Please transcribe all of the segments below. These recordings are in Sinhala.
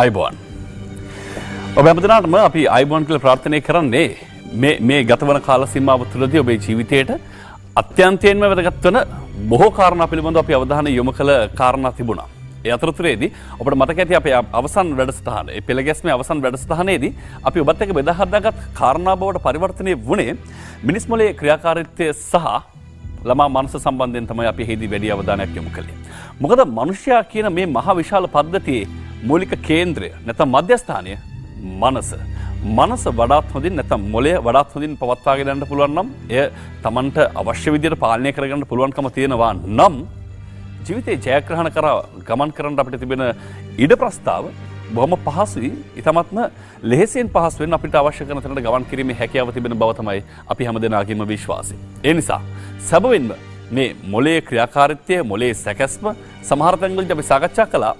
අයිබෝන් ඔබ හැමදෙනාටම අපි අයිබෝන් කියලා ප්‍රාර්ථනා කරන්නේ මේ ගතවන කාල සීමාව තුළදී ඔබේ ජීවිතයට අත්‍යන්තයෙන්ම වැදගත් වන බොහෝ කාරණා පිළිබඳව අපි අවධානය යොමු කළ කාරණා තිබුණා. ඒ අතරතුරේදී ඔබට මතක ඇති අපේ අවසන් වැඩසටහන ඒ පෙළගැස්මේ අවසන් වැඩසටහනේදී අපි ඔබත් එක්ක බෙදා හදාගත් කාරණා බවට පරිවර්තනය වුණේ මිනිස් මොලේ ක්‍රියාකාරීත්වය සහ ළමා මනස සම්බන්ධයෙන් තමයි අපි එහිදී වැඩි අවධානයක් යොමු කළේ. මොකද මිනිසයා කියන මේ මහ විශාල පද්ධතියේ මූලික කේන්ද්‍රය නැත්නම් මධ්‍යස්ථානය මනස වඩාත් හොඳින් නැත්නම් මොළය වඩාත් හොඳින් පවත්වාගෙන යන්න පුළුවන් නම් එය Tamanට අවශ්‍ය විදිහට පාලනය කරගන්න පුළුවන්කම තියෙනවා නම් ජීවිතේ ජයග්‍රහණ කරා ගමන් කරන්න අපිට තිබෙන ඉඩ ප්‍රස්තාව බොහොම පහසුයි. ඊටමත්ම ලෙහෙසියෙන් පහසු වෙන අපිට අවශ්‍ය කරන තැනට ගමන් කිරීමේ හැකියාව තිබෙන බව තමයි අපි හැමදෙනාගේම විශ්වාසය. ඒ නිසා සැබවින්ම මේ මොළයේ ක්‍රියාකාරීත්වය මොළයේ සැකැස්ම සමහර තැන්වලදී අපි සාකච්ඡා කළා.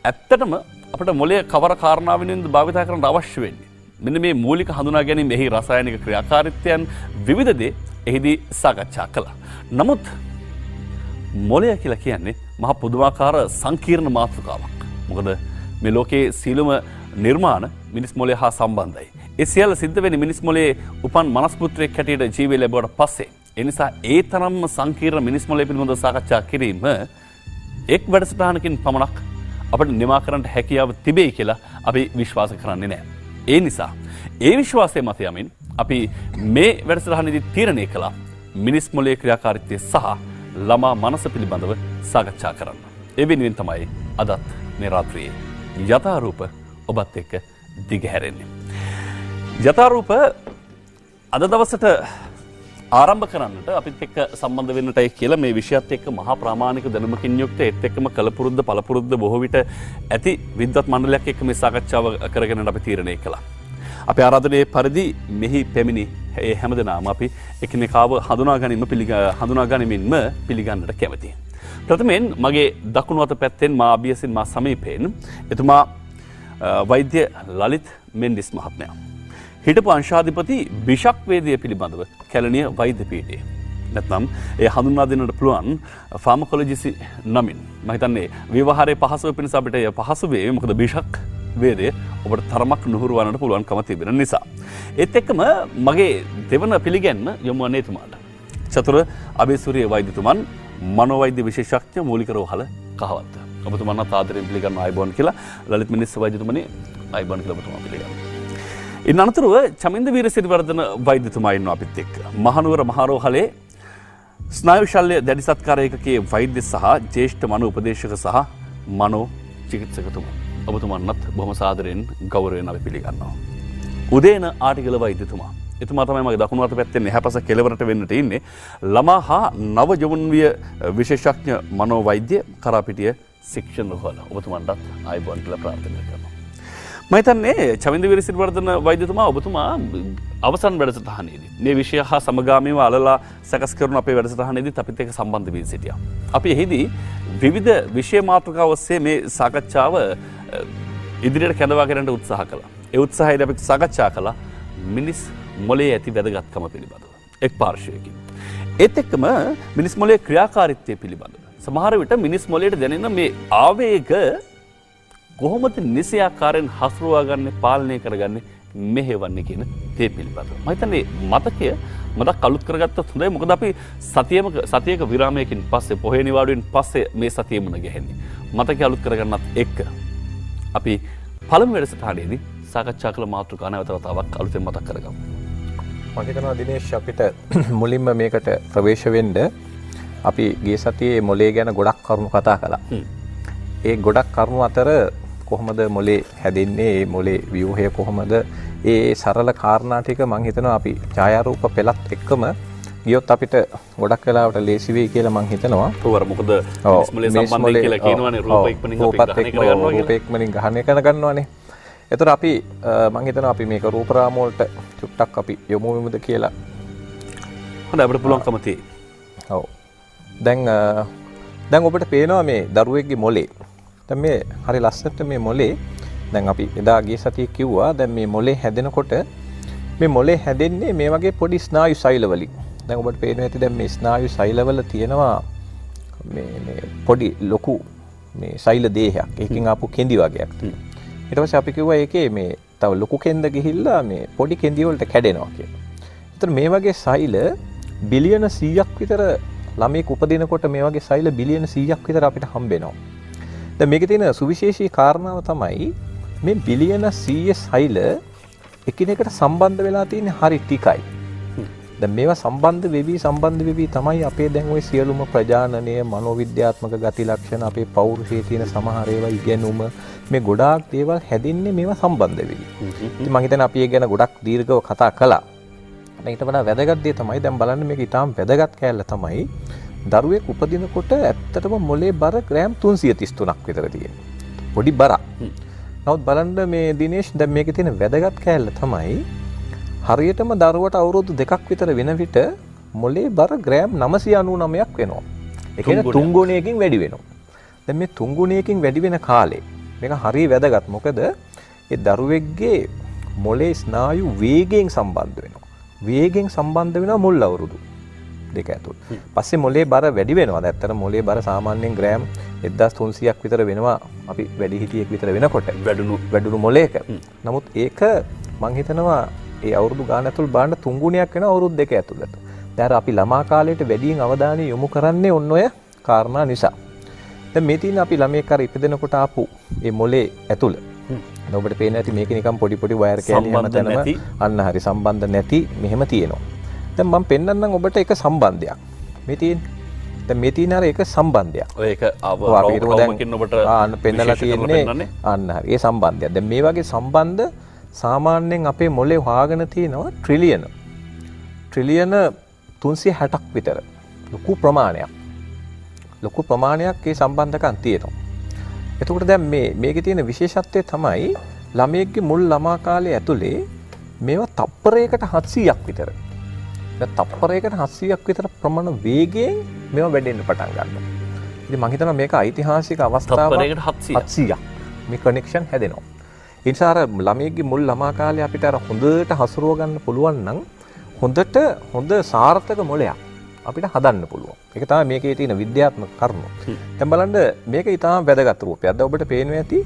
ඇත්තටම අපිට මොළයේ කවර කාරණාවෙන්ද භාවිත කරන්න අවශ්‍ය වෙන්නේ. මෙන්න මේ මූලික හඳුනා ගැනීම එහි රසායනික ක්‍රියාකාරීත්වයන් විවිධ දේ එහිදී සාකච්ඡා කළා. නමුත් මොළය කියලා කියන්නේ මහ පුදුමාකාර සංකීර්ණ මාතෘකාවක්. මොකද මේ ලෝකයේ සියලුම නිර්මාණ මිනිස් මොළය හා සම්බන්ධයි. ඒ සියල්ල සිද්ධ වෙන්නේ මිනිස් මොළයේ උපන් මනස්පුත්‍රයෙක් හැටියට ජීවය ලැබුවට පස්සේ. ඒ නිසා ඒ තරම්ම සංකීර්ණ මිනිස් මොළය පිළිබඳව සාකච්ඡා කිරීම එක් වැඩසටහනකින් පමණක් අපිට නිමා කරන්න හැකියාව තිබෙයි කියලා අපි විශ්වාස කරන්නේ නැහැ. ඒ නිසා ඒ විශ්වාසය මත යමින් අපි මේ වැඩසටහනේදී තීරණය කළා මිනිස් මොළයේ ක්‍රියාකාරීත්වය සහ ළමා මනස පිළිබඳව සාකච්ඡා කරන්න. ඒ වෙනුවෙන් තමයි අදත් මේ රාත්‍රියේ යථාරූප ඔබත් එක්ක දිගහැරෙන්නේ. යථාරූප අද දවසට ආරම්භ කරන්නට අපිත් එක්ක සම්බන්ධ වෙන්නටයි කියලා මේ විෂයත් එක්ක මහා ප්‍රාමාණික දැනුමකින් යුක්ත ඒත් එක්කම කලපුරුද්ද පළපුරුද්ද බොහෝ විට ඇති විද්වත් මණ්ඩලයක් එක්ක මේ සාකච්ඡාව කරගෙන අපි තීරණය කළා. අපි ආරාධනයේ පරිදි මෙහි පැමිණි ඒ හැමදෙනාම අපි එකිනෙකාව හඳුනා ගනිමින්ම පිළිගන්නට කැමතියි. ප්‍රථමයෙන් මගේ දකුණු අත පැත්තෙන් මා අභියසින් මා සමීපයෙන් එතුමා වෛද්‍ය ලලිත් මෙන්ඩිස් මහත්මයා. හිටපු අංශාධිපති බිෂක් වේදය පිළිබඳව කැලණිය වෛද්‍ය පීඨයේ. නැත්නම් ඒ හඳුන්වා දෙන්නට පුළුවන් ෆාමකොලොජිසි නමින්. මම හිතන්නේ විවහාරයේ පහසුව පිණිස අපිට පහසු වේ. මොකද බිෂක් වේදය ඔබට තරමක් නුහුරු වන්නට පුළුවන්කම තිබෙන නිසා. ඒත් එක්කම මගේ දෙවන පිළිගැන්ම යොමු වන්නේ එතුමාට. චතුර අබේසූරිය වෛද්‍යතුමන් මනෝවෛද්‍ය විශේෂඥ මූලික රෝහල කහවත්ත. ඔබතුමන්වත් ආදරයෙන් පිළිගන්නවා අයබෝන් කියලා. ලලිත් මිනිස් වෛද්‍යතුමනි අයබෝන් කියලා ඔබතුමා පිළිගන්නවා. ඉන් අනතුරුව චමින්ද වීරසිරිවර්ධන වෛද්‍යතුමා ඉන්නවා අපිත් එක්ක. මහනුවර මහරෝහලේ ස්නායු ශල්‍ය දැඩි සත්කාර ඒකකයේ වෛද්‍ය සහ ජ්‍යෙෂ්ඨ මනෝ උපදේශක සහ මනෝ චිකිත්සකතුමා. ඔබතුමන්වත් බොහොම සාදරයෙන් ගෞරවයෙන් අපි පිළිගන්නවා. උදේන ආටිගල වෛද්‍යතුමා. එතුමා තමයි මගේ දකුණු අත පැත්තෙන් එහාපස කෙළවරට වෙන්නට ඉන්නේ. ළමා හා නව යෞවනවිය විශේෂඥ මනෝ වෛද්‍ය කරාපිටිය ශික්ෂණ රෝහල. ඔබතුමන්ටත් ආයුබෝවන් කියලා ප්‍රාර්ථනා කරනවා. මම හිතන්නේ චමින්ද වීරසිරිවර්ධන වෛද්‍යතුමා ඔබතුමා අවසන් වැඩසටහනේදී මේ විෂය හා සමගාමීව අලලා සකස් කරන අපේ වැඩසටහනේදීත් අපිත් එක්ක සම්බන්ධ වී සිටියා. අපි එහිදී විවිධ විෂය මාතෘකා ඔස්සේ මේ සාකච්ඡාව ඉදිරියට කැඳවා ගැනීමට උත්සාහ කළා. ඒ උත්සාහයේදී අපි සාකච්ඡා කළා මිනිස් මොළයේ ඇති වැදගත්කම පිළිබඳව එක් පාර්ශ්වයකින්. ඒත් එක්කම මිනිස් මොළයේ ක්‍රියාකාරීත්වය පිළිබඳව සමහර විට මිනිස් මොළයට දැනෙන මේ ආවේග කොහොමද නිසියාකාරයෙන් හසුරුවා ගන්න පාලනය කරගන්නේ මෙහෙවන්නේ කියන දේ පිළිබඳව. මම හිතන්නේ මතකය මතක් අලුත් කරගත්තොත් හොඳයි. මොකද අපි සතියක විරාමයකින් පස්සේ පොහේ නිවාඩුවෙන් පස්සේ මේ සතිය මුණ ගැහෙන්නේ. මතකය අලුත් කරගන්නත් එක්ක අපි පළමු වැඩසටහනේදී සාකච්ඡා කළ මාතෘකා නැවත වතාවක් අලුතෙන් මතක් කරගමු. මම හිතනවා දිනේෂ් අපිට මුලින්ම මේකට ප්‍රවේශ වෙන්න අපි ගිය සතියේ මොළය ගැන ගොඩක් කරුණු කතා කළා. ඒ ගොඩක් කරුණු අතර කොහොමද මොළේ හැදෙන්නේ, ඒ මොළේ ව්‍යුහය කොහොමද, ඒ සරල කාරණා ටික මම හිතනවා අපි ඡායාරූප පෙළත් එක්කම ගියොත් අපිට ගොඩක් වෙලාවට ලේසි වෙයි කියලා මම හිතනවා. ඔව් මොකද මිනිස් මොළේ සම්බන්ධයි කියලා කියනවනේ රූප ඉක්මනින් අපි ග්‍රහණය කරගන්නවා කියලා. රූප ඉක්මනින් ග්‍රහණය කරගන්නවානේ. ඒතර අපි මම හිතනවා අපි මේක රූප රාමු වලට චුට්ටක් අපි යොමු වෙමුද කියලා. හොඳයි අපිට පුළුවන්කම තියෙයි. ඔව්. දැන් ඔබට පේනවා මේ දරුවෙක්ගේ මොළේ. දැන් මේ හරි ලස්සනට මේ මොළේ දැන් අපි එදා ගිය සතියේ කිව්වා දැන් මේ මොළේ හැදෙනකොට මේ මොළේ හැදෙන්නේ මේ වගේ පොඩි ස්නායු සෛල වලින්. දැන් ඔබට පේනවා ඇති දැන් මේ ස්නායු සෛලවල තියෙනවා මේ පොඩි ලොකු මේ සෛල දේහයක්. ඒකෙන් ආපු කෙඳි වගේක් තියෙනවා. ඊට පස්සේ අපි කිව්වා ඒකේ මේ තව ලොකු කෙන්ද ගිහිල්ලා මේ පොඩි කෙන්දිය වලට කැඩෙනවා කියලා. ඒතර මේ වගේ සෛල බිලියන 100ක් විතර ළමයෙක් උපදිනකොට මේ වගේ සෛල බිලියන 100ක් විතර අපිට හම්බ වෙනවා. දැන් මේකේ තියෙන සුවිශේෂී කාරණාව තමයි මේ බිලියන 100 සෛල එකිනෙකට සම්බන්ධ වෙලා තියෙන්නේ හරි ටිකයි. දැන් මේවා සම්බන්ධ වෙවි තමයි අපේ දැන් ওই සියලුම ප්‍රජානනය, මනෝවිද්‍යාත්මක ගති ලක්ෂණ, අපේ පෞරුෂයේ තියෙන සමහර ඒවා ඉගෙනුම මේ ගොඩාක් දේවල් හැදින්නේ මේවා සම්බන්ධ වෙවි. ඉතින් මම හිතන්නේ අපි ඒ ගැන ගොඩක් දීර්ඝව කතා කළා. ඊට වඩා වැදගත් දේ තමයි දැන් බලන්න මේක ඊටාම් වැදගත් කෑල්ල තමයි දරුවෙක් උපදිනකොට ඇත්තටම මොලේ බර ග්‍රෑම් 333ක් විතර තියෙනවා. පොඩි බරක්. නමුත් බලන්න මේ දිනේෂ් දැන් මේකේ තියෙන වැදගත් කෑල්ල තමයි හරියටම දරුවට අවුරුදු 2ක් විතර වෙන විට මොලේ බර ග්‍රෑම් 999ක් වෙනවා. ඒ කියන්නේ 3 ගුණයකින් වැඩි වෙනවා. දැන් මේ 3 ගුණයකින් වැඩි වෙන කාලේ මේක හරිය වැදගත්. මොකද ඒ දරුවෙක්ගේ මොලේ ස්නායු වේගයෙන් සම්බන්ධ වෙනවා. වේගෙන් සම්බන්ධ වෙනවා මුල් අවුරුදු දෙක ඇතුළත. පස්සේ මොලේ බර වැඩි වෙනවා. ඇත්තට මොලේ බර සාමාන්‍යයෙන් ග්‍රෑම් 1300ක් විතර වෙනවා අපි වැඩිහිටියෙක් විතර වෙනකොට වැඩුණු මොලේක. නමුත් ඒක මං හිතනවා ඒ අවුරුදු ගාන ඇතුළත බලන්න 3 ගුණයක් වෙනවා අවුරුදු දෙක ඇතුළත. දැන් අපි ළමා කාලේට වැඩියෙන් අවධානය යොමු කරන්නේ ඔන්න ඔය කාරණා නිසා. දැන් මේ තියෙන අපි ළමයෙක් අර ඉපදෙනකොට ආපු මේ මොලේ ඇතුළත ඔබට පේන ඇති මේක නිකන් පොඩි වයර් කෑලි හැමතැනම අන්න හරි සම්බන්ධ නැති මෙහෙම තියෙනවා. දැන් මම පෙන්නන්නම් ඔබට එක සම්බන්ධයක්. මේ තියෙන්නේ. දැන් මේ තියෙන අර එක සම්බන්ධයක්. ඔය එක රෝමකින් ඔබට අන්න පෙන්නලා තියෙන්නේ අන්න හරි. ඒ සම්බන්ධයක්. දැන් මේ වගේ සම්බන්ධ සාමාන්‍යයෙන් අපේ මොලේ හොයාගෙන තියෙනවා ට්‍රිලියන 360ක් විතර. ලොකු ප්‍රමාණයක්. ලොකු ප්‍රමාණයක් ඒ සම්බන්ධකම් තියෙනවා. එතකොට දැන් මේකේ තියෙන විශේෂත්වය තමයි ළමයෙක්ගේ මුල් ළමා කාලයේ ඇතුලේ මේවා තප්පරයකට 700ක් විතර. දැන් තප්පරයකට 700ක් විතර ප්‍රමාණ වේගයෙන් මේවා වැඩෙන්න පටන් ගන්නවා. ඉතින් මම හිතනවා මේක ഐතිහාසික අවස්ථාවක්. තප්පරයකට 700ක් මේ කනෙක්ෂන් හැදෙනවා. ඒ නිසා අර ළමයෙක්ගේ මුල් ළමා කාලේ අපිට අර හොඳට හසුරුව ගන්න පුළුවන් නම් හොඳ සාර්ථක මොලයක් අපිට හදන්න පුළුවන්. ඒක තමයි මේකේ තියෙන විද්‍යාත්මක කරුණු. දැන් බලන්න මේක ඊටාම වැදගත් රූපයක්. දැන් ඔබට පේනවා ඇති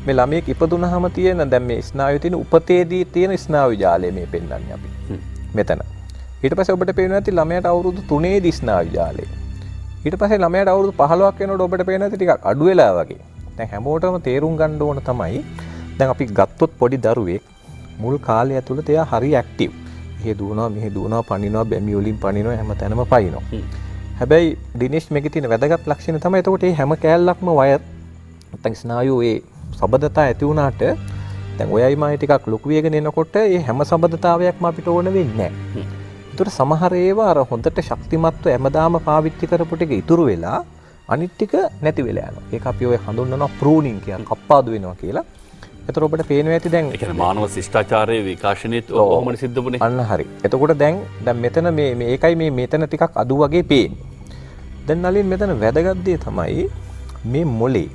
මේ ළමයෙක් ඉපදුනහම තියෙන දැන් මේ ස්නායු තියෙන උපතේදී තියෙන ස්නායු ජාලය මේ පෙන්වන්නේ අපි. මෙතන. ඊට පස්සේ ඔබට පේනවා ඇති ළමයාට අවුරුදු 3ේදී ස්නායු ජාලය. ඊට පස්සේ ළමයාට අවුරුදු 15ක් වෙනකොට ඔබට පේනවා ඇති ටිකක් අඩු වෙලා වගේ. දැන් හැමෝටම තේරුම් ගන්න ඕන තමයි දැන් අපි ගත්තොත් පොඩි දරුවෙක් මුල් කාලය ඇතුළත එයා හරි ඇක්ටිව්. මෙහෙ දුවනවා මෙහෙ දුවනවා පනිනවා බැමි වලින් පනිනවා හැම තැනම පනිනවා. හැබැයි දිනේෂ් මේකේ තියෙන වැදගත් ලක්ෂණය තමයි එතකොට මේ හැම කෑල්ලක්ම වයර් නැත්නම් ස්නායු ඒ සබඳතා ඇති වුණාට දැන් ඔයයි මායි ටිකක් ලොකු වේගන එනකොට මේ හැම සබඳතාවයක්ම අපිට ඕන වෙන්නේ නැහැ. ඒතර සමහර ඒවා අර හොඳට ශක්තිමත්ව හැමදාම පාවිච්චි කරපු ටික ඉතුරු වෙලා අනිත් ටික නැති වෙලා යනවා. ඒක අපි ඔය හඳුන්වනවා ප්‍රූනින් කියලා කප්පාදු වෙනවා කියලා. එතකොට ඔබට පේනවා ඇති දැන් ඒ කියන්නේ මානව ශිෂ්ටාචාරයේ විකාශනයේත් ඔහොමනේ සිද්ධ වුණේ. අන්න හරි. එතකොට දැන් මෙතන මේ ඒකයි මෙතන ටිකක් අඩු වගේ පේන්නේ. දැන් නලින් මෙතන වැදගත් දේ තමයි මේ මොලේ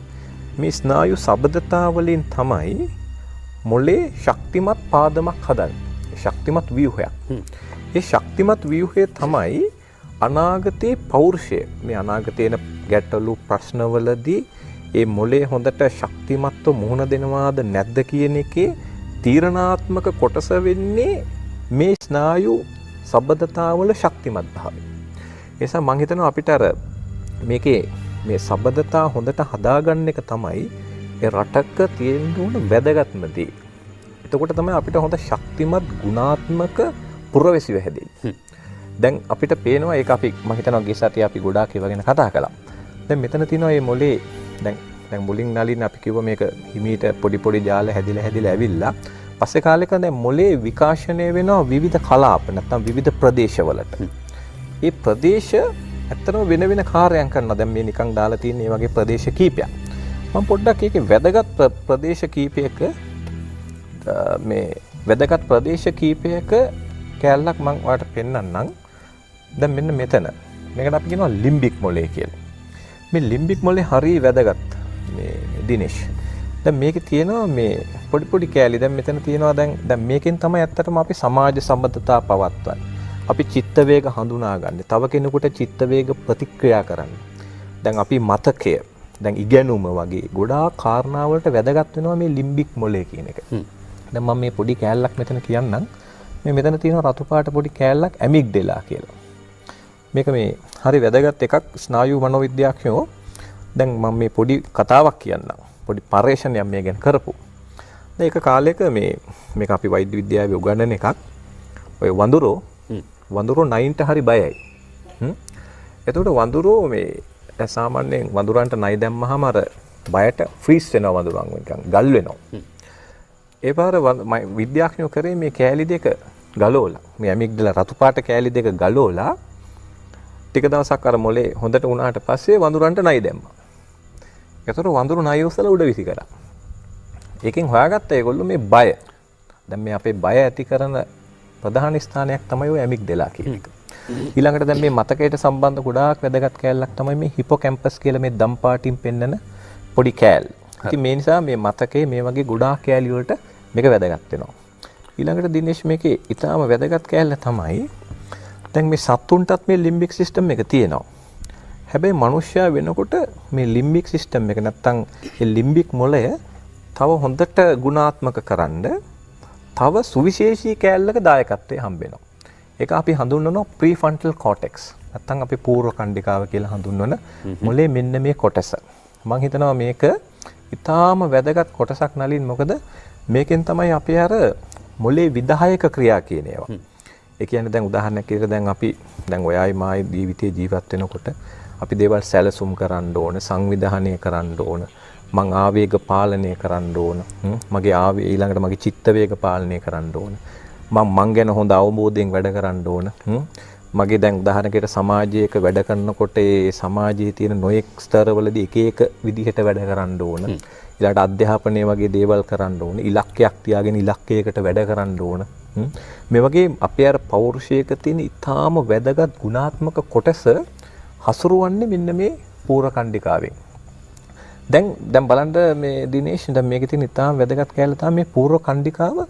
මේ ස්නායු සබඳතා වලින් තමයි මොලේ ශක්තිමත් පාදමක් හදන්නේ. ශක්තිමත් ව්‍යුහයක්. ඒ ශක්තිමත් ව්‍යුහය තමයි අනාගතයේ පෞරුෂය. මේ අනාගතේන ගැටලු ප්‍රශ්නවලදී ඒ මොලේ හොඳට ශක්තිමත්ව මුහුණ දෙනවාද නැද්ද කියන එකේ තීරණාත්මක කොටස වෙන්නේ මේ ස්නායු සබඳතාවල ශක්තිමත් භාවය. ඒ නිසා මම හිතනවා අපිට අර මේකේ මේ සබඳතා හොඳට හදාගන්න එක තමයි ඒ රටක තියෙන්න ඕන වැදගත්ම දේ. එතකොට තමයි අපිට හොඳ ශක්තිමත් ගුණාත්මක පුරවැසිව හැදෙන්නේ. දැන් අපිට පේනවා ඒක අපි මම හිතනවා ගිය සතියේ අපි ගොඩාක් ඒවා ගැන කතා කළා. දැන් මෙතන තියෙනවා මේ මොලේ දැන් මුලින් නලින් අපි කිව්ව මේක හිමීට පොඩි ජාල හැදිලා ඇවිල්ලා පස්සේ කාලෙක දැන් මොලේ විකාශනය වෙනවා විවිධ කලාප නැත්නම් විවිධ ප්‍රදේශවලට. ඒ ප්‍රදේශ ඇත්තටම වෙන කාර්යයන් කරනවා. දැන් මේ නිකන් දාලා තියෙන මේ වගේ ප්‍රදේශ කීපයක්. මම පොඩ්ඩක් ඒකේ වැදගත් ප්‍රදේශ කීපයක කැලලක් මම ඔයාලට පෙන්නන්නම්. දැන් මෙන්න මෙතන. මේකට අපි කියනවා ලිම්බික් මොලේ කියලා. මේ ලිම්බික් මොලේ හරිය වැදගත් මේ දිනේෂ්. දැන් මේකේ තියෙනවා මේ පොඩි කෑලි. දැන් මෙතන තියෙනවා දැන් මේකෙන් තමයි ඇත්තටම අපි සමාජ සම්බන්ධතා පවත්වන්නේ. අපි චිත්ත වේග හඳුනාගන්නේ. තව කෙනෙකුට චිත්ත වේග ප්‍රතික්‍රියා කරන්නේ. දැන් අපි මතකය දැන් ඉගෙනුම වගේ ගොඩාක් කාරණා වලට වැදගත් වෙනවා මේ ලිම්බික් මොලේ කියන එක. දැන් මම මේ පොඩි කෑල්ලක් මෙතන කියන්නම්. මේ මෙතන තියෙන රතු පාට පොඩි කෑල්ලක් ඇමිග්ඩෙලා කියලා. මේක මේ හරි වැදගත් එකක් ස්නායු මනෝවිද්‍යාඥයෝ. දැන් මම මේ පොඩි කතාවක් කියන්නම්. පොඩි පර්යේෂණයක් මේ ගැන කරපු. දැන් ඒක කාලයක මේක අපි වෛද්‍ය විද්‍යාවේ උගන්වන එකක්. ඔය වඳුරෝ නයින්ට හරි බයයි. එතකොට වඳුරෝ මේ සාමාන්‍යයෙන් වඳුරන්ට නයි දැම්මහම අර බයට ෆ්‍රීස් වෙනවා වඳුරන් නිකන් ගල් වෙනවා. ඒ පාර විද්‍යාඥයෝ කරේ මේ කෑලි දෙක ගලවලා මේ ඇමිග්ඩලා රතු පාට කෑලි දෙක ගලවලා ටික දවසක් අර මොලේ හොඳට උනාට පස්සේ වඳුරන්ට නයි දැම්මා. ඒතර වඳුරු නයි උස්සලා උඩ විසි කරා. ඒකෙන් හොයාගත්ත ඒගොල්ලෝ මේ බය. දැන් මේ අපේ බය ඇති කරන ප්‍රධාන ස්ථානයක් තමයි ඔය ඇමිග්ඩලා කියන එක. ඊළඟට දැන් මේ මතකයට සම්බන්ධ ගොඩාක් වැදගත් කෑල්ලක් තමයි මේ හිපෝකැම්පස් කියලා මේ දම් පාටින් පෙන්නන පොඩි කෑල්ල. ඉතින් මේ නිසා මේ මතකයේ මේ වගේ ගොඩාක් කෑලි වලට මේක වැදගත් වෙනවා. ඊළඟට දිනේෂ් මේකේ ඊටාම වැදගත් කෑල්ල තමයි දැන් මේ සත්තුන්ටත් මේ ලිම්බික් සිස්ටම් එක තියෙනවා. හැබැයි මනුෂ්‍යයා වෙනකොට මේ ලිම්බික් සිස්ටම් එක නැත්තම් ඒ ලිම්බික් මොළය තව හොඳට ගුණාත්මක කරන්න තව සුවිශේෂී කෑල්ලක දායකත්වයේ හම්බ වෙනවා. ඒක අපි හඳුන්වනවා ප්‍රීෆ්‍රන්ටල් කෝටෙක්ස්. නැත්තම් අපි පූර්ව කණ්ඩිකාව කියලා හඳුන්වන මොලේ මෙන්න මේ කොටස. මම හිතනවා මේක ඊටාම වැදගත් කොටසක් නලින් මොකද මේකෙන් තමයි අපි අර මොලේ විදායක ක්‍රියා කියන ඒවා. ඒ කියන්නේ දැන් උදාහරණයක් විදිහට දැන් අපි දැන් ඔයයි මායි ජීවිතේ ජීවත් වෙනකොට අපි දේවල් සැලසුම් කරන්න ඕන, සංවිධානය කරන්න ඕන, මං ආවේග පාලනය කරන්න ඕන, මගේ ඊළඟට මගේ චිත්ත වේග පාලනය කරන්න ඕන. මං ගැන හොඳ අවබෝධයෙන් වැඩ කරන්න ඕන. මගේ දැන් උදාහරණයකට සමාජයක වැඩ කරනකොට ඒ සමාජයේ තියෙන නොයෙක් ස්තරවලදී එක එක විදිහට වැඩ කරන්න ඕන. ඊළඟට අධ්‍යාපනය වගේ දේවල් කරන්න ඕන. ඉලක්කයක් තියාගෙන ඉලක්කයකට වැඩ කරන්න ඕන. මේ වගේ අපේ අර පෞරුෂයක තියෙන ඊටාම වැදගත් ගුණාත්මක කොටස හසුරුවන්නේ මෙන්න මේ පූර්ව කණ්ඩිකාවෙන්. දැන් බලන්න මේ දිනේෂ් දැන් මේකේ තියෙන ඊටාම වැදගත් කැලේ තමයි මේ පූර්ව කණ්ඩිකාව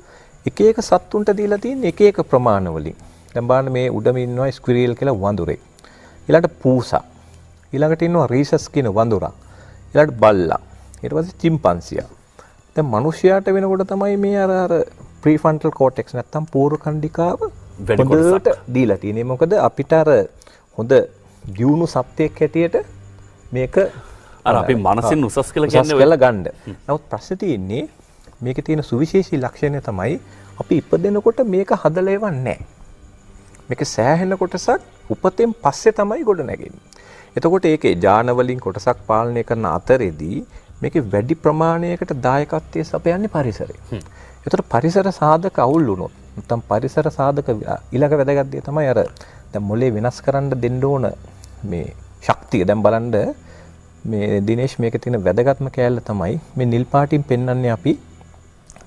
එක එක සත්තුන්ට දීලා තියෙන එක එක ප්‍රමාණ වලින්. දැන් බලන්න මේ උඩම ඉන්නවා ස්ක්විරිල් කියලා වඳුරෙක්. ඊළඟට පූසා. ඊළඟට ඉන්නවා රීසස් කියන වඳුරා. ඊළඟට බල්ලා. ඊට පස්සේ චිම්පන්සියා. දැන් මිනිස්යාට වෙනකොට තමයි මේ අර ප්‍රීෆ්‍රන්ටල් කෝටෙක්ස් නැත්තම් පූර්ව කණ්ඩිකාව වැඩිකොට දීලා තියෙන්නේ. මොකද අපිට අර හොඳ දියුණු සත්‍යයක් හැටියට මේක අර අපි මනසින් උසස් කියලා කියන්නේ ඔය ගන්න. නමුත් ප්‍රශ්නේ තියෙන්නේ මේකේ තියෙන සුවිශේෂී ලක්ෂණය තමයි අපි ඉපදෙනකොට මේක හදලා එවන්නේ නැහැ. මේක සෑහෙන කොටසක් උපතෙන් පස්සේ තමයි ගොඩ නැගෙන්නේ. එතකොට ඒකේ ඥාන වලින් කොටසක් පාලනය කරන අතරේදී මේකේ වැඩි ප්‍රමාණයකට දායකත්වයේ සපයන්නේ පරිසරය. ඒතර පරිසර සාධක අවුල් වුණොත් නැත්නම් පරිසර සාධක ඊළඟ වැදගත් දේ තමයි අර දැන් මොලේ වෙනස් කරන්න දෙන්න ඕන මේ ශක්තිය. දැන් බලන්න මේ දිනේෂ් මේකේ තියෙන වැදගත්ම කෑල්ල තමයි මේ නිල් පාටින් පෙන්වන්නේ අපි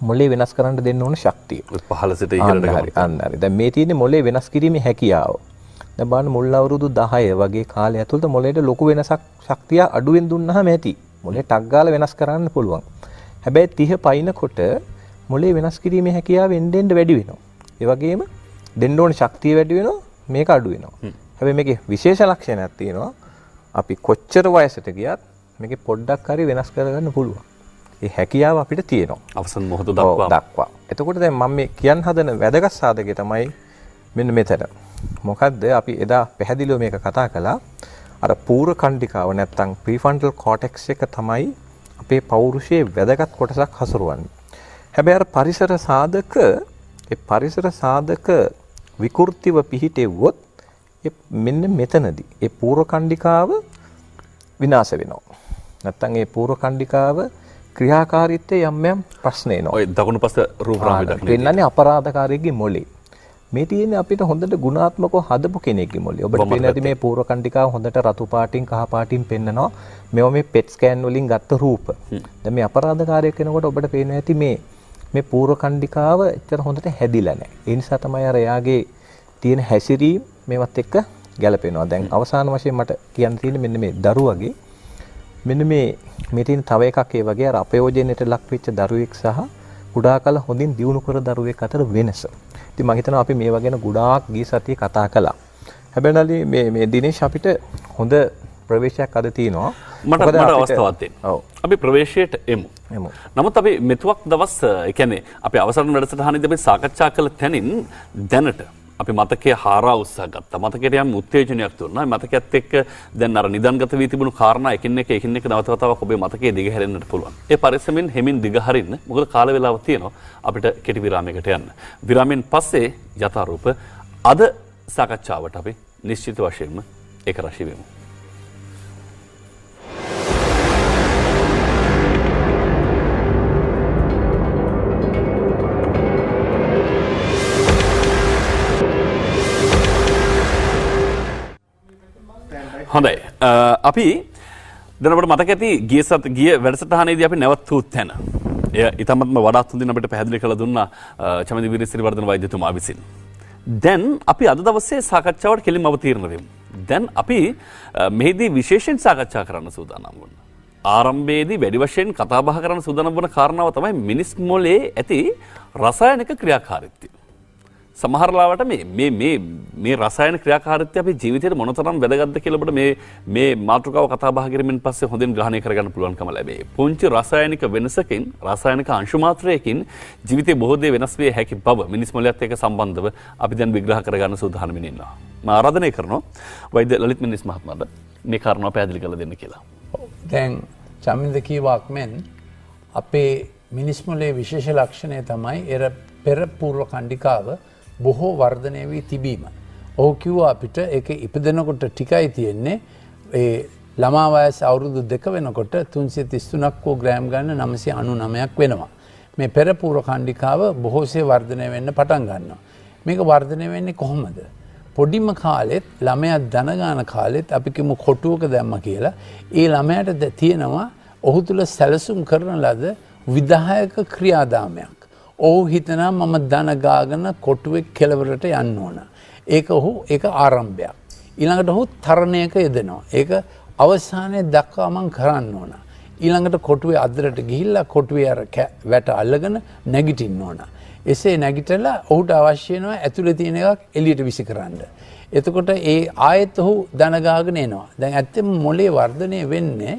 මොලේ වෙනස් කරන්න දෙන්න ඕන ශක්තිය. පහළ සිට ඉහළට ගන්න. හරි. දැන් මේ තියෙන්නේ මොලේ වෙනස් කිරීමේ හැකියාව. දැන් බලන්න මුල් අවුරුදු 10 වගේ කාලය ඇතුළත මොලේට ලොකු වෙනසක් ශක්තිය අඩුවෙන් දුන්නාම ඇති. මොලේ ටක් ගාලා වෙනස් කරන්න පුළුවන්. හැබැයි 30 පයින්කොට මොලේ වෙනස් කිරීමේ හැකියාව එන්න වැඩි වෙනවා. ඒ වගේම දෙන්න ඕන ශක්තිය වැඩි වෙනවා, මේක අඩු වෙනවා. හැබැයි මේකේ විශේෂ ලක්ෂණයක් තියෙනවා. අපි කොච්චර වයසට ගියත් මේකේ පොඩ්ඩක් හරි වෙනස් කරගන්න පුළුවන්. ඒ හැකියාව අපිට තියෙනවා. අවසන් මොහොත දක්වා. එතකොට දැන් මම මේ කියන්න හදන වැදගත් සාධකය තමයි මෙන්න මෙතන. මොකද්ද අපි එදා පැහැදිලිව මේක කතා කළා. අර පූර්ව කණ්ඩිකාව නැත්තම් ප්‍රීෆ්‍රන්ටල් කෝටෙක්ස් එක තමයි අපේ පෞරුෂයේ වැදගත් කොටසක් හසුරුවන්නේ. හැබැයි අර පරිසර සාධක විකෘතිව පිහිටෙව්වොත් මෙන්න මෙතනදී ඒ පූර්ව කණ්ඩිකාව විනාශ වෙනවා. නැත්තම් ඒ පූර්ව කණ්ඩිකාව ක්‍රියාකාරීත්වයේ යම් ප්‍රශ්න එනවා. ඔය දකුණු පස රූපරාමය දක්වන්නේ. වෙනන්නේ අපරාධකාරයෙක්ගේ මොලේ. මේ තියෙන්නේ අපිට හොඳට ගුණාත්මකව හදපු කෙනෙක්ගේ මොලේ. ඔබට පේන්නේ නැති මේ පූර්ව කණ්ඩිකාව හොඳට රතු පාටින් කහ පාටින් පෙන්නනවා. මේවා මේ පෙට් ස්කෑන් වලින් ගත්ත රූප. දැන් මේ අපරාධකාරයෙක් කෙනෙකුට ඔබට පේනවා ඇති මේ පූර්ව කණ්ඩිකාව එච්චර හොඳට හැදිලා නැහැ. ඒ නිසා තමයි අර එයාගේ තියෙන හැසිරීම මේවත් එක්ක ගැලපෙනවා. දැන් අවසාන වශයෙන් මට කියන්න තියෙන්නේ මෙන්න මේ දරුවගේ මෙන්න මේ තියෙන තව එකක් ඒ වගේ අර අපයෝජනයට ලක් වෙච්ච දරුවෙක් සහ කුඩා කල හොඳින් දියුණු කර දරුවෙක් අතර වෙනස. ඉතින් මම හිතනවා අපි මේවා ගැන ගොඩාක් ගිය සතියේ කතා කළා. හැබැයි මේ දිනේෂ් අපිට හොඳ ප්‍රවේශයක් අද තියෙනවා. මට අවස්ථාවක් දෙන්න. අපි ප්‍රවේශයට එමු. නමුත් අපි මෙතුවක් දවස් ඒ කියන්නේ අපි අවසන් වැඩසටහනේදී අපි සාකච්ඡා කළ තැනින් දැනට අපි මතකයේ හාරා උත්සාහ ගත්තා. මතකයට යම් උත්තේජනයක් දුන්නා. මතකයත් එක්ක දැන් අර නිදන්ගත වී තිබුණු කාරණා එකින් එක නැවත වතාවක් ඔබේ මතකයේ දිගහැරෙන්නට පුළුවන්. ඒ පරිස්සමෙන් හෙමින් දිගහරින්න. මොකද කාල වේලාවක් තියෙනවා අපිට කෙටි විරාමයකට යන්න. විරාමයෙන් පස්සේ යථාරූප අද සාකච්ඡාවට අපි නිශ්චිත වශයෙන්ම ඒක රැශී වෙමු. හොඳයි. අපි දැනට මතක ඇති ගිය වැඩසටහනේදී අපි නැවත් වූ තැන. එය ඉතාමත්ම වඩාත් හොඳින් අපිට පැහැදිලි කරලා දුන්නා චමින්ද වීරසිරිවර්ධන වෛද්‍යතුමා විසින්. දැන් අපි අද දවසේ සාකච්ඡාවට කෙලින්ම අවතීර්ණ වෙමු. දැන් අපි මෙහිදී විශේෂයෙන් සාකච්ඡා කරන්න සූදානම් වුණා. ආරම්භයේදී වැඩි වශයෙන් කතා බහ කරන්න සූදානම් වන කාරණාව තමයි මිනිස් මොලේ ඇති රසායනික ක්‍රියාකාරීත්වය. සමහර ලාවට මේ රසායන ක්‍රියාකාරීත්වය අපේ ජීවිතේට මොනතරම් වැදගත්ද කියලා ඔබට මේ මාතෘකාව කතා බහ කිරීමෙන් පස්සේ හොඳින් ග්‍රහණය කරගන්න පුළුවන්කම ලැබේ. පුංචි රසායනික වෙනසකින් රසායනික අංශු මාත්‍රයකින් ජීවිතේ බොහෝ දේ වෙනස් විය හැකි බව මිනිස් මොළයත් එක්ක සම්බන්ධව අපි දැන් විග්‍රහ කරගන්න සූදානම්ින් ඉන්නවා. මම ආරාධනය කරනවා වෛද්‍ය ලලිත් මිනිස් මහත්මයාට මේ කාරණාව පැහැදිලි කරලා දෙන්න කියලා. දැන් චමින්ද කීවාක් මෙන් අපේ මිනිස් මොළයේ විශේෂ ලක්ෂණය තමයි පෙර පූර්ව කණ්ඩිකාව බොහෝ වර්ධනය වී තිබීම. ඔහු කිව්වා අපිට ඒක ඉපදෙනකොට ටිකයි තියෙන්නේ ඒ ළමා වයස අවුරුදු 2 වෙනකොට 333ක් වූ ග්‍රෑම් ගන්න 999ක් වෙනවා. මේ පෙර පූර්ව කණ්ඩිකාව බොහෝසේ වර්ධනය වෙන්න පටන් ගන්නවා. මේක වර්ධනය වෙන්නේ කොහොමද? පොඩිම කාලෙත් ළමයා දන ගන්න කාලෙත් අපි කිමු කොටුවක දැම්ම කියලා ඒ ළමයාට තියෙනවා ඔහු තුල සැලසුම් කරන ලද විදායක ක්‍රියාදාමයක්. ඔහු හිතනවා මම දන ගාගෙන කොටුවේ කෙළවරට යන්න ඕන. ඒක ආරම්භයක්. ඊළඟට ඔහු තරණයක යෙදෙනවා. ඒක අවසානයේ දක්වා මං කරන්න ඕන. ඊළඟට කොටුවේ අද්දරට ගිහිල්ලා කොටුවේ අර වැට අල්ලගෙන නැගිටින්න ඕන. එසේ නැගිටලා ඔහුට අවශ්‍ය වෙනවා ඇතුලේ තියෙන එකක් එළියට විසි කරන්න. එතකොට ඒ ආයෙත් ඔහු දන ගාගෙන එනවා. දැන් ඇත්තෙම මොළේ වර්ධනය වෙන්නේ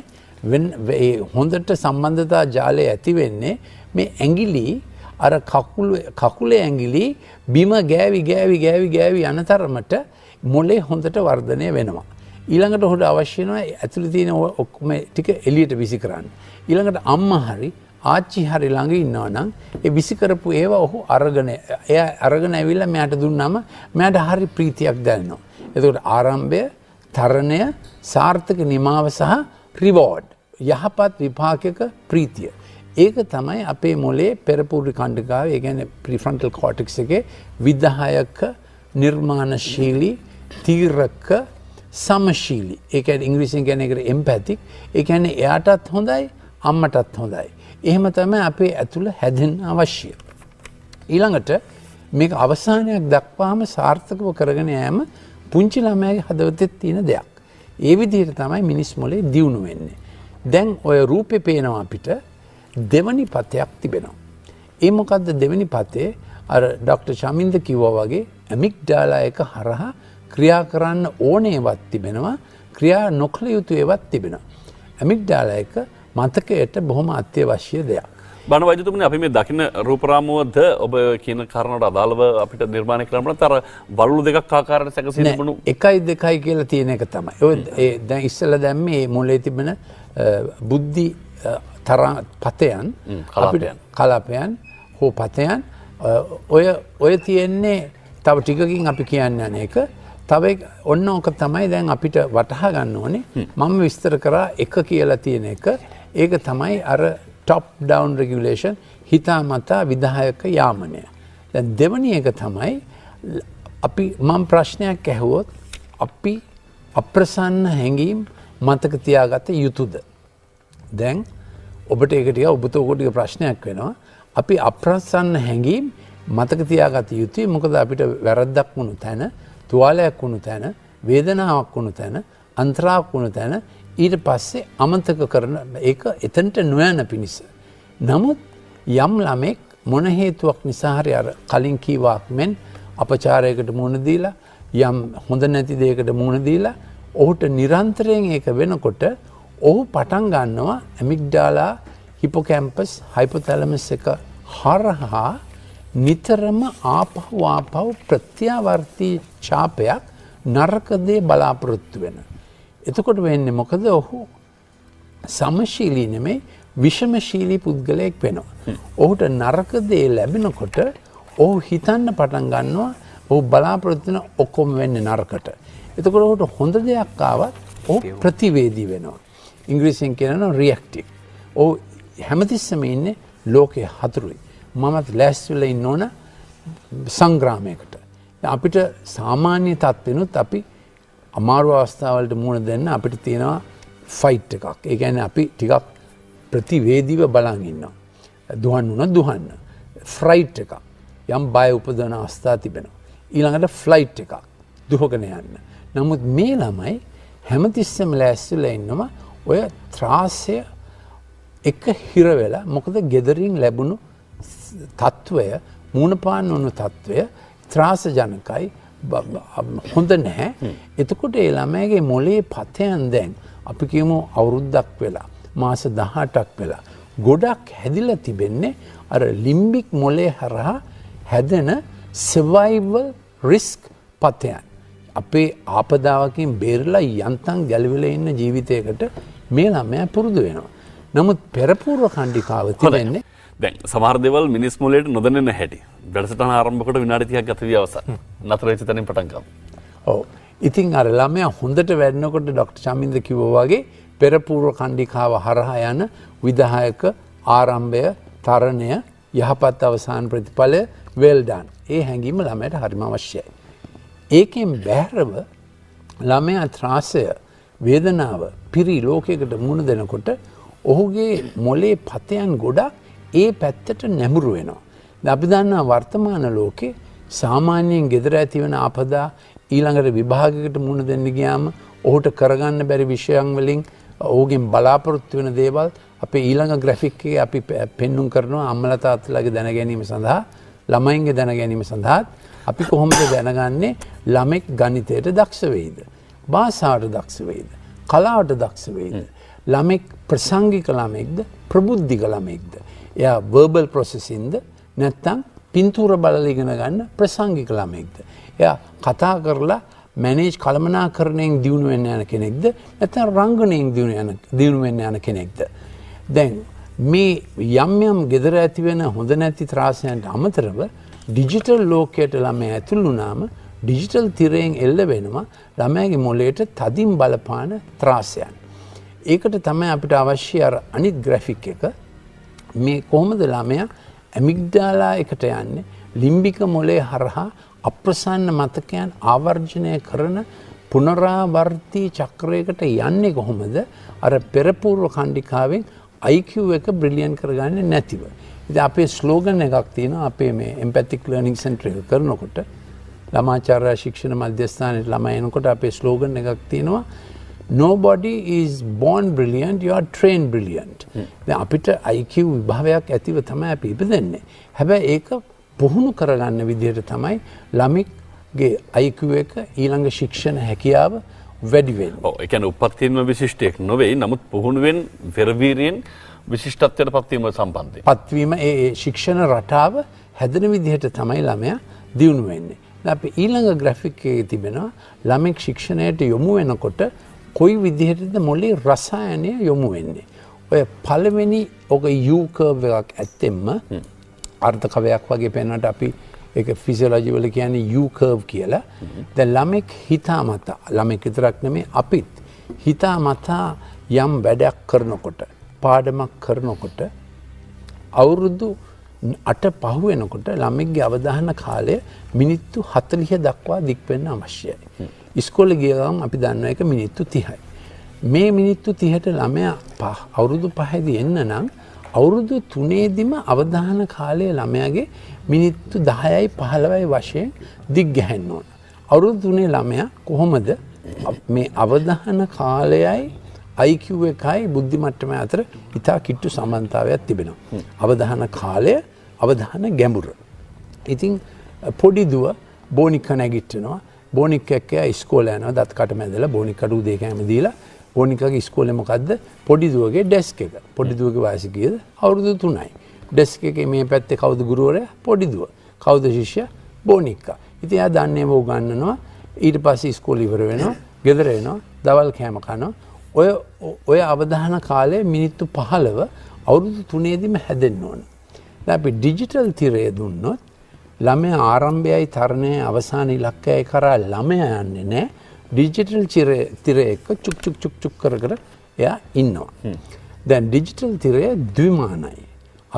හොඳට සම්බන්ධතා ජාලය ඇති වෙන්නේ මේ ඇඟිලි අර කකුලේ ඇඟිලි බිම ගෑවි යන තරමට මොලේ හොඳට වර්ධනය වෙනවා. ඊළඟට ඔහුට අවශ්‍ය වෙනවා ඇතුලේ තියෙන ඔක්කොම ටික එළියට විසි කරන්න. ඊළඟට අම්මා හරි ආච්චි හරි ළඟ ඉන්නවා නම් ඒ විසි කරපු ඒවා ඔහු අරගෙන ඇවිල්ලා මෙයාට දුන්නාම මෙයාට හරි ප්‍රීතියක් දැනෙනවා. එතකොට ආරම්භය, තරණය, සාර්ථක නිමාව සහ රිවෝඩ් යහපත් විපාකයක ප්‍රීතිය. ඒක තමයි අපේ මොලේ පෙරපූර්ව කණ්ඩිකාවේ ඒ කියන්නේ ප්‍රීෆ්‍රන්ටල් කෝටෙක්ස් එකේ විදායක නිර්මාණශීලී තීරක සමශීලී. ඒ කියන්නේ ඉංග්‍රීසියෙන් කියන්නේ ඒකට එම්පැතික්. ඒ කියන්නේ එයාටත් හොඳයි අම්මටත් හොඳයි. එහෙම තමයි අපේ ඇතුළ හැදෙන්න අවශ්‍ය. ඊළඟට මේක අවසානයක් දක්වාම සාර්ථකව කරගෙන යෑම පුංචි ළමයාගේ හදවතේ තියෙන දෙයක්. ඒ විදිහට තමයි මිනිස් මොලේ දියුණු වෙන්නේ. දැන් ඔය රූපේ පේනවා අපිට දෙවනි පතයක් තිබෙනවා. ඒ මොකද්ද දෙවනි පතේ? අර ඩොක්ටර් චමින්ද කිව්වා වගේ ඇමිග්ඩාලා එක හරහා ක්‍රියා කරන්න ඕනේවත් තිබෙනවා, ක්‍රියා නොකළ යුතු ඒවත් තිබෙනවා. ඇමිග්ඩාලා එක මතකයට බොහොම අත්‍යවශ්‍ය දෙයක්. බණ වෛද්‍යතුමනි අපි මේ දකින්න රූපරාමුවද ඔබ කියන කාරණාවට අදාළව අපිට නිර්මාණය කරන්න පුළුවන්. අර වලලු දෙකක් ආකාරයට සැකසී තිබුණු 1 2 කියලා තියෙන එක තමයි. ඔය දැන් ඉස්සෙල්ලා දැම්මේ මොලේ තිබෙන බුද්ධි පතයන් අපිට කලාපයන් හෝ පතයන් ඔය තියෙන්නේ තව ටිකකින් අපි කියන්නේ අනේක තව ඔන්න ඕක තමයි දැන් අපිට වටහා ගන්න ඕනේ. මම විස්තර කරා එක කියලා තියෙන එක. ඒක තමයි අර top down regulation හිතාමතා විදායක යාමනය. දැන් දෙවැනි එක තමයි අපි මම ප්‍රශ්නයක් ඇහුවොත් අපි අප්‍රසන්න හැඟීම් මතක තියාගත යුතුද? දැන් ඔබට ඒක ටික ඔබට ප්‍රශ්නයක් වෙනවා. අපි අප්‍රසන්න හැඟීම් මතක තියාගත යුතුයි. මොකද අපිට වැරද්දක් වුණු තැන, තුවාලයක් වුණු තැන, වේදනාවක් වුණු තැන, අන්තරාවක් වුණු තැන ඊට පස්සේ අමතක කරන ඒක එතනට නොයන පිණිස. නමුත් යම් ළමෙක් මොන හේතුවක් නිසා හරි අර කලින් කීවාක් මෙන් අපචාරයකට මුහුණ දීලා යම් හොඳ නැති දෙයකට මුහුණ දීලා ඔහුට නිරන්තරයෙන් ඒක වෙනකොට ඔහු පටන් ගන්නවා ඇමිග්ඩාලා හිපෝකැම්පස් හයිපොතැලමස් එක හරහා නිතරම ආපහු ප්‍රත්‍යාවර්තී ඡාපයක් නරක දේ බලාපොරොත්තු වෙන. එතකොට වෙන්නේ මොකද? ඔහු සමශීලී නෙමෙයි විෂමශීලී පුද්ගලයෙක් වෙනවා. ඔහුට නරක දේ ලැබෙනකොට ඔහු හිතන්න පටන් ගන්නවා ඔහු බලාපොරොත්තු වෙන ඔක්කොම වෙන්නේ නරකට. එතකොට ඔහුට හොඳ දෙයක් ආවත් ඔහු ප්‍රතිවේදී වෙනවා. ඉංග්‍රීසියෙන් කියනවා රියැක්ටිව්. ඔහු හැමතිස්සෙම ඉන්නේ ලෝකයේ හතුරුයි. මමත් ලෑස්ති වෙලා ඉන්න ඕන සංග්‍රාමයකට. අපිට සාමාන්‍ය තත්ත්වෙනුත් අපි අමාරු අවස්ථාවලට මුහුණ දෙන්න අපිට තියෙනවා ෆයිට් එකක්. ඒ කියන්නේ අපි ටිකක් ප්‍රතිවේදීව බලන් ඉන්නවා. දුහන්න උනොත් දුහන්න. ෆ්ලයිට් එකක්. යම් බය උපදවන අවස්ථා තිබෙනවා. ඊළඟට ෆ්ලයිට් එකක්. දුහගෙන යන්න. නමුත් මේ ළමයි හැමතිස්සෙම ලෑස්තිලා ඉන්නවා ඔය ත්‍රාසය එක හිර වෙලා. මොකද ගෙදරින් ලැබුණු තත්ත්වය මූණ පාන්න වුණු තත්ත්වය ත්‍රාසජනකයි හොඳ නැහැ. එතකොට ඒ ළමයාගේ මොලේ පතයන් දැන් අපි කියමු අවුරුද්දක් වෙලා මාස 18ක් වෙලා ගොඩක් හැදිලා තිබෙන්නේ අර ලිම්බික් මොලේ හරහා හැදෙන survival risk පතයන්. අපේ ආපදාවකින් බේරලා යන්තම් ගැලවිලා ඉන්න ජීවිතයකට මේ ළමයා පුරුදු වෙනවා. නමුත් පෙරපූර්ව කණ්ඩිකාව තිබෙන්නේ දැන් සමහර දේවල් මිනිස් මොලේට නොදැනෙන හැටි. වැඩසටහන ආරම්භකොට විනාඩි 30ක් ගත වී අවසන්. නතර වෙච්ච තැනින් පටන් ගමු. ඔව්. ඉතින් අර ළමයා හොඳට වැඩනකොට ඩොක්ටර් චමින්ද කිව්වා වගේ පෙරපූර්ව කණ්ඩිකාව හරහා යන විධායක ආරම්භය තරණය යහපත් අවසාන ප්‍රතිඵලය well done. ඒ හැඟීම ළමයට හරිම අවශ්‍යයි. ඒකෙන් බැහැරව ළමයා ත්‍රාසය වේදනාව පිරි ලෝකයකට මුහුණ දෙනකොට ඔහුගේ මොලේ පතයන් ගොඩක් ඒ පැත්තට නැඹුරු වෙනවා. අපි දන්නා වර්තමාන ලෝකේ සාමාන්‍යයෙන් gedara ඇති වෙන ආපදා ඊළඟට විභාගයකට මුහුණ දෙන්න ගියාම ඔහුට කරගන්න බැරි විෂයන් වලින් ඔහුගෙන් බලාපොරොත්තු වෙන දේවල් අපේ ඊළඟ ග්‍රැෆික් එකේ අපි පෙන්눔 කරනවා අම්මලා තාත්තලාගේ දැන ගැනීම සඳහා ළමයින්ගේ දැන ගැනීම සඳහා අපි කොහොමද දැනගන්නේ ළමෙක් ගණිතයට දක්ෂ වෙයිද භාෂාවට දක්ෂ වෙයිද කලාවට දක්ෂ වෙයිද ළමෙක් ප්‍රසංගික ළමෙක්ද ප්‍රබුද්ධික ළමෙක්ද එයා verbal processingද නැත්නම් පින්තූර බලලා ඉගෙන ගන්න ප්‍රසංගික ළමෙක්ද එයා කතා කරලා මැනේජ් කළමනාකරණයෙන් දියුණු වෙන්න යන කෙනෙක්ද නැත්නම් රංගනයෙන් දියුණු වෙන්න යන කෙනෙක්ද දැන් මේ යම් යම් gedara ඇති වෙන හොඳ නැති ත්‍රාසයන්ට අමතරව ඩිජිටල් ලෝකයට ළමයා ඇතුළු වුණාම ඩිජිටල් තිරයෙන් එල්ල වෙනවා ළමයාගේ මොළයට තදින් බලපාන ත්‍රාසයන්. ඒකට තමයි අපිට අවශ්‍ය අර අනිත් ග්‍රැෆික් එක මේ කොහොමද ළමයා ඇමිග්ඩාලා එකට යන්නේ ලිම්බික මොළය හරහා අප්‍රසන්න මතකයන් ආවර්ජනය කරන පුනරාවර්තී චක්‍රයකට යන්නේ කොහොමද අර පෙරපූර්ව කණ්ඩිකාවෙන් IQ එක බ්‍රිලියන්ට් කරගන්නේ නැතිව. ඉතින් අපේ ස්ලෝගන් එකක් තියෙනවා අපේ මේ එම්පැතික් ලර්නින් සෙන්ටර් එක කරනකොට ළමාචාර්ය ශික්ෂණ මධ්‍යස්ථානයේ ළමයි එනකොට අපේ ස්ලෝගන් එකක් තියෙනවා nobody is born brilliant, you are trained brilliant. දැන් අපිට IQ විභාවයක් ඇතිව තමයි අපි ඉපදෙන්නේ. හැබැයි ඒක පුහුණු කරගන්න විදිහට තමයි ළමෙක්ගේ IQ එක ඊළඟ ශික්ෂණ හැකියාව වැඩි වෙන්නේ. ඔව් ඒ කියන්නේ උපත්තින්ම විශිෂ්ටයක් නොවේ. නමුත් පුහුණුවෙන් පෙරවීරියෙන් විශිෂ්ටත්වයට පත්වීම සම්බන්ධයි. පත්වීම ඒ ශික්ෂණ රටාව හැදෙන විදිහට තමයි ළමයා දියුණු වෙන්නේ. අපි ඊළඟ ග්‍රැෆික් එකේ තිබෙනවා ළමෙක් ශික්ෂණයට යොමු වෙනකොට කොයි විදිහටද මොලේ රසායනය යොමු වෙන්නේ. ඔය පළවෙනි ඔක U curve එකක් ඇත්තෙම අර්ථකවයක් වගේ පෙන්වන්නට අපි ඒක ෆිසියොලොජි වල කියන්නේ U curve කියලා. දැන් ළමෙක් හිතාමතා ළමෙක් විතරක් නෙමෙයි අපිත් හිතාමතා යම් වැඩක් කරනකොට පාඩමක් කරනකොට අවුරුදු 8 පහ වෙනකොට ළමෙක්ගේ අවධාන කාලය මිනිත්තු 40 දක්වා දික් වෙන්න අවශ්‍යයි. ඉස්කෝලේ ගිය ගමන් අපි දන්නවා ඒක මිනිත්තු 30යි. මේ මිනිත්තු 30ට ළමයා අවුරුදු 5දී එන්න නම් අවුරුදු 3ෙදිම අවධාන කාලය ළමයාගේ මිනිත්තු 10යි 15යි වශයෙන් දික් ගැහෙන්න ඕන. අවුරුදු 3 ළමයා කොහොමද මේ අවධාන කාලයයි IQ එකයි බුද්ධි මට්ටම අතර ඉතා කිට්ටු සම්බන්ධතාවයක් තිබෙනවා. අවධාන කාලය, අවධාන ගැඹුර. ඉතින් පොඩි දුව බෝනික්ක නැගිටිනවා. බෝනික් එක්ක ඉස්කෝලේ යනවා. දත් කට මැදලා බෝනික් කඩුව දෙක හැම දීලා ඕනිකගේ ඉස්කෝලේ මොකද්ද පොඩි දුවගේ ඩෙස්ක් එක. පොඩි දුවගේ වයස කීයද? අවුරුදු 3යි. ඩෙස්ක් එකේ මේ පැත්තේ කවුද ගුරුවරයා? පොඩි දුව. කවුද ශිෂ්‍යයා? බෝනික්කා. ඉතින් එයා දන්නේම උගන්වනවා. ඊට පස්සේ ඉස්කෝලේ ඉවර වෙනවා. ගෙදර එනවා. දවල් කෑම කනවා. ඔය අවධාන කාලය මිනිත්තු 15 අවුරුදු 3ේදීම හැදෙන්න ඕන. දැන් අපි ඩිජිටල් තිරය දුන්නොත් ළමයා ආරම්භයයි තරණයයි අවසාන ඉලක්කයයි කරා ළමයා යන්නේ නැහැ. ඩිජිටල් තිරය එක චුක් චුක් චුක් චුක් කර කර එයා ඉන්නවා. දැන් ඩිජිටල් තිරය ද්විමානයි.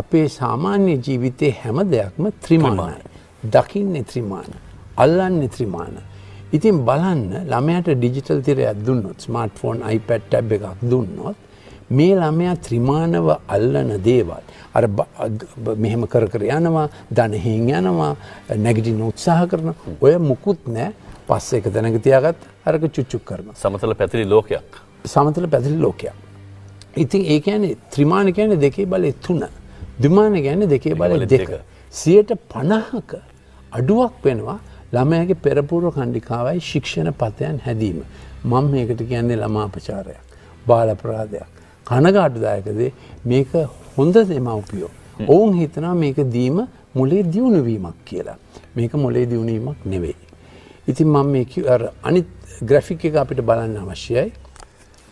අපේ සාමාන්‍ය ජීවිතේ හැම දෙයක්ම ත්‍රිමානයි. දකින්නේ ත්‍රිමාන, අල්ලන්නේ ත්‍රිමාන. ඉතින් බලන්න ළමයාට ඩිජිටල් තිරයක් දුන්නොත්, ස්මාර්ට්ෆෝන්, iPad ටැබ් එකක් දුන්නොත් මේ ළමයා ත්‍රිමානව අල්ලන දේවල් අර මෙහෙම කර කර යනවා, දණහෙන් යනවා, නැගිටින්න උත්සාහ කරනවා. ඔය මුකුත් නැහැ. පස්සේ එක තැනක තියාගත්ත අරක චුච්චුක් කරනවා. සමතල පැතිරි ලෝකයක්. සමතල පැතිරි ලෝකයක්. ඉතින් ඒ කියන්නේ ත්‍රිමාන කියන්නේ 2 බලය 3. ද්විමාන කියන්නේ 2 බලය 2. 50%ක අඩුවක් වෙනවා ළමයාගේ පෙරපූර්ව කණ්ඩිකාවයි ශික්ෂණ පතයන් හැදීම. මම මේකට කියන්නේ ළමාපචාරයක්, බාල අපරාධයක්. කනගාටුදායක දේ මේක හොඳ දෙමව්පියෝ. ඔවුන් හිතනවා මේක දීම මොලේ දියුණු වීමක් කියලා. මේක මොලේ දියුණු වීමක් නෙවෙයි. ඉතින් මම මේ අර අනිත් ග්‍රැෆික් එක අපිට බලන්න අවශ්‍යයි.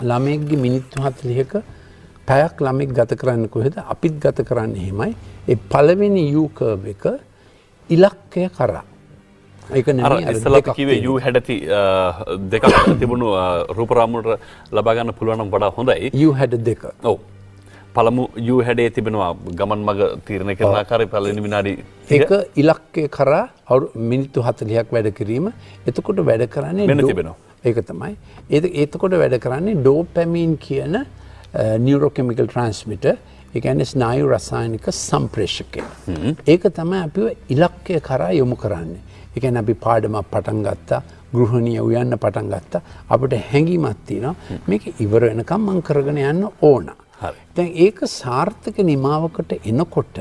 ළමෙක්ගේ මිනිත්තු 40ක පැයක් ළමෙක් ගත කරන්නේ කොහෙද? අපිත් ගත කරන්නේ එහෙමයි. ඒ පළවෙනි U curve එක ඉලක්කය කරා. ඒක නෙමෙයි අර ඉස්සලා කිව්වේ U හැඩති දෙකක් තිබුණු රූප රාමුවට ලබා ගන්න පුළුවන් නම් වඩා හොඳයි. U හැඩ දෙක. ඔව්. පළමු U හැඩේ තිබෙනවා ගමන් මඟ තීරණය කරන ආකාරය පළවෙනි විනාඩි ඒක ඉලක්කය කරා මිනිත්තු 40ක් වැඩ කිරීම. එතකොට වැඩ කරන්නේ මෙන්න තිබෙනවා. ඒක තමයි. එතකොට වැඩ කරන්නේ ඩෝපැමින් කියන නියුරෝකෙමිකල් ට්‍රාන්ස්මිටර්. ඒ කියන්නේ ස්නායු රසායනික සම්ප්‍රේෂකය. ඒක තමයි අපිව ඉලක්කය කරා යොමු කරන්නේ. ඒ කියන්නේ අපි පාඩමක් පටන් ගත්තා, ගෘහණිය උයන්න පටන් ගත්තා. අපිට හැඟීමක් තියෙනවා මේක ඉවර වෙනකම් මම කරගෙන යන්න ඕන. දැන් ඒක සාර්ථක නිමාවකට එනකොට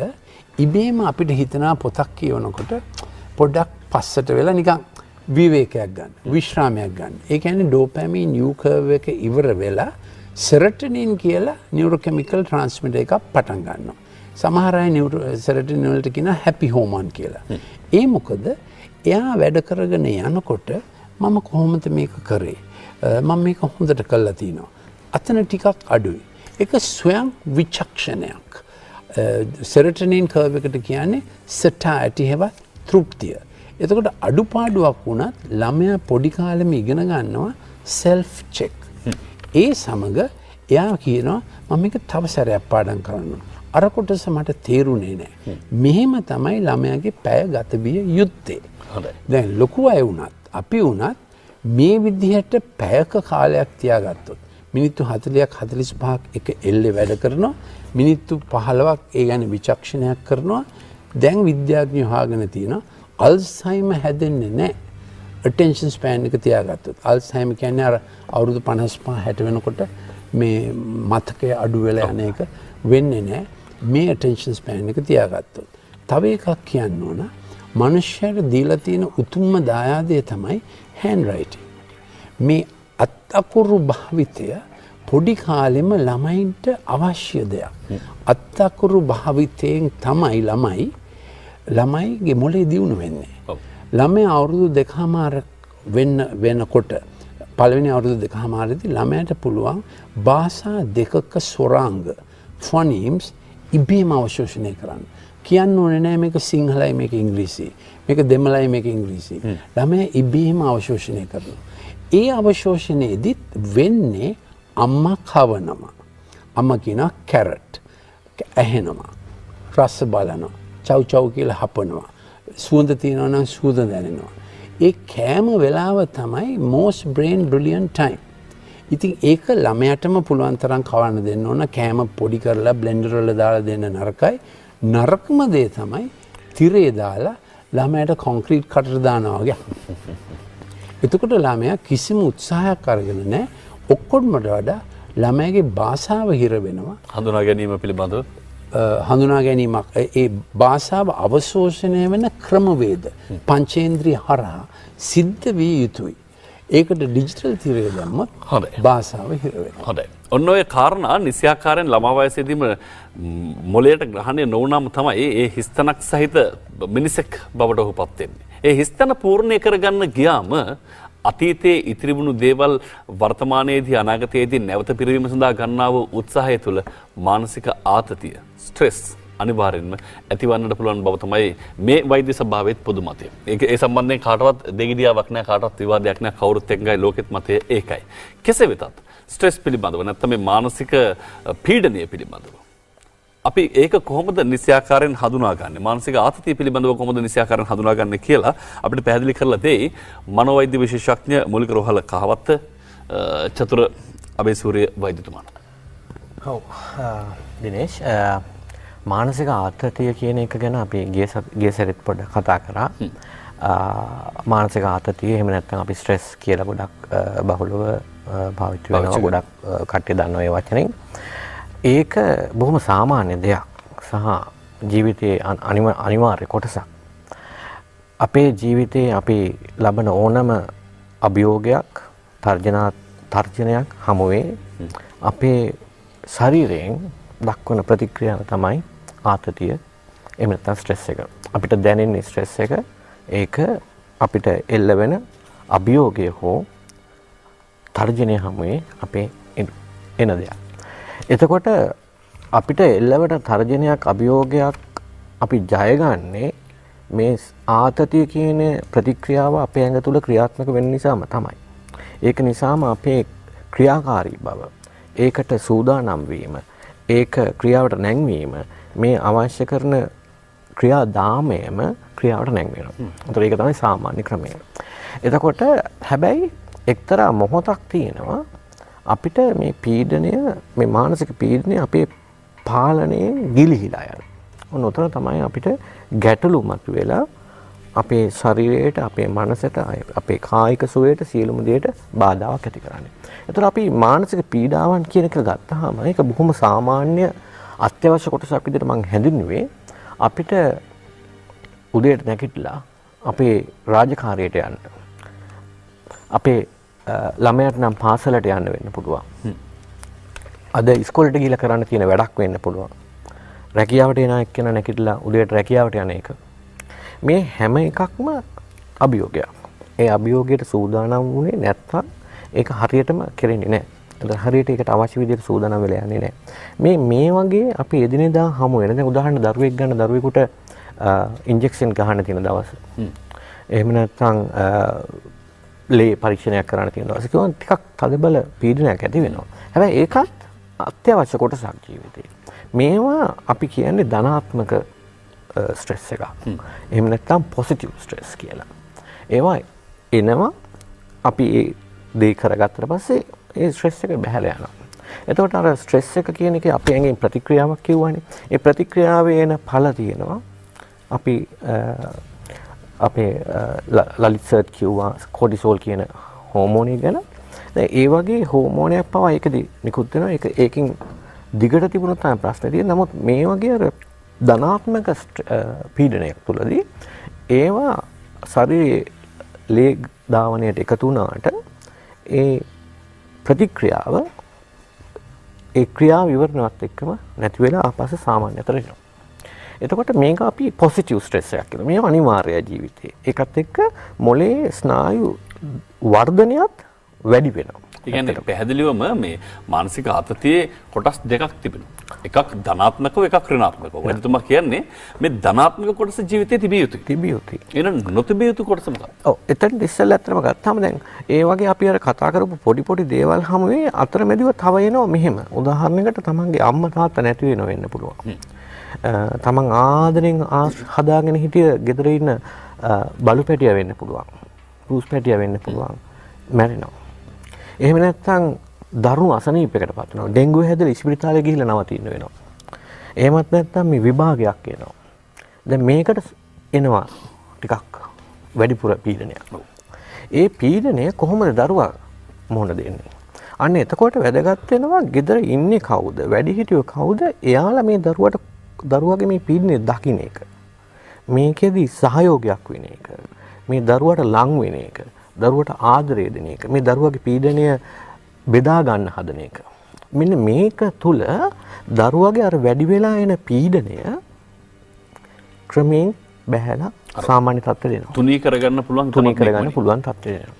ඉබේම අපිට හිතනා පොතක් කියවනකොට පොඩ්ඩක් පස්සට වෙලා නිකන් විවේකයක් ගන්න, විශ්‍රාමයක් ගන්න. ඒ කියන්නේ ඩෝපැමින් U curve එක ඉවර වෙලා සෙරටනින් කියලා නියුරෝකෙමිකල් ට්‍රාන්ස්මිටර් එකක් පටන් ගන්නවා. සමහර අය සෙරටනින් වලට කියන හැපි හෝමෝන් කියලා. ඒ මොකද එයා වැඩ කරගෙන යනකොට මම කොහොමද මේක කරේ? මම මේක හොඳට කළා තිනවා. අතන ටිකක් අඩුයි. ඒක ස්වයං විචක්ෂණයක්. සෙරටනින් කර්ව් එකට කියන්නේ සටයිටි හැවත් තෘප්තිය. එතකොට අඩුපාඩුවක් වුණත් ළමයා පොඩි කාලෙම ඉගෙන ගන්නවා self check. ඒ සමග එයා කියනවා මම මේක තව සැරයක් පාඩම් කරන්න ඕන. අර කොටස මට තේරුනේ නැහැ. මෙහෙම තමයි ළමයාගේ පැය ගත විය යුත්තේ. දැන් ලොකු අය වුණත් අපි වුණත් මේ විදිහට පැයක කාලයක් තියාගත්තොත් මිනිත්තු 40ක් 45ක් එක එල්ලේ වැඩ කරනවා. මිනිත්තු 15ක් ඒ ගැන විචක්ෂණයක් කරනවා. දැන් විද්‍යාඥයෝ හොයාගෙන තියෙනවා අල්සයිමර් හැදෙන්නේ නැහැ. attention span එක තියාගත්තොත්. අල්සයිමර් කියන්නේ අර අවුරුදු 55 60 වෙනකොට මේ මතකය අඩු වෙලා යන එක වෙන්නේ නැහැ. මේ attention span එක තියාගත්තොත්. තව එකක් කියන්න ඕන. මනුෂ්‍යයට දීලා තියෙන උතුම්ම දායාදය තමයි hand writing. මේ අත්අකුරු භාවිතය පොඩි කාලෙම ළමයින්ට අවශ්‍ය දෙයක්. අත්අකුරු භාවිතයෙන් තමයි ළමයිගේ මොලේ දියුණු වෙන්නේ. ළමයා අවුරුදු 2.5 වෙනකොට පළවෙනි අවුරුදු 2.5දී ළමයාට පුළුවන් භාෂා දෙකක ස්වරාංග phonemes ඉබේම අවශෝෂණය කරන්න. කියන්න ඕනේ නෑ මේක සිංහලයි මේක ඉංග්‍රීසි. මේක දෙමළයි මේක ඉංග්‍රීසි. ළමයා ඉබේම අවශෝෂණය කරනවා. ඒ අවශෝෂණයේදීත් වෙන්නේ අම්මා කවනවා. අම්මා කියනවා කැරට්. ඇහෙනවා. රස බලනවා. චව් චව් කියලා හපනවා. සුවඳ තියෙනවා නම් සුවඳ දැනෙනවා. ඒ කෑම වෙලාව තමයි most brain brilliant time. ඉතින් ඒක ළමයාටම පුළුවන් තරම් කවන්න දෙන්න ඕන. කෑම පොඩි කරලා බ්ලෙන්ඩර් වල දාලා දෙන්න නරකයි. නරකම දේ තමයි තිරේ දාලා ළමයාට කොන්ක්‍රීට් කටර දානවා වගේ. එතකොට ළමයා කිසිම උත්සාහයක් අරගෙන නැහැ. ඔක්කොටම වඩා ළමයාගේ භාෂාව හිර වෙනවා. හඳුනා ගැනීම පිළිබඳව හඳුනා ගැනීමක් ඒ භාෂාව අවශෝෂණය වෙන ක්‍රමවේද පංචේන්ද්‍රිය හරහා සිද්ධ විය යුතුයි. ඒකට ඩිජිටල් තිරය දැම්මොත් හොඳයි. භාෂාව හිර වෙනවා. හොඳයි. ඔන්න ඔය කාරණා නිසියාකාරයෙන් ළමා වයසේදීම මොළයට ග්‍රහණය නොවුනම තමයි ඒ හිස්තනක් සහිත මිනිසෙක් බවට ඔහුපත් වෙන්නේ. ඒ හිස්තන පූර්ණය කරගන්න ගියාම අතීතයේ ඉතිරි වුණු දේවල් වර්තමානයේදී අනාගතයේදී නැවත පිරවීම සඳහා ගන්නා වූ උත්සාහය තුළ මානසික ආතතිය, ස්ට්‍රෙස් අනිවාර්යෙන්ම ඇතිවන්නට පුළුවන් බව තමයි මේ වෛද්‍ය සභාවෙත් පොදු මතය. ඒ සම්බන්ධයෙන් කාටවත් දෙගිඩියාවක් නැහැ, කාටවත් විවාදයක් නැහැ, කවුරුත් එක්කයි ලෝකෙත් මතය ඒකයි. කෙසේ වෙතත් ස්ට්‍රෙස් පිළිබඳව නැත්නම් මේ මානසික පීඩනය පිළිබඳව අපි ඒක කොහොමද නිසියාකාරයෙන් හඳුනාගන්නේ, මානසික ආතතිය පිළිබඳව කොහොමද නිසියාකාරයෙන් හඳුනාගන්නේ කියලා අපිට පැහැදිලි කරලා දෙයි මනෝවෛද්‍ය විශේෂඥ මූලික රෝහල කහවත්ත චතුර අබේසූරිය වෛද්‍යතුමා. ඔව් දිනේෂ්, මානසික ආතතිය කියන එක ගැන අපි ගිය සැරේත් පොඩ්ඩක් කතා කරා. මානසික ආතතිය එහෙම නැත්නම් අපි ස්ට්‍රෙස් කියලා ගොඩක් බහුලව පාවිච්චි වෙනවා, ගොඩක් කට්ටිය දන්නවා ඒ වචනෙන්. ඒක බොහොම සාමාන්‍ය දෙයක් සහ ජීවිතයේ අනිවාර්ය කොටසක්. අපේ ජීවිතයේ අපි ලබන ඕනම අභියෝගයක්, තර්ජනයක් හමුවේ අපේ ශරීරයෙන් දක්වන ප්‍රතික්‍රියාව තමයි ආතතිය, එහෙම නැත්නම් ස්ට්‍රෙස් එක. අපිට දැනෙන ස්ට්‍රෙස් එක ඒක අපිට එල්ල වෙන අභියෝගය හෝ තර්ජනය හමුවේ අපේ එන දෙයක්. එතකොට අපිට එල්ලවට තර්ජනයක්, අභියෝගයක් අපි ජයගන්නේ මේ ආතතිය කියන ප්‍රතික්‍රියාව අපේ ඇඟ තුළ ක්‍රියාත්මක වෙන නිසාම තමයි. ඒක නිසාම අපේ ක්‍රියාකාරී බව, ඒකට සූදානම් වීම, ඒක ක්‍රියාවට නැංවීම, මේ අවශ්‍ය කරන ක්‍රියාදාමයම ක්‍රියාවට නැංවෙනවා. ඒතකොට ඒක තමයි සාමාන්‍ය ක්‍රමය. එතකොට හැබැයි එක්තරා මොහොතක් තියෙනවා අපිට මේ පීඩනය, මේ මානසික පීඩනය අපේ පාලනයෙන් ගිලිහිලා යනවා. ඔන්න උතන තමයි අපිට ගැටලු මතුවෙලා අපේ ශරීරයට, අපේ මනසට, අපේ කායික සුවයට, සියලුම දේට බාධාවක් ඇති කරන්නේ. ඒතර අපි මානසික පීඩාවන් කියන එක ගත්තාම ඒක බොහොම සාමාන්‍ය අත්‍යවශ්‍ය කොටසක් විදිහට මම හැඳින්වුවේ. අපිට උදේට නැගිටලා අපේ රාජකාරියට යන්න, අපේ ළමයට නම් පාසලට යන්න වෙන්න පුළුවන්. අද ඉස්කෝලේට ගිහිල්ලා කරන්න තියෙන වැඩක් වෙන්න පුළුවන්. රැකියාවට එන එක්කෙනා නැගිටලා උදේට රැකියාවට යන එක. මේ හැම එකක්ම අභියෝගයක්. ඒ අභියෝගයට සූදානම් වුණේ නැත්නම් ඒක හරියටම කෙරෙන්නේ නැහැ. ඒක හරියට ඒකට අවශ්‍ය විදිහට සූදානම් වෙලා යන්නේ නැහැ. මේ වගේ අපි එදිනෙදා හමු වෙන, දැන් උදාහරණ දරුවෙක් ගන්න, දරුවෙකුට ඉන්ජෙක්ෂන් ගහන්න තියෙන දවස. එහෙම නැත්නම් ලේ පරීක්ෂණයක් කරන්න තියෙන දවස කිව්වොත් ටිකක් තදබල පීඩනයක් ඇති වෙනවා. හැබැයි ඒකත් අත්‍යවශ්‍ය කොටසක් ජීවිතේ. මේවා අපි කියන්නේ ධනාත්මක ස්ට්‍රෙස් එක. එහෙම නැත්නම් පොසිටිව් ස්ට්‍රෙස් කියලා. ඒවා එනවා අපි ඒ දේ කරගත්තට පස්සේ ඒ ස්ට්‍රෙස් එක බැහැලා යනවා. එතකොට අර ස්ට්‍රෙස් එක කියන එකේ අපේ ඇඟෙන් ප්‍රතික්‍රියාවක් කියවනේ. ඒ ප්‍රතික්‍රියාවේ එන ඵල තියෙනවා. අපි අපේ ලලිත් සර්ට් කිව්වා කොටිසෝල් කියන හෝමෝනිය ගැන. දැන් ඒ වගේ හෝමෝනයක් පවා ඒකදී නිකුත් වෙනවා. ඒකෙන් දිගට තිබුණොත් තමයි ප්‍රශ්නේ තියෙන්නේ. නමුත් මේ වගේ අර ධනාත්මක පීඩනයක් තුළදී ඒවා ශරීරයේ ලේ ධාවනයට එකතු වුණාට ඒ ප්‍රතික්‍රියාව ඒ ක්‍රියාව ඉවරනවත් එක්කම නැති වෙලා ආපස්සේ සාමාන්‍ය අතර එනවා. එතකොට මේක අපි පොසිටිව් ස්ට්‍රෙස් එකක් කියලා. මේක අනිවාර්යයි ජීවිතේ. ඒකත් එක්ක මොළයේ ස්නායු වර්ධනයත් වැඩි වෙනවා. ඒ කියන්නේ පැහැදිලිවම මේ මානසික ආතතියේ කොටස් දෙකක් තිබෙනවා. එකක් ධනාත්මකව, එකක් ඍණාත්මකව. වෛද්‍යතුමා කියන්නේ මේ ධනාත්මක කොටස ජීවිතේ තිබිය යුතුයි. තිබිය යුතුයි. එහෙනම් නොතිබිය යුතු කොටස මොකක්ද? ඔව්, එතෙන් ඉස්සෙල්ලා අත්‍තරම ගත්තාම දැන් ඒ වගේ අපි අර කතා කරපු පොඩි දේවල් හැමුවේ අතරමැදිව තව එනවා මෙහෙම. උදාහරණයකට තමන්ගේ අම්මා තාත්තා නැති වෙන්න පුළුවන්. තමන් ආදරෙන් හදාගෙන හිටිය ගෙදර ඉන්න බලු පැටියා වෙන්න පුළුවන්. රූස් පැටියා වෙන්න පුළුවන්. මැරෙනවා. එහෙම නැත්නම් දරුණු අසනීපයකට පත් වෙනවා. ඩෙන්ගු හැදලා ඉස්පිරිතාලේ ගිහිල්ලා නවතින්න වෙනවා. එහෙමත් නැත්නම් මේ විභාගයක් එනවා. දැන් මේකට එනවා ටිකක් වැඩිපුර පීඩනයක්. ඒ පීඩනය කොහොමද දරුවා මොහොන දෙන්නේ? අන්න එතකොට වැදගත් වෙනවා ගෙදර ඉන්නේ කවුද? වැඩිහිටියෝ කවුද? එයාලා මේ දරුවාගේ මේ පීඩනය දකින්න එක. මේකෙදි සහයෝගයක් වෙන එක. මේ දරුවාට ලං වෙන එක. දරුවට ආදරය දෙන එක, මේ දරුවගේ පීඩනය බෙදා ගන්න හදන එක. මෙන්න මේක තුල දරුවගේ අර වැඩි වෙලා එන පීඩනය ක්‍රමයෙන් බැහැලා සාමාන්‍ය තත්ත්වයට එනවා. තුනී කරගන්න පුළුවන් තුනී කරගන්න පුළුවන් තත්ත්වයට එනවා.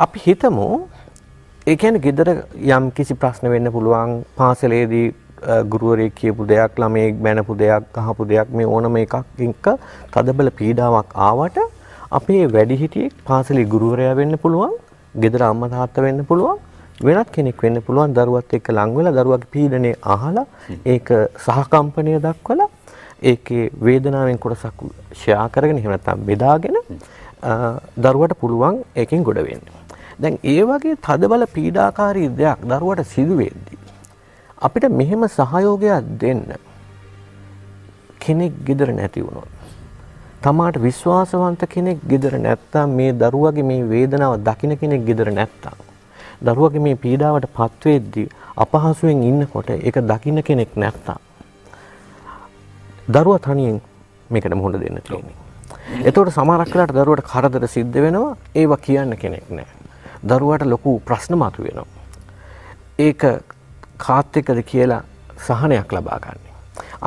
අපි හිතමු ඒ කියන්නේ ගෙදර යම් කිසි ප්‍රශ්න වෙන්න පුළුවන්, පාසලේදී ගුරුවරයෙක් කියපු දෙයක්, ළමයෙක් බැනපු දෙයක්, අහපු දෙයක්, මේ ඕනම එකක් එක්ක තදබල පීඩාවක් ආවට අපේ වැඩිහිටියෙක් පාසලේ ගුරුවරයා වෙන්න පුළුවන්, ගෙදර අම්මා තාත්තා වෙන්න පුළුවන්, වෙනත් කෙනෙක් වෙන්න පුළුවන්. දරුවත් එක්ක ලං වෙලා දරුවාගේ පීඩනේ අහලා ඒක සහකම්පනය දක්වලා ඒකේ වේදනාවෙන් කොටසක් ෂෙයා කරගෙන එහෙම නැත්නම් බෙදාගෙන දරුවට පුළුවන් ඒකෙන් ගොඩ වෙන්න. දැන් ඒ වගේ තදබල පීඩාකාරී දෙයක් දරුවට සිදු වෙද්දී අපිට මෙහෙම සහයෝගයක් දෙන්න කෙනෙක් ගෙදර නැති වුණොත්, තමාට විශ්වාසවන්ත කෙනෙක් ගෙදර නැත්තම්, මේ දරුවගේ මේ වේදනාව දකින්න කෙනෙක් ගෙදර නැත්තම්, දරුවගේ මේ පීඩාවට පත් වෙද්දී අපහසුයෙන් ඉන්නකොට ඒක දකින්න කෙනෙක් නැත්තම්, දරුවා තනියෙන් මේකට මුහුණ දෙන්න තියෙන්නේ. එතකොට සමහරක් වෙලාවට දරුවට කරදර සිද්ධ වෙනවා, ඒවා කියන්න කෙනෙක් නැහැ. දරුවාට ලොකු ප්‍රශ්න මතුවෙනවා. ඒක කාත් එක්කද කියලා සහනයක් ලබා ගන්න.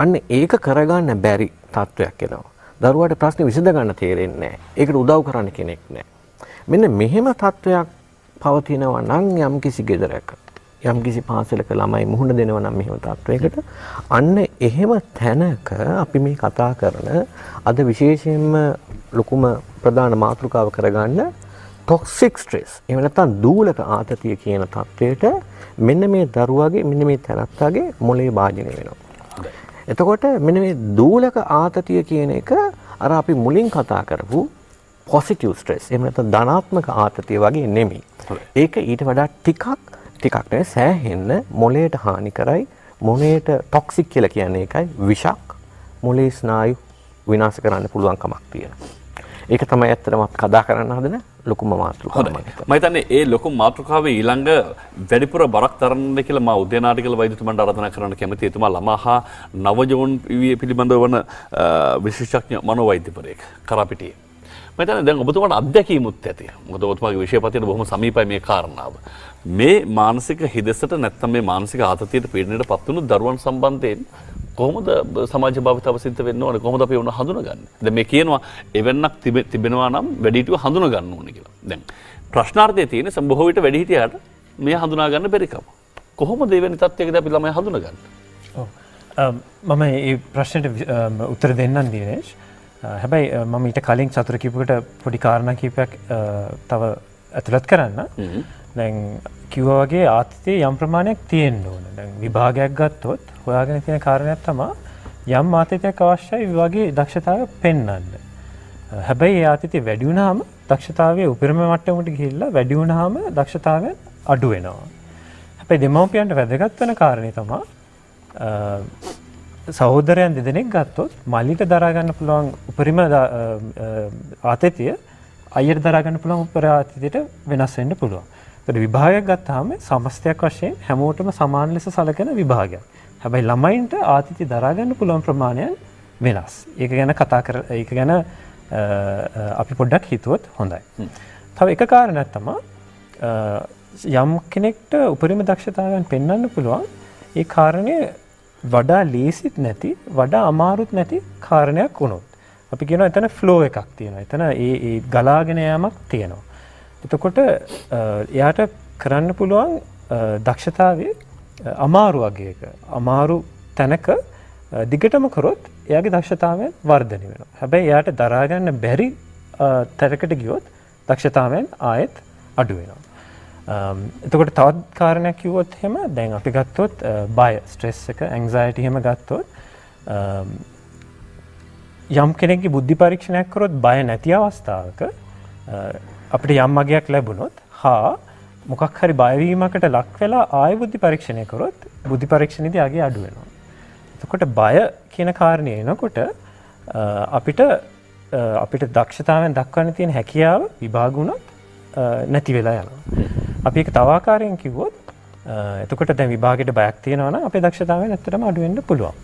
අන්න ඒක කරගන්න බැරි තත්වයක් එනවා. දරුවාට ප්‍රශ්නේ විසඳ ගන්න තේරෙන්නේ නැහැ. ඒකට උදව් කරන්න කෙනෙක් නැහැ. මෙන්න මෙහෙම තත්වයක් පවතිනවා නම් යම්කිසි ගෙදරක, යම්කිසි පාසලක ළමයි මුහුණ දෙනවා නම් මෙහෙම තත්වයකට, අන්න එහෙම තැනක අපි මේ කතා කරන අද විශේෂයෙන්ම ලොකුම ප්‍රධාන මාතෘකාව කරගන්න ටොක්සික් ස්ට්‍රෙස්, එහෙම නැත්නම් දූලක ආතතිය කියන තත්වයට මෙන්න මේ දරුවාගේ, මෙන්න මේ තැනත්තාගේ මොළේ භාජනය වෙනවා. එතකොට මෙන්න මේ දූලක ආතතිය කියන එක අර අපි මුලින් කතා කරපු පොසිටිව් ස්ට්‍රෙස්, එහෙම නැත්නම් ධනාත්මක ආතතිය වගේ නෙමෙයි. ඒක ඊට වඩා ටිකක් නෙවෙයි සෑහෙන්න මොළයට හානි කරයි. මොළයට ටොක්සික් කියලා කියන්නේ ඒකයි, විෂක්. මොළේ ස්නායු විනාශ කරන්න පුළුවන් කමක් තියෙනවා. ඒක තමයි ඇත්තටම අපි කතා කරන්න හදන ලොකුම මාතෘකාව. මම හිතන්නේ ඒ ලොකු මාතෘකාවේ ඊළඟ වැඩිපුර බරක් තරන්න කියලා මා උදේනාටිකල වෛද්‍යතුමන්ට ආරාධනා කරන්න කැමතියි. එතුමා ළමා හා නවජෝන් පිළිබඳව වන විශේෂඥ මනෝවෛද්‍යවරයෙක් කරාපිටියේ. මම හිතන්නේ දැන් ඔබතුමාට අත්දැකීමුත් ඇති. මොකද ඔබතුමාගේ විෂයපතියට බොහොම සමීපයි මේ කාරණාව. මේ මානසික හිදසට නැත්නම් මේ මානසික ආතතියට පීඩනයට පත් වුණු දරුවන් සම්බන්ධයෙන් කොහොමද සමාජ භාවිතාව සිද්ධ වෙන්න ඕනේ? කොහොමද අපි උන හඳුනගන්නේ? දැන් මේ කියනවා එවන්නක් තිබෙනවා නම් වැඩිහිටියෝ හඳුන ගන්න ඕනේ කියලා. දැන් ප්‍රශ්නාර්ථයේ තියෙන සම්බොහෝ විට වැඩිහිටියාට මේ හඳුනා ගන්න බැරි කම. කොහොමද එවැනි තත්ත්වයකදී අපි ළමයි හඳුනගන්නේ? ඔව්. මම මේ ප්‍රශ්නෙට උත්තර දෙන්නම් දිනේෂ්. හැබැයි මම ඊට කලින් චතුර කිව්වකට පොඩි කාරණා කිහිපයක් තව ඇතුළත් කරන්න. දැන් කිව්වා වගේ ආතතිය යම් ප්‍රමාණයක් තියෙන්න ඕන. දැන් විභාගයක් ගත්තොත් හොයාගෙන තියෙන කාරණයක් තමයි යම් ආතතියක් අවශ්‍යයි විභාගයේ දක්ෂතාවය පෙන්වන්න. හැබැයි ඒ ආතතිය වැඩි වුණාම දක්ෂතාවයේ උපරිම මට්ටමකට ගිහිල්ලා වැඩි වුණාම දක්ෂතාවය අඩු වෙනවා. හැබැයි දෙමව්පියන්ට වැදගත් වෙන කාරණේ තමයි සහෝදරයන් දෙදෙනෙක් ගත්තොත් මල්ලිට දරා ගන්න පුළුවන් උපරිම ආතතිය අයියට දරා ගන්න පුළුවන් උපරිම ආතතියට වෙනස් වෙන්න පුළුවන්. ඒත් විභාගයක් ගත්තාම සමස්තයක් වශයෙන් හැමෝටම සමාන ලෙස සැලකෙන විභාගයක්. හැබැයි ළමයින්ට ආතතිය දරා ගන්න පුළුවන් ප්‍රමාණය වෙනස්. ඒක ගැන ඒක ගැන අපි පොඩ්ඩක් හිතුවොත් හොඳයි. තව එක කාරණයක් තමයි යම් කෙනෙක්ට උපරිම දක්ෂතාවයන් පෙන්වන්න පුළුවන් ඒ කාරණේ වඩා ලේසිත් නැති, වඩා අමාරුත් නැති කාරණයක් වුණොත්. අපි කියනවා එතන ෆ්ලෝ එකක් තියෙනවා. එතන ඒ ගලාගෙන යාමක් තියෙනවා. එතකොට එයාට කරන්න පුළුවන් දක්ෂතාවයේ අමාරු වගේක, අමාරු තැනක දිගටම කරොත් එයාගේ දක්ෂතාවයන් වර්ධනය වෙනවා. හැබැයි එයාට දරා ගන්න බැරි තැනකට ගියොත් දක්ෂතාවයන් ආයෙත් අඩු වෙනවා. එතකොට තවත් කාරණයක් කිව්වොත් එහෙම දැන් අපි ගත්තොත් බය, ස්ට්‍රෙස් එක, ඇන්සයිටි එහෙම ගත්තොත් යම් කෙනෙක්ගේ බුද්ධි පරීක්ෂණයක් කරොත් බය නැති අවස්ථාවක අපිට යම් අගයක් ලැබුණොත් හා මොකක් හරි බයවීමකට ලක් වෙලා ආයෙ බුද්ධි පරීක්ෂණය කරොත් බුද්ධි පරීක්ෂණයේදී අගය අඩු වෙනවා. එතකොට බය කියන කාරණේ එනකොට අපිට දක්ෂතාවයෙන් දක්වන්න තියෙන හැකියාව විභාග වුණොත් නැති වෙලා යනවා. අපි ඒක තව ආකාරයෙන් කිව්වොත් එතකොට දැන් විභාගයට බයක් තියෙනවා නම් අපේ දක්ෂතාවය නැත්තටම අඩු වෙන්න පුළුවන්.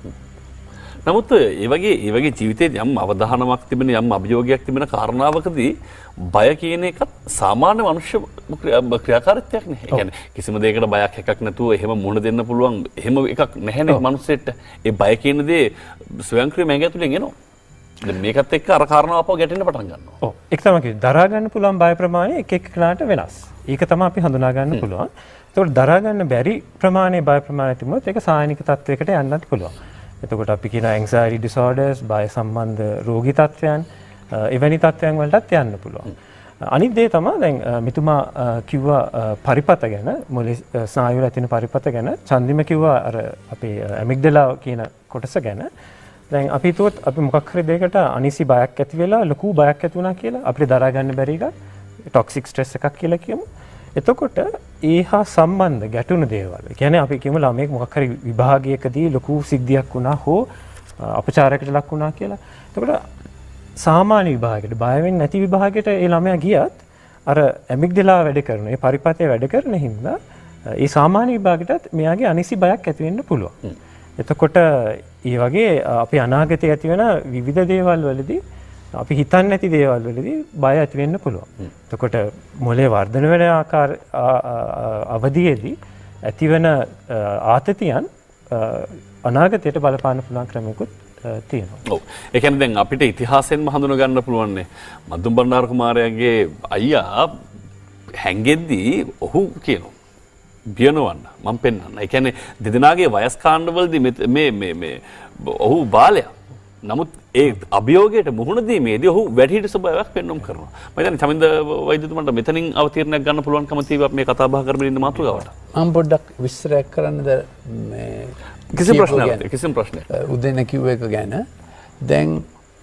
නමුත් ඒ වගේ ජීවිතයේ යම් අවධානමක් තිබෙන යම් අභියෝගයක් තිබෙන කාරණාවකදී බය කියන එකත් සාමාන්‍ය මනුෂ්‍ය ක්‍රියාකාරීත්වයක් නේ. ඒ කියන්නේ කිසිම දෙයකට බයක් එකක් නැතුව එහෙම මුහුණ දෙන්න පුළුවන් එහෙම එකක් නැහැනේ මනුස්සයෙක්ට. ඒ බය කියන දේ ස්වයංක්‍රීය මඟ ඇතුලෙන් එනවා. දැන් මේකත් එක්ක අර කාරණාව අපව ගැටෙන්න පටන් ගන්නවා. ඔව් ඒක තමයි කිව්වේ. දරා ගන්න පුළුවන් බය ප්‍රමාණය එක එක කෙනාට වෙනස්. ඒක තමයි අපි හඳුනා ගන්න පුළුවන්. ඒකට දරා ගන්න බැරි ප්‍රමාණය බය ප්‍රමාණය තිබුණොත් ඒක සායනික තත්වයකට යන්නත් පුළුවන්. එතකොට අපි කියන anxiety disorders, බය සම්බන්ධ රෝගී තත්ත්වයන්, එවැනි තත්ත්වයන් වලටත් යන්න පුළුවන්. අනිත් දේ තමයි දැන් මෙතුමා කිව්වා පරිපත ගැන, මොලේ ස්නායු වල ඇතින පරිපත ගැන. චන්දිම කිව්වා අර අපේ ඇමිග්ඩලා කියන කොටස ගැන. දැන් අපි හිතුවොත් අපි මොකක් හරි දෙයකට අනිසි බයක් ඇති වෙලා ලොකු බයක් ඇති වුණා කියලා අපිට දරා ගන්න බැරි එකක් ටොක්සික් ස්ට්‍රෙස් එකක් කියලා කියමු. එතකොට ඒ හා සම්බන්ධ ගැටුණු දේවල්. ඒ කියන්නේ අපි කියමු ළමයෙක් මොකක් හරි විභාගයකදී ලොකු සිද්ධියක් වුණා හෝ අපචාරයකට ලක් වුණා කියලා. එතකොට සාමාන්‍ය විභාගයකට බය වෙන්නේ නැති විභාගයකට ඒ ළමයා ගියත් අර ඇමිග්ඩලා වැඩ කරන, ඒ පරිපතේ වැඩ කරන හින්දා ඒ සාමාන්‍ය විභාගයටත් මෙයාගේ අනිසි බයක් ඇති වෙන්න පුළුවන්. එතකොට ඒ වගේ අපි අනාගතයේ ඇති වෙන විවිධ දේවල් වලදී අපි හිතන්නේ නැති දේවල් වලදී බය ඇති වෙන්න පුළුවන්. එතකොට මොලේ වර්ධනය වෙන ආකාර අවධියේදී ඇතිවන ආතතියන් අනාගතයට බලපාන්න පුළුවන් ක්‍රමයකුත් තියෙනවා. ඔව්. ඒ කියන්නේ දැන් අපිට ඉතිහාසයෙන්ම හඳුන ගන්න පුළුවන් නේ මදුම් බණ්ඩාර කුමාරයාගේ අයියා හැංගෙද්දී ඔහු කියනවා බියනවන්න මම පෙන්වන්න. ඒ කියන්නේ දෙදෙනාගේ වයස් කාණ්ඩවලදී මේ ඔහු බාලයා. නමුත් ඒ අභියෝගයට මුහුණ දීමේදී ඔහු වැඩිහිටි ස්වභාවයක් පෙන්වුම් කරනවා. මම හිතන්නේ චමින්ද වෛද්‍යතුමන්ට මෙතනින් අවතීර්ණයක් ගන්න පුළුවන්කම තියෙනවා මේ කතා බහ කරමින් ඉන්න මාතෘකාවට. මම පොඩ්ඩක් විස්තරයක් කරන්නද මේ කිසිම ප්‍රශ්නයක් නැහැ. කිසිම ප්‍රශ්නයක්. උදේන කිව්ව එක ගැන දැන්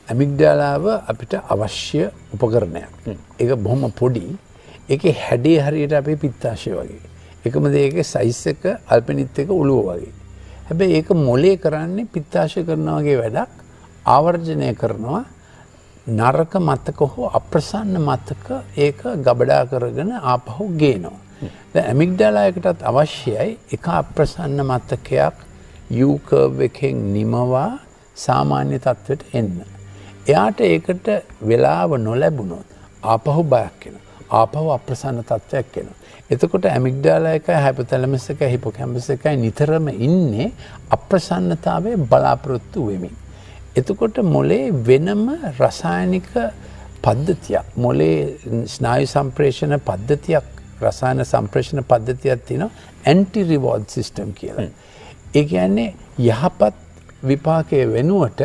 ඇමිග්ඩලාව අපිට අවශ්‍ය උපකරණයක්. ඒක බොහොම පොඩි. ඒකේ හැඩය හරියට අපේ පිත්තාශය වගේ. එකම දෙයක සයිස් එක අල්පෙනිත් එක ඔළුව වගේ. හැබැයි ඒක මොලේ කරන්නේ පිත්තාශය කරනවා වගේ වැඩක්. ආවර්ජනය කරනවා නරක මතක හෝ අප්‍රසන්න මතක ඒක ගබඩා කරගෙන ආපහු ගේනවා. දැන් ඇමිග්ඩලා එකටත් අවශ්‍යයි එක අප්‍රසන්න මතකයක් U curve එකෙන් නිමවා සාමාන්‍ය තත්ත්වයට එන්න. එයාට ඒකට වෙලාව නොලැබුණොත් ආපහු බයක් එනවා. ආපහු අප්‍රසන්න තත්ත්වයක් එනවා. එතකොට ඇමිග්ඩලා එකයි හයිපොතැලමස් එකයි හිපෝකැම්පස් එකයි නිතරම ඉන්නේ අප්‍රසන්නතාවයේ බලාපොරොත්තු වෙමින්. එතකොට මොලේ වෙනම රසායනික පද්ධතියක්, මොලේ ස්නායු සම්ප්‍රේෂණ පද්ධතියක්, රසායන සම්ප්‍රේෂණ පද්ධතියක් තියෙනවා ඇන්ටි රිවෝඩ් සිස්ටම් කියලා. ඒ කියන්නේ යහපත් විපාකයේ වෙනුවට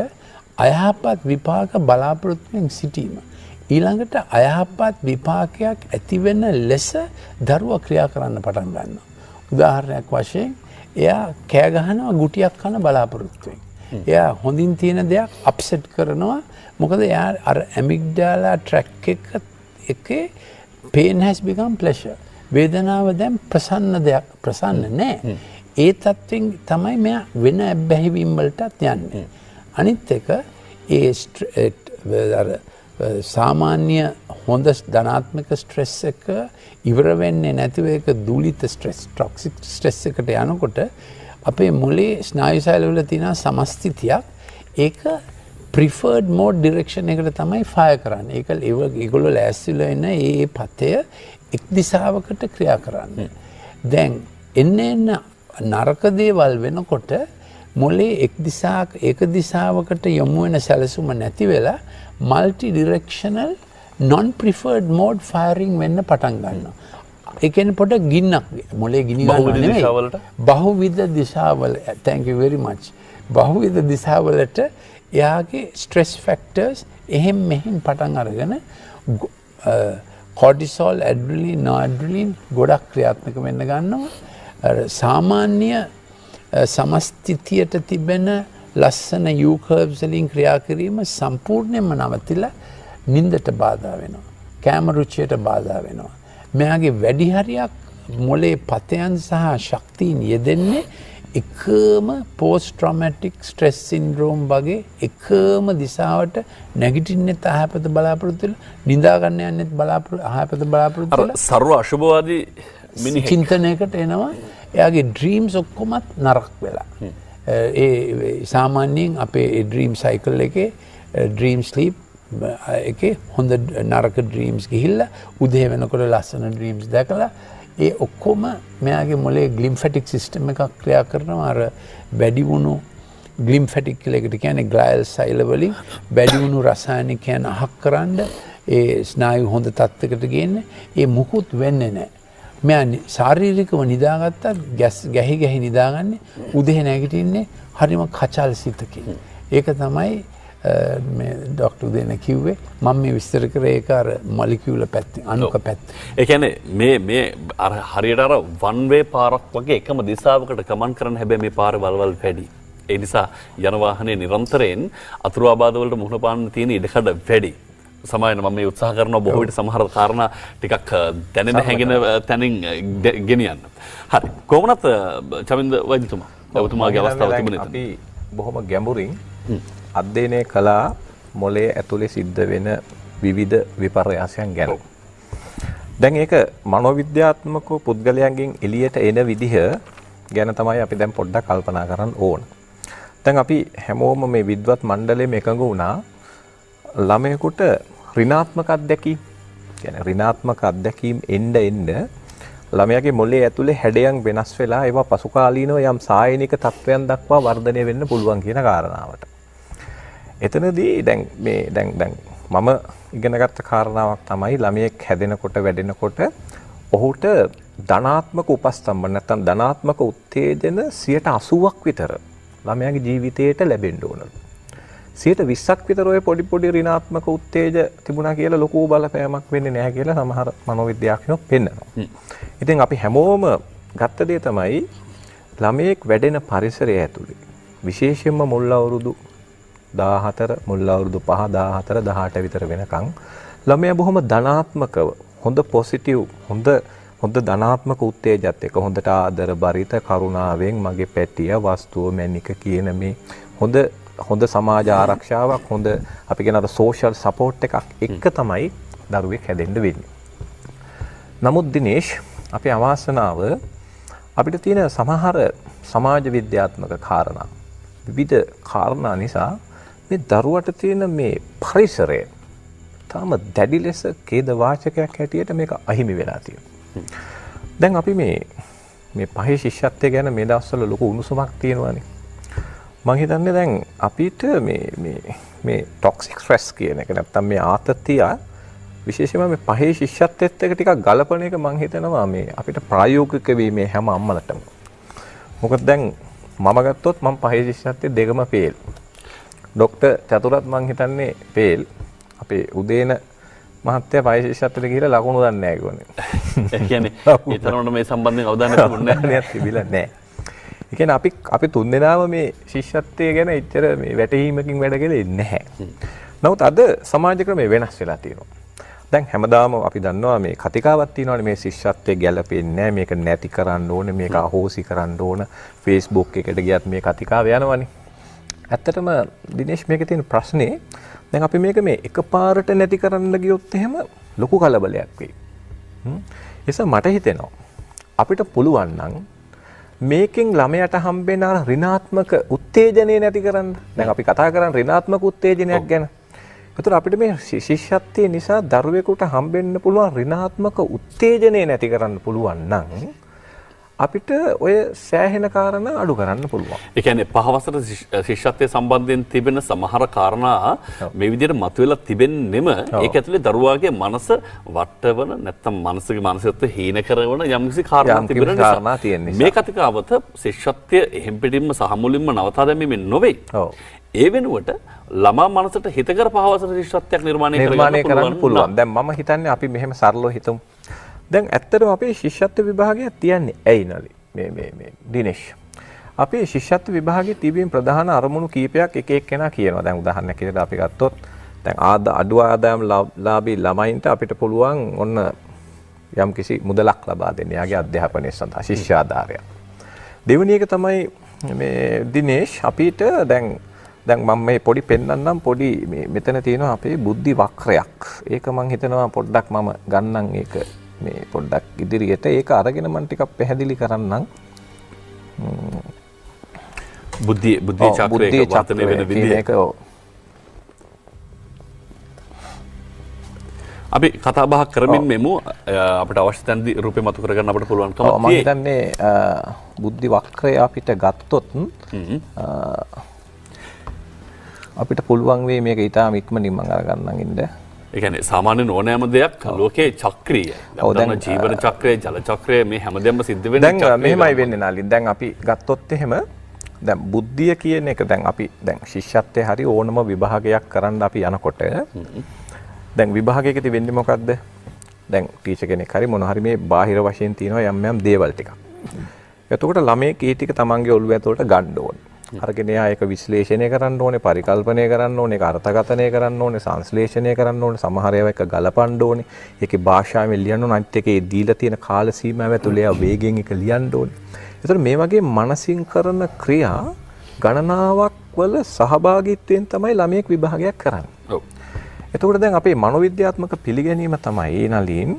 අයහපත් විපාක බලාපොරොත්තුෙන් සිටීම. ඊළඟට අයහපත් විපාකයක් ඇති වෙන ලෙස දරුවා ක්‍රියා කරන්න පටන් ගන්නවා. උදාහරණයක් වශයෙන් එයා කෑ ගහනවා ගුටියක් කන බලාපොරොත්තුෙන්. එයා හොඳින් තියෙන දෙයක් අප්සෙට් කරනවා. මොකද එයා අර ඇමිග්ඩාලා ට්‍රැක් එකේ pain has become pleasure. වේදනාව දැන් ප්‍රසන්න දෙයක්, ප්‍රසන්න නෑ. ඒ තත්ත්වෙන් තමයි මෙයා වෙන බැහැවීම් වලටත් යන්නේ. අනිත් එක ඒ සාමාන්‍ය හොඳ ධනාත්මක ස්ට්‍රෙස් එක ඉවර වෙන්නේ නැතිව ඒක දූලිත ස්ට්‍රෙස්, ටොක්සික් ස්ට්‍රෙස් එකට යනකොට අපේ මොලේ ස්නායු සෛල වල තියෙන සමස්ථිතියක් ඒක preferred mode direction එකට තමයි ෆයර් කරන්නේ. ඒගොල්ලෝ ලෑස්තිලා ඉන්න ඒ පතය එක් දිශාවකට ක්‍රියා කරන්නේ. දැන් එන්න නරක දේවල් වෙනකොට මොලේ ඒක දිශාවකට යොමු වෙන සැලසුම නැති වෙලා multi directional non preferred mode firing වෙන්න පටන් ගන්නවා. ඒ කියන්නේ පොඩ ගින්නක් මොලේ ගිනි ගන්නවා නෙමෙයි. බහුවිධ දිශාවල thank you very much. බහුවිධ දිශාවලට එයාගේ stress factors එහෙම් මෙහෙම් පටන් අරගෙන cortisol, adrenaline, noradrenaline ගොඩක් ක්‍රියාත්මක වෙන්න ගන්නවා. සාමාන්‍ය සමස්ථිතියට තිබෙන ලස්සන U curves වලින් ක්‍රියා කිරීම සම්පූර්ණයෙන්ම නවතිලා නින්දට බාධා වෙනවා. කැම රුචියට බාධා වෙනවා. මෙයාගේ වැඩි හරියක් මොලේ පතයන් සහ ශක්තියින් යෙදෙන්නේ එකම post traumatic stress syndrome වගේ එකම දිශාවට නැගිටින්නෙත් අහපත බලාපොරොත්තු වෙලා නිදා ගන්න යන්නෙත් අහපත බලාපොරොත්තු වෙලා සර්ව අශුභවාදී චින්තනයකට එනවා. එයාගේ ඩ්‍රීම්ස් ඔක්කොමත් නරක වෙලා. ඒ සාමාන්‍යයෙන් අපේ ඩ්‍රීම් සයිකල් එකේ ඩ්‍රීම් ස්ලීප් එකේ හොඳ නරක ඩ්‍රීම්ස් ගිහිල්ලා උදේ වෙනකොට ලස්සන ඩ්‍රීම්ස් දැකලා ඒ ඔක්කොම මෙයාගේ මොලේ ග්ලිම්ෆැටික් සිස්ටම් එකක් ක්‍රියා කරනවා අර වැඩි වුණු ග්ලිම්ෆැටික් කියලා එකට කියන්නේ ග්ලයල් සෛල වලින් වැඩි වුණු රසායනිකයන් අහක් කරන්න ඒ ස්නායු හොඳ තත්ත්වයකට ගේන්නේ ඒ මුකුත් වෙන්නේ නැහැ. මෙයා ශාරීරිකව නිදාගත්තත් ගැහි නිදාගන්නේ උදේ නැගිටින්නේ හරිම කචල් සිතකින්. ඒක තමයි මේ ඩොක්ටර් දෙන කිව්වේ මම මේ විස්තර කරේ ඒක අර මොලිකියුලර් පැත්තෙන් අණුක පැත්ත. ඒ කියන්නේ මේ අර හරියට අර වන් වේ පාරක් වගේ එකම දිශාවකට ගමන් කරන හැබැයි මේ පාරේ වලවල් වැඩි. ඒ නිසා යන වාහනේ නිරන්තරයෙන් අතුරු ආබාධ වලට මුහුණ පාන්න තියෙන ඉඩකඩ වැඩි. සමායන මම මේ උත්සාහ කරනවා බොහෝ විට සමහර කාරණා ටිකක් දැනෙන හැඟෙන තැනින් ගෙනියන්න. හරි. කොහොමනත් චමින්ද වෛද්‍යතුමා ඔබතුමාගේ අවස්ථාව තිබුණේ අපි බොහොම ගැඹුරින් අධ්‍යයනය කළා මොලේ ඇතුලේ සිද්ධ වෙන විවිධ විපර්යාසයන් ගැන. දැන් ඒක මනෝවිද්‍යාත්මක පුද්ගලයන්ගෙන් එළියට එන විදිහ ගැන තමයි අපි දැන් පොඩ්ඩක් කල්පනා කරන්න ඕන. දැන් අපි හැමෝම මේ විද්වත් මණ්ඩලයේම එකඟ වුණා ළමයෙකුට ඍණාත්මක අත්දැකීම් කියන්නේ ඍණාත්මක අත්දැකීම් එන්න ළමයාගේ මොළයේ ඇතුලේ හැඩයන් වෙනස් වෙලා ඒවා පසුකාලීනව යම් සායනික තත්වයන් දක්වා වර්ධනය වෙන්න පුළුවන් කියන කාරණාවට. එතනදී දැන් මම ඉගෙනගත්ත කාරණාවක් තමයි ළමයෙක් හැදෙනකොට වැඩෙනකොට ඔහුට ධනාත්මක උපස්තම්භන නැත්නම් ධනාත්මක උත්තේජන 80%ක් විතර ළමයාගේ ජීවිතයට ලැබෙන්න ඕනලු. 20%ක් විතර ඔය පොඩි ඍණාත්මක උත්තේජ තිබුණා කියලා ලොකු බලපෑමක් වෙන්නේ නැහැ කියලා සමහර මනෝවිද්‍යාඥයෝ පෙන්නනවා. ඉතින් අපි හැමෝම ගත්ත දේ තමයි ළමයෙක් වැඩෙන පරිසරය ඇතුලේ විශේෂයෙන්ම මුල් අවුරුදු 14 මුල් අවුරුදු 5 14 18 විතර වෙනකන් ළමයා බොහොම ධනාත්මකව හොඳ පොසිටිව් හොඳ ධනාත්මක උත්තේජයත් එක්ක හොඳට ආදර බරිත කරුණාවෙන් මගේ පැටිය වස්තුව මැනික කියන මේ හොඳ සමාජ ආරක්ෂාවක් හොඳ අපි කියන අර සෝෂල් සපෝට් එකක් එක්ක තමයි දරුවෙක් හැදෙන්න වෙන්නේ. නමුත් දිනේෂ් අපි අවාසනාව අපිට තියෙන සමහර සමාජ විද්‍යාත්මක කාරණා විවිධ කාරණා නිසා මේ දරුවට තියෙන මේ පරිසරය තාම දැඩි ලෙස ඛේද වාචකයක් හැටියට මේක අහිමි වෙලා තියෙනවා. දැන් අපි මේ පහේ ශිෂ්‍යත්වය ගැන මේ දවස්වල ලොකු උණුසුමක් තියෙනවානේ. මම හිතන්නේ දැන් අපිට මේ ටොක්සික් ස්ට්‍රෙස් කියන එක නැත්තම් මේ ආතතිය විශේෂයෙන්ම මේ පහේ ශිෂ්‍යත්වයත් එක්ක ටිකක් ගලපන එක මම හිතනවා මේ අපිට ප්‍රායෝගික වීමේ හැම අම්මලටම. මොකද දැන් මම ගත්තොත් මම පහේ ශිෂ්‍යත්වයේ දෙකම ෆේල්. ડોક્ટર චතුරත් මම හිතන්නේ ෆේල්. අපේ උදේන මහත්තයා පහේ ශිෂ්‍යත්වයට ගිහිල්ලා ලකුණු දන්නේ නැහැ කිව්වනේ. ඒ කියන්නේ ඒ තරමට මේ සම්බන්ධයෙන් අවධානය තිබුණේ නැහැ. තිබිලා නැහැ. ඒ කියන්නේ අපි තුන්දෙනාම මේ ශිෂ්‍යත්වය ගැන එච්චර මේ වැටහීමකින් වැඩ කළේ නැහැ. නමුත් අද සමාජ ක්‍රමය වෙනස් වෙලා තියෙනවා. දැන් හැමදාම අපි දන්නවා මේ කතිකාවක් තියෙනවානේ මේ ශිෂ්‍යත්වයේ ගැළපෙන්නේ නැහැ මේක නැති කරන්න ඕනේ මේක අහෝසි කරන්න ඕන Facebook එකට ගියත් මේ කතිකාව යනවනේ. ඇත්තටම දිනේෂ් මේකේ තියෙන ප්‍රශ්නේ දැන් අපි මේක මේ එකපාරට නැති කරන්න ගියොත් එහෙම ලොකු කලබලයක් වෙයි. ඒසම මට හිතෙනවා අපිට පුළුවන් නම් මේකෙන් ළමයට හම්බෙන අර ඍණාත්මක උත්තේජනය නැති කරන්න. දැන් අපි කතා කරන්නේ ඍණාත්මක උත්තේජනයක් ගැන. ඒතර අපිට මේ ශිෂ්‍යත්වයේ නිසා දරුවෙකුට හම්බෙන්න පුළුවන් ඍණාත්මක උත්තේජනය නැති කරන්න පුළුවන් නම් අපිට ඔය සෑහෙන කාරණා අඩු කරන්න පුළුවන්. ඒ කියන්නේ පහවසර ශිෂ්‍යත්වයේ සම්බන්ධයෙන් තිබෙන සමහර කාරණා මේ විදිහට මතුවලා තිබෙන්නෙම ඒක ඇතුලේ දරුවාගේ මනස වටවන නැත්තම් මානසික මානසිකත්වය හීන කරන යම්කිසි කාරණා තිබෙන නිසා මේ කතිකාවත ශිෂ්‍යත්වයේ එහෙම් පිටින්ම සහ මුලින්ම නවතා දැමීමෙන් නොවේ. ඒ වෙනුවට ළමා මනසට හිතකර පහවසර ශිෂ්‍යත්වයක් නිර්මාණය කරන්න පුළුවන්. දැන් මම හිතන්නේ අපි මෙහෙම සරලව හිතමු. දැන් ඇත්තටම අපේ ශිෂ්‍යත්ව විභාගයක් තියන්නේ ඇයි නලි මේ දිනේෂ් අපේ ශිෂ්‍යත්ව විභාගයේ තිබීම ප්‍රධාන අරමුණු කීපයක් එක එක්කෙනා කියනවා. දැන් උදාහරණයක් විදිහට අපි ගත්තොත් දැන් අඩු ආදායම් ලාභී ළමයින්ට අපිට පුළුවන් ඔන්න යම්කිසි මුදලක් ලබා දෙන්න යාගේ අධ්‍යාපනය සඳහා ශිෂ්‍ය ආධාරයක්. දෙවෙනි එක තමයි මේ දිනේෂ් අපිට දැන් මම මේ පොඩි පෙන්නන්නම් පොඩි මෙතන තියෙනවා අපේ බුද්ධි වක්‍රයක්. ඒක මම හිතනවා පොඩ්ඩක් මම ගන්නම් ඒක මේ පොඩ්ඩක් ඉදිරියට ඒක අරගෙන මම ටිකක් පැහැදිලි කරන්නම්. බුද්ධි චක්‍රයක වර්තනය වෙන විදිහ. අපි කතා බහ කරමින් මෙමු අපිට අවශ්‍ය තැනදී රූපේ මතු කරගන්න අපිට පුළුවන්කම තියෙනවා. මම හිතන්නේ බුද්ධි වක්‍රය අපිට ගත්තොත් අපිට පුළුවන් වෙයි මේක ඊටාම ඉක්මනින් මම අරගන්නම් ඉන්න. ඒ කියන්නේ සාමාන්‍ය ඕනෑම දෙයක් ලෝකේ චක්‍රීය. දැන් ජීවන චක්‍රය, ජල චක්‍රය මේ හැමදේම සිද්ධ වෙන චක්‍රය. දැන් මෙහෙමයි වෙන්නේ නාලින්. දැන් අපි ගත්තොත් එහෙම දැන් බුද්ධිය කියන එක දැන් අපි දැන් ශිෂ්‍යත්වයේ හරි ඕනම විභාගයක් කරන්න අපි යනකොට දැන් විභාගයකදී වෙන්නේ මොකද්ද? දැන් ටීචර් කෙනෙක් හරි මොන හරි මේ බාහිර වශයෙන් තියෙනවා යම් දේවල් ටිකක්. එතකොට ළමයෙක් ඒ ටික තමන්ගේ ඔළුව ඇතුළට ගන්න ඕනේ. අරගෙන එයා ඒක විශ්ලේෂණය කරන්න ඕනේ, පරිකල්පනය කරන්න ඕනේ, ඒක අර්ථකථනය කරන්න ඕනේ, සංශ්ලේෂණය කරන්න ඕනේ, සමහර ඒවා එක ගලපන්න ඕනේ. ඒකේ භාෂාවෙන් ලියන්න ඕනේ, අනිත් එකේ දීලා තියෙන කාල සීමාව ඇතුළේ එයා වේගෙන් ඒක ලියන්න ඕනේ. ඒතර මේ වගේ මනසින් කරන ක්‍රියා ගණනාවක් වල සහභාගීත්වයෙන් තමයි ළමයෙක් විභාගයක් කරන්නේ. ඔව්. එතකොට දැන් අපේ මනෝවිද්‍යාත්මක පිළිගැනීම තමයි නලින්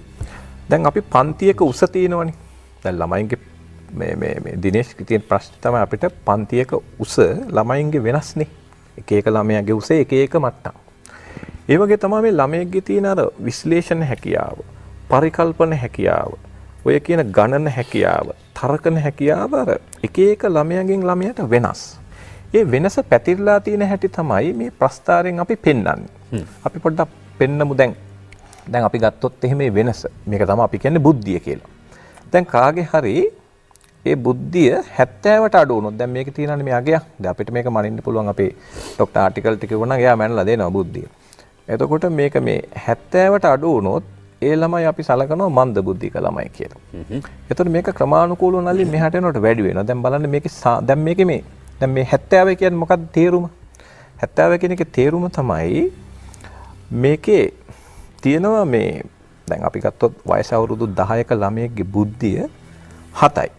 දැන් අපි පන්තියක උස තියෙනවනේ. දැන් ළමයින්ගේ මේ දිනේෂ් කියන ප්‍රශ්න තමයි අපිට පන්තියක උස ළමයින්ගේ වෙනස්නේ. එක එක ළමයාගේ උස එක එක මට්ටම්. ඒ වගේ තමයි මේ ළමයෙක්ගේ තියෙන අර විශ්ලේෂණ හැකියාව, පරිකල්පන හැකියාව, ඔය කියන ගණන හැකියාව, තර්කන හැකියාව අර එක එක ළමයාගෙන් ළමයට වෙනස්. ඒ වෙනස පැතිරලා තියෙන හැටි තමයි මේ ප්‍රස්තාරයෙන් අපි පෙන්වන්නේ. අපි පොඩ්ඩක් පෙන්නමු දැන් අපි ගත්තොත් එහෙම මේ වෙනස. මේක තමයි අපි කියන්නේ බුද්ධිය කියලා. දැන් කාගේ හරි ඒ බුද්ධිය 70ට අඩු වුණොත් දැන් මේකේ තියෙනනේ මේ අගයක්. දැන් අපිට මේක මනින්න පුළුවන් අපේ ડોක්ටර් ආටිකල් ටික වුණා එයා මැනලා දෙනවා බුද්ධිය. එතකොට මේක මේ 70ට අඩු වුණොත් ඒ ළමයි අපි සලකනවා මන්ද බුද්ධික ළමයි කියලා. එතකොට මේක ක්‍රමානුකූලව නැලි මෙහාට යනකොට වැඩි වෙනවා. දැන් බලන්න මේකේ දැන් මේ 70 කියන්නේ මොකක්ද තේරුම? 70 කියන එකේ තේරුම තමයි මේකේ තියෙනවා මේ දැන් අපි ගත්තොත් වයස අවුරුදු 10ක ළමයෙක්ගේ බුද්ධිය 7යි.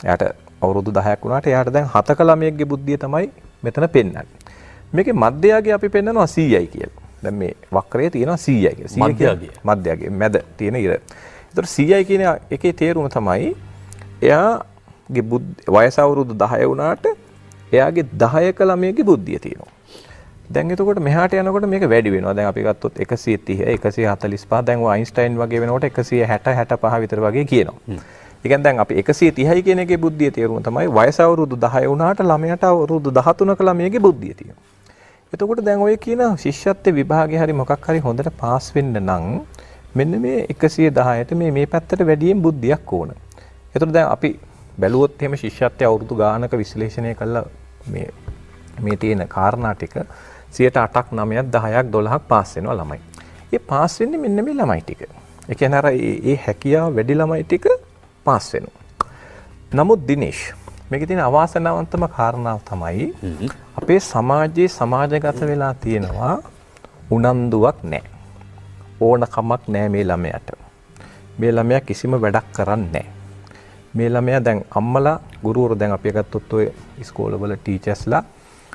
එයාට අවුරුදු 10ක් වුණාට එයාට දැන් 7ක ළමයෙක්ගේ බුද්ධිය තමයි මෙතන පෙන්වන්නේ. මේකේ මධ්‍යයගේ අපි පෙන්නනවා 100යි කියලා. දැන් මේ වක්‍රයේ තියෙනවා 100යි කියලා. මධ්‍යයගේ මැද තියෙන ඉර. ඒතර 100යි කියන එකේ තේරුම තමයි එයාගේ වයස අවුරුදු 10 වුණාට එයාගේ 10ක ළමයෙක්ගේ බුද්ධිය තියෙනවා. දැන් එතකොට මෙහාට යනකොට මේක වැඩි වෙනවා. දැන් අපි ගත්තොත් 130, 145 දැන් ඔය අයින්ස්ටයින් වගේ වෙනකොට 160, 65 විතර වගේ කියනවා. ඒ කියන්නේ දැන් අපි 130යි කියන එකේ බුද්ධිය තේරුම තමයි වයස අවුරුදු 10 වුණාට ළමයට අවුරුදු 13ක ළමයේගේ බුද්ධිය තියෙනවා. එතකොට දැන් ඔය කියන ශිෂ්‍යත්ව විභාගේ හරි මොකක් හරි හොඳට පාස් වෙන්න නම් මෙන්න මේ 110ට මේ පැත්තට වැඩියෙන් බුද්ධියක් ඕන. එතකොට දැන් අපි බැලුවොත් එහෙම ශිෂ්‍යත්වයේ අවුරුදු ගානක විශ්ලේෂණය කළා මේ තියෙන කාරණා ටික 8ක් 9ක් 10ක් 12ක් පාස් වෙනවා ළමයි. ඒ පාස් වෙන්නේ මෙන්න මේ ළමයි ටික. ඒ කියන්නේ අර ඒ හැකියාව වැඩි ළමයි ටික පාස් වෙනවා. නමුත් දිනේෂ් මේකේ තියෙන අවාසනාවන්තම කාරණාව තමයි අපේ සමාජයේ සමාජගත වෙලා තියෙනවා උනන්දුවක් නැහැ. ඕනකමක් නැහැ මේ ළමයාට. මේ ළමයා කිසිම වැඩක් කරන්නේ නැහැ. මේ ළමයා දැන් අම්මලා ගුරුවරු දැන් අපි ගත්තොත් ඔය ඉස්කෝලවල ටීචර්ස්ලා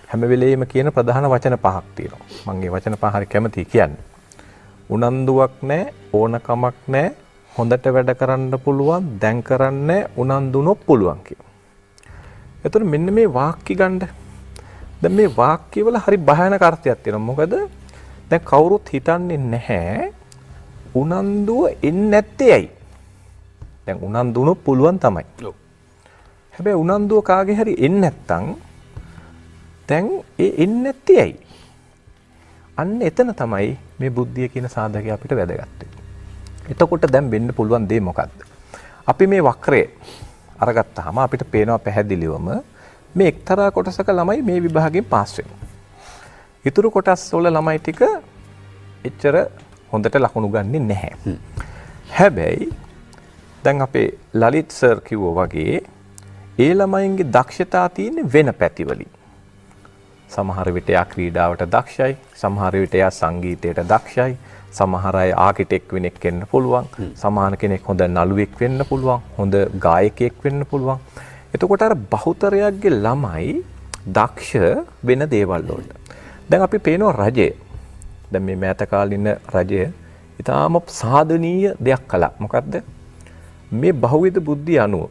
හැම වෙලෙම කියන ප්‍රධාන වචන පහක් තියෙනවා. මම ඒ වචන පහ හරි කැමතියි කියන්නේ. උනන්දුවක් නැහැ, ඕනකමක් නැහැ, හොඳට වැඩ කරන්න පුළුවන්, දැන් කරන්නේ උනන්දුනොත් පුළුවන් කියලා. එතකොට මෙන්න මේ වාක්‍ය ගන්න. දැන් මේ වාක්‍යවල හරි භයානක අර්ථයක් තියෙනවා. මොකද දැන් කවුරුත් හිතන්නේ නැහැ උනන්දුව එන්නේ නැත්තේ ඇයි? දැන් උනන්දුනොත් පුළුවන් තමයි. ඔව්. හැබැයි උනන්දුව කාගේ හරි එන්නේ නැත්තම් දැන් ඒ එන්නේ නැත්තේ ඇයි? අන්න එතන තමයි මේ බුද්ධිය කියන සාධකය අපිට වැදගත් වෙන්නේ. එතකොට දැන් වෙන්න පුළුවන් දේ මොකද්ද? අපි මේ වක්‍රය අරගත්තාම අපිට පේනවා පැහැදිලිවම මේ එක්තරා කොටසක ළමයි මේ විභාගයෙන් පාස් වෙනවා. ඊතුරු කොටස් වල ළමයි ටික එච්චර හොඳට ලකුණු ගන්නේ නැහැ. හැබැයි දැන් අපේ ලලිත් සර් කිව්වා වගේ ඒ ළමයින්ගේ දක්ෂතා තියෙන්නේ වෙන පැතිවලින්. සමහර විට එයා ක්‍රීඩාවට දක්ෂයි, සමහර විට එයා සංගීතයට දක්ෂයි, සමහර අය ආකිටෙක් වෙනෙක් වෙන්න පුළුවන්, සමහර කෙනෙක් හොඳ නළුවෙක් වෙන්න පුළුවන්, හොඳ ගායකයෙක් වෙන්න පුළුවන්. එතකොට අර බහුතරයක්ගේ ළමයි දක්ෂ වෙන දේවල් වලට. දැන් අපි පේනවා රජය. දැන් මේ මෑත කාලින රජය ඊටාම සාධනීය දෙයක් කළා. මොකද්ද? මේ බහුවිධ බුද්ධිය අනුව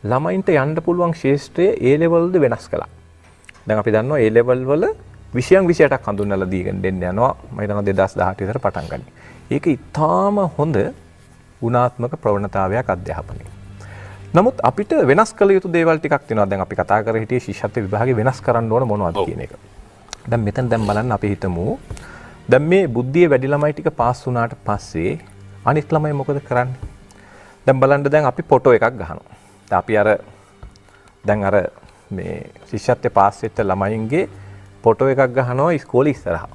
ළමයින්ට යන්න පුළුවන් ශේෂ්ත්‍රයේ A level ද වෙනස් කළා. දැන් අපි දන්නවා A level වල විෂයන් 28ක් හඳුන්වලා දීගෙන දෙන්න යනවා. මම හිතනවා 2018 විතර පටන් ගන්න. ඒක ඉතාම හොඳ ගුණාත්මක ප්‍රවණතාවයක් අධ්‍යාපනයේ. නමුත් අපිට වෙනස් කළ යුතු දේවල් ටිකක් තියෙනවා. දැන් අපි කතා කර හිටියේ ශිෂ්‍යත්ව විභාගේ වෙනස් කරන්න ඕන මොනවද කියන එක. දැන් මෙතන බලන්න අපි හිතමු දැන් මේ බුද්ධිය වැඩි ළමයි ටික පාස් වුණාට පස්සේ අනිත් ළමයි මොකද කරන්නේ? දැන් බලන්න දැන් අපි ෆොටෝ එකක් ගහනවා. දැන් අපි දැන් මේ ශිෂ්‍යත්වයේ පාස් වෙච්ච ළමයින්ගේ ෆොටෝ එකක් ගහනවා ඉස්කෝලේ ඉස්සරහා.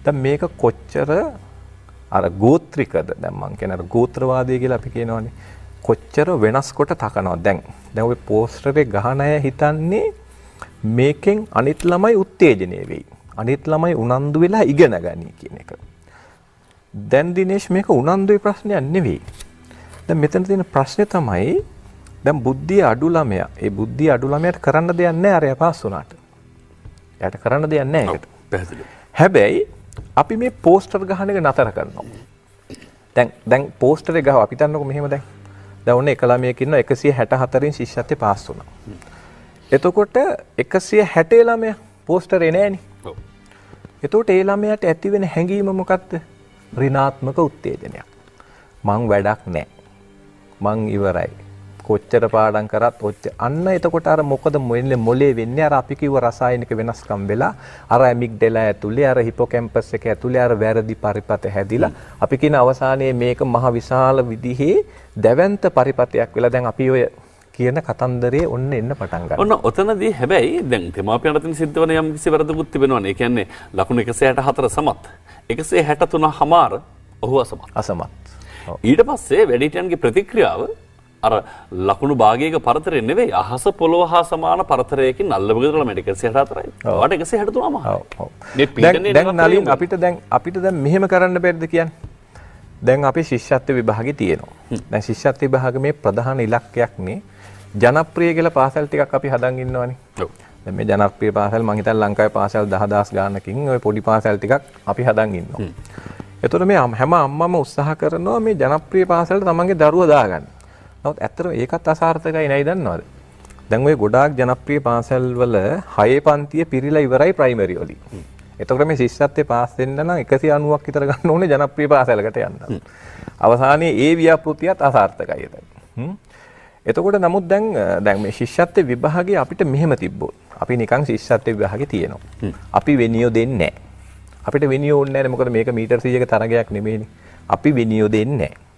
දැන් මේක කොච්චර ගෝත්‍රිකද? දැන් මං කියන ගෝත්‍රවාදී කියලා අපි කියනවනේ. කොච්චර වෙනස් කොට තකනවා. දැන් ඔය පෝස්ටර් එකේ ගහන අය හිතන්නේ මේකෙන් අනිත් ළමයි උත්තේජනය වෙයි. අනිත් ළමයි උනන්දු වෙලා ඉගෙන ගනී කියන එක. දැන් දිනේෂ් මේක උනන්දුවේ ප්‍රශ්නයක් නෙවෙයි. දැන් මෙතන තියෙන ප්‍රශ්නේ තමයි දැන් බුද්ධිය අඩු ළමයා. ඒ බුද්ධිය අඩු ළමයාට කරන්න දෙයක් නැහැ අරයා පාස් වුණාට. එයාට කරන්න දෙයක් නැහැ ඒකට. පැහැදිලි. හැබැයි අපි මේ පෝස්ටර් ගහන එක නතර කරනවා. දැන් පෝස්ටර් එක ගහව අපි දන්නකො මෙහෙම දැන් ඔන්න එක ළමයෙක් ඉන්නවා 164න් ශිෂ්‍යත්වයේ පාස් වුණා. එතකොට 160 ළමයා පෝස්ටරේ නෑනේ. ඔව්. එතකොට ඒ ළමයාට ඇති වෙන හැඟීම මොකක්ද? ඍණාත්මක උත්තේජනයක්. මං වැඩක් නෑ. මං ඉවරයි. කොච්චර පාඩම් කරත් අන්න එතකොට අර මොකද මොලේ වෙන්නේ අර අපි කිව්ව රසායනික වෙනස්කම් වෙලා අර ඇමිග්ඩලා ඇතුලේ අර හිපෝකැම්පස් එක ඇතුලේ අර වැරදි පරිපත හැදිලා අපි කියන අවසානයේ මේක මහ විශාල විදිහේ දැවැන්ත පරිපතයක් වෙලා දැන් අපි ඔය කියන කතන්දරේ ඔන්න එන්න පටන් ගන්නවා. ඔන්න ඔතනදී හැබැයි දැන් දෙමාපියන්ට තියෙන සිද්ධ වෙන යම් කිසි වැරදුකුත් තිබෙනවනේ. ඒ කියන්නේ ලකුණු 164 සමත් 163 හමාර ඔහු අසමත්. ඊට පස්සේ වැඩිහිටියන්ගේ ප්‍රතික්‍රියාව අර ලකුණු භාගයක පරතරය නෙවෙයි අහස පොළොව හා සමාන පරතරයකින් අල්ලබගෙන ළමයට 164යි. ඔයාට 163ම. ඔව්. දැන් නලින් අපිට දැන් මෙහෙම කරන්න බැරිද කියන්නේ? දැන් අපි ශිෂ්‍යත්ව විභාගේ තියෙනවා. දැන් ශිෂ්‍යත්ව විභාගේ මේ ප්‍රධාන ඉලක්කයක් නේ ජනප්‍රිය කියලා පාසල් ටිකක් අපි හදන් ඉන්නවනේ. ඔව්. දැන් මේ ජනප්‍රිය පාසල් මං හිතන්නේ ලංකාවේ පාසල් 10000 ගානකින් ওই පොඩි පාසල් ටිකක් අපි හදන් ඉන්නවා. එතකොට මේ හැම අම්මම උත්සාහ කරනවා මේ ජනප්‍රිය පාසලට තමන්ගේ දරුවා දාගන්න. නමුත් ඇත්තටම ඒකත් අසාර්ථකයි නයි දන්නවද? දැන් ওই ගොඩාක් ජනප්‍රිය පාසල් වල 6 පන්තිය පිරීලා ඉවරයි ප්‍රයිමරි වලින්. එතකොට මේ ශිෂ්‍යත්වයේ පාස් වෙන්න නම් 190ක් විතර ගන්න ඕනේ ජනප්‍රිය පාසලකට යන්න. අවසානයේ ඒ ව්‍යාපෘතියත් අසාර්ථකයි එතන. එතකොට නමුත් දැන් මේ ශිෂ්‍යත්ව විභාගයේ අපිට මෙහෙම තිබ්බොත් අපි නිකන් ශිෂ්‍යත්ව විභාගේ තියෙනවා. අපි වෙනියෝ දෙන්නේ නැහැ. අපිට වෙනියෝ ඕනේ නැහැ මොකද මේක මීටර් 100ක තරගයක් නෙමෙයිනේ. අපි වෙනියෝ දෙන්නේ නැහැ.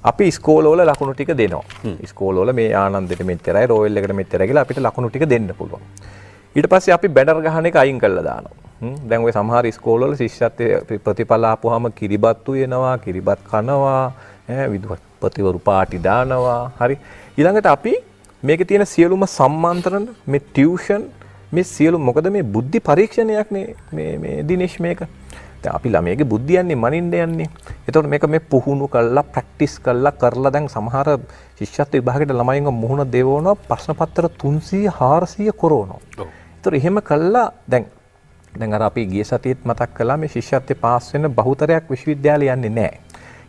අපි ඉස්කෝලවල ලකුණු ටික දෙනවා. ඉස්කෝලවල මේ ආනන්දෙට මෙච්චරයි රෝයල් එකට මෙච්චරයි කියලා අපිට ලකුණු ටික දෙන්න පුළුවන්. ඊට පස්සේ අපි බැනර් ගහන එක අයින් කරලා දානවා. දැන් ওই සමහර ඉස්කෝලවල ශිෂ්‍යත්වයේ ප්‍රතිඵල ආපුවාම කිරිබත්තු වෙනවා, කිරිබත් කනවා, විදුපතිවරු පාටි දානවා. හරි. ඊළඟට අපි මේකේ තියෙන සියලුම සම්මන්ත්‍රණ, මේ ටියුෂන්, මේ සියලු මොකද මේ බුද්ධි පරීක්ෂණයක් මේ දිනේෂ් මේක. දැන් අපි ළමයිගේ බුද්ධිය යන්නේ මනින්න යන්නේ. එතකොට මේක මේ පුහුණු කරලා ප්‍රැක්ටිස් කරලා දැන් සමහර ශිෂ්‍යත්ව විභාගයට ළමයින්ව මුහුණ දෙවනවා ප්‍රශ්න පත්‍ර 300 400 කරවනවා. ඒතර එහෙම කළා දැන් අර අපි ගිය සතියේත් මතක් කළා මේ ශිෂ්‍යත්වයේ පාස් වෙන බහුතරයක් විශ්වවිද්‍යාලය යන්නේ නැහැ.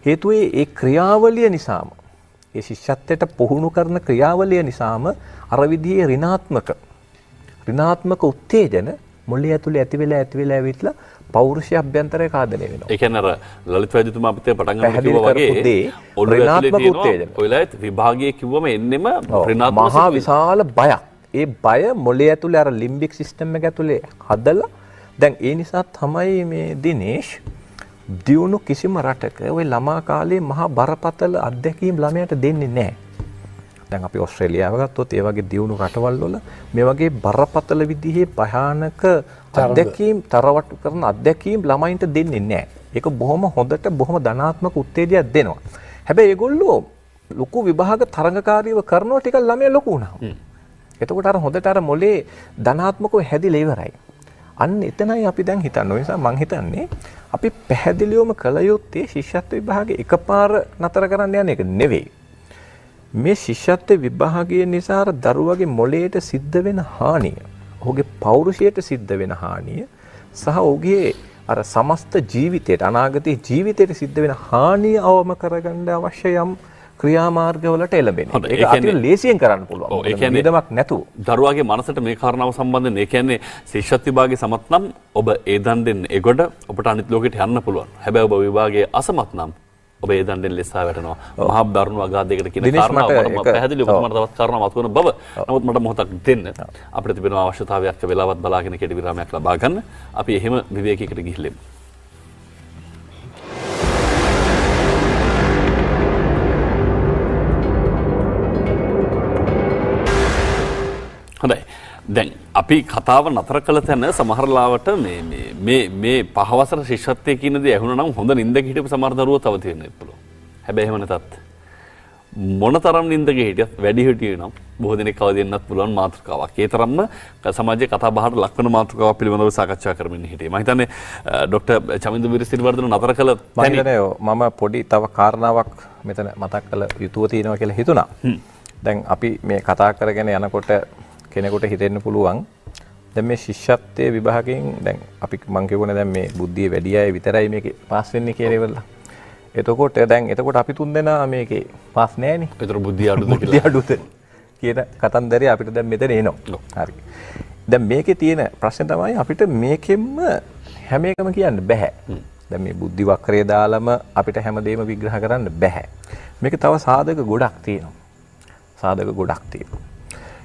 හේතුව ඒ ක්‍රියාවලිය නිසාම ඒ ශිෂ්‍යත්වයට පුහුණු කරන ක්‍රියාවලිය නිසාම අර විදිහේ ඍණාත්මක උත්තේජන මොළේ ඇතුලේ ඇති වෙලා ඇවිත්ලා පෞරුෂය අභ්‍යන්තරය කාදනය වෙනවා. ඒ කියන්නේ අර ලලිත් වෛද්‍යතුමා අපිට පටන් ගන්න කිව්වා වගේ ඍණාත්මක උත්තේජන. ඔයලාත් විභාගයේ කිව්වම එන්නෙම ඍණාත්මක මහා විශාල බයක්. ඒ බය මොළේ ඇතුලේ අර ලිම්බික් සිස්ටම් එක ඇතුලේ හදලා දැන් ඒ නිසා තමයි මේ දිනේෂ් දියුණු කිසිම රටක ওই ළමා කාලේ මහා බරපතල අත්දැකීම් ළමයට දෙන්නේ නැහැ. දැන් අපි ඕස්ට්‍රේලියාව ගත්තොත් ඒ වගේ දියුණු රටවල් වල මේ වගේ බරපතල විදිහේ භයානක අත්දැකීම් තරවටු කරන අත්දැකීම් ළමයින්ට දෙන්නේ නැහැ. ඒක බොහොම හොඳට බොහොම ධනාත්මක උත්තේජයක් දෙනවා. හැබැයි ඒගොල්ලෝ ලොකු විභාග තරඟකාරීව කරනවා ටික ළමයා ලොකු වුණා. එතකොට අර හොඳට අර මොලේ ධනාත්මකව හැදිලා ඉවරයි. අන්න එතනයි අපි දැන් හිතන්නේ. ඒ නිසා මම හිතන්නේ අපි පැහැදිලිවම කළ යුත්තේ ශිෂ්‍යත්ව විභාගේ එකපාර නතර කරන්න යන එක නෙවෙයි. මේ ශිෂ්‍යත්ව විභාගය නිසා අර දරුවගේ මොළයට සිද්ධ වෙන හානිය, ඔහුගේ පෞරුෂයට සිද්ධ වෙන හානිය සහ ඔහුගේ අර සමස්ත ජීවිතයට අනාගතයේ ජීවිතයට සිද්ධ වෙන හානිය අවම කරගන්න අවශ්‍ය යම් ක්‍රියාමාර්ගවලට එළඹෙන්නේ. හොඳයි. ඒක අතින් ලේසියෙන් කරන්න පුළුවන්. ඒ කියන්නේ විදමක් නැතුව. දරුවාගේ මනසට මේ කාරණාව සම්බන්ධයෙන් ඒ කියන්නේ ශිෂ්‍යත්ව විභාගයේ සමත් නම් ඔබ ඒ දන් දෙන්න එගොඩ ඔබට අනිත් ලෝකෙට යන්න පුළුවන්. හැබැයි ඔබ විභාගයේ අසමත් නම් ඔබ ඒ දන් දෙන්න ලෙසා වැටෙනවා. මහා දරුණු අගාධයකට කියන කාරණාව මම පැහැදිලිව ඔබට තවත් කාරණා මත කරන බව. නමුත් මට මොහොතක් දෙන්න. අපිට තිබෙන අවශ්‍යතාවයක් වෙලාවත් බලාගෙන කෙටි විරාමයක් ලබා ගන්න. අපි එහෙම විවේකයකට ගිහිල්ලෙමු. හොඳයි. දැන් අපි කතාව නතර කළ තැන සමහර ලාවට මේ පහවසර ශිෂ්‍යත්වයේ කියන දේ ඇහුණා නම් හොඳ නිින්දක හිටපු සමහර දරුවෝ තව තියෙන්න පුළුවන්. හැබැයි එහෙම නැතත් මොනතරම් නිින්දක හිටියත් වැඩි හිටියේ නම් බොහෝ දෙනෙක් කව දෙන්නත් පුළුවන් මාතෘකාවක්. ඒ තරම්ම සමාජයේ කතා බහට ලක්වන මාතෘකාවක් පිළිබඳව සාකච්ඡා කරමින් හිටියේ. මම හිතන්නේ ડોક્ટર චමින්ද විරසිරිවර්ධන නතර කළ මම පොඩි තව කාරණාවක් මෙතන මතක් කළ යුතුව තියෙනවා කියලා හිතුණා. දැන් අපි මේ කතා කරගෙන යනකොට කෙනෙකුට හිතෙන්න පුළුවන් දැන් මේ ශිෂ්‍යත්වයේ විභාගයෙන් දැන් අපි මං කියවනේ දැන් මේ බුද්ධිය වැඩි අය විතරයි මේකේ පාස් වෙන්නේ කියලා ඉවරලා. එතකොට අපි තුන් දෙනා මේකේ පාස් නෑනේ. ඒතර බුද්ධිය අඩුද බුද්ධිය අඩුද කියන කතන්දරේ අපිට දැන් මෙතන එනවා. හරි. දැන් මේකේ තියෙන ප්‍රශ්නේ තමයි අපිට මේකෙන්ම හැම එකම කියන්න බෑ. දැන් මේ බුද්ධි වක්‍රය දාලම අපිට හැමදේම විග්‍රහ කරන්න බෑ. මේක තව සාධක ගොඩක් තියෙනවා.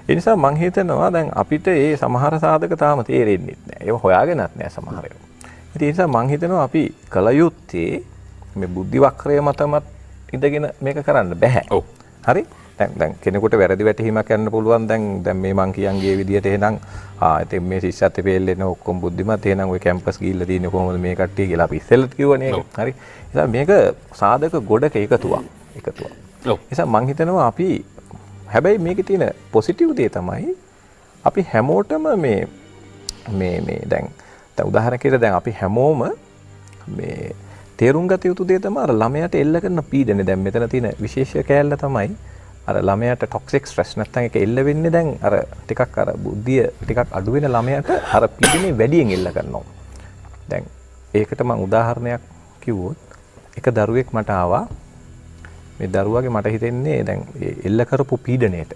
ඒ නිසා මං හිතනවා දැන් අපිට මේ සමහර සාධක තාම තේරෙන්නේ නැහැ. ඒව හොයාගෙනත් නැහැ සමහර ඒවා. ඒ නිසා මං හිතනවා අපි කල යුත්තේ මේ බුද්ධි වක්‍රය මතමත් ඉඳගෙන මේක කරන්න බෑ. ඔව්. හරි? දැන් කෙනෙකුට වැරදි වැටහීමක් යන්න පුළුවන්. දැන් මේ මං කියන්නේ විදිහට එහෙනම් ඉතින් මේ ශිෂ්‍යත්ව පෙළෙන ඔක්කොම බුද්ධිමත් එහෙනම් ওই කැම්පස් ගිහිල්ලා තියෙන්නේ කොහොමද මේ කට්ටිය කියලා අපි ඉස්සෙල්ලත් කිව්වනේ. හරි? ඒ මේක සාධක ගොඩක එකතුවක්. ඔව්. නිසා මං හිතනවා අපි හැබැයි මේකේ තියෙන පොසිටිව් දේ තමයි අපි හැමෝටම මේ දැන් උදාහරණයකට දැන් අපි හැමෝම මේ තේරුම් ගත යුතු දේ තමයි අර ළමයාට එල්ල කරන පීඩනේ. දැන් මෙතන තියෙන විශේෂ කෑල්ල තමයි අර ළමයාට ටොක්සික් ස්ට්‍රෙස් නැත්නම් ඒක එල්ල වෙන්නේ දැන් අර ටිකක් අර බුද්ධිය ටිකක් අඩු වෙන ළමයාට අර පීඩනේ වැඩියෙන් එල්ල කරනවා. දැන් ඒකට මම උදාහරණයක් කිව්වොත් එක දරුවෙක් මට ආවා. මේ දරුවාගේ මට හිතෙන්නේ දැන් එල්ල කරපු පීඩණයට